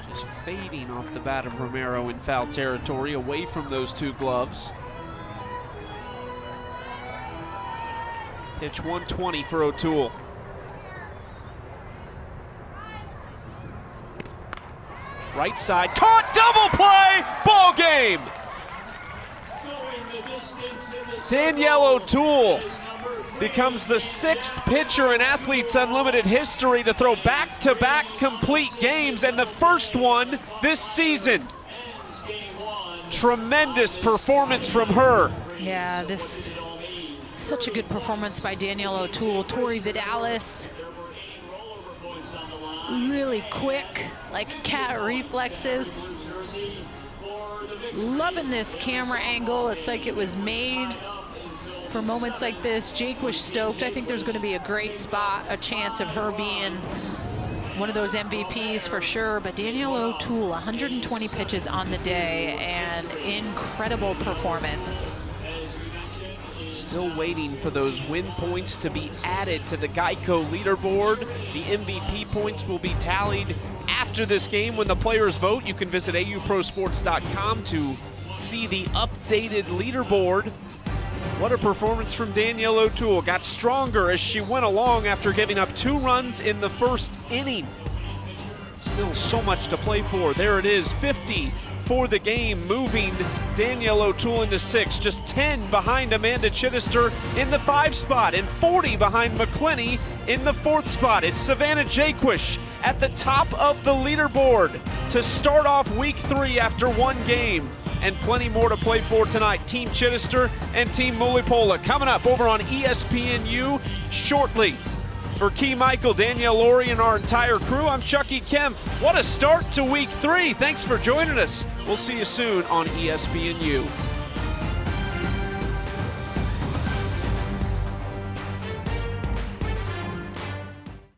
Just fading off the bat of Romero in foul territory, away from those 2 gloves. Pitch 120 for O'Toole. Right side, caught, double play, ball game. Danielle O'Toole becomes the 6th pitcher in Athletes Unlimited history to throw back-to-back complete games, and the first one this season. Tremendous performance from her. Yeah, this such a good performance by Danielle O'Toole. Tori Vidalis, really quick, like cat reflexes. Loving this camera angle. It's like it was made for moments like this. Jaquish stoked. I think there's going to be a great spot, a chance of her being one of those MVPs for sure. But Danielle O'Toole, 120 pitches on the day, and incredible performance. Still waiting for those win points to be added to the Geico leaderboard. The MVP points will be tallied after this game when the players vote. You can visit auprosports.com to see the updated leaderboard. What a performance from Danielle O'Toole. Got stronger as she went along after giving up 2 runs in the first inning. Still so much to play for. There it is, 50 for the game, moving Danielle O'Toole into 6, just 10 behind Amanda Chittister in the 5 spot, and 40 behind McCleney in the 4th spot. It's Savannah Jaquish at the top of the leaderboard to start off week 3 after 1 game, and plenty more to play for tonight. Team Chittister and Team Mulipola coming up over on ESPNU shortly. For Key Michael, Danielle Laurie, and our entire crew, I'm Chucky Kemp. What a start to week 3. Thanks for joining us. We'll see you soon on ESPNU.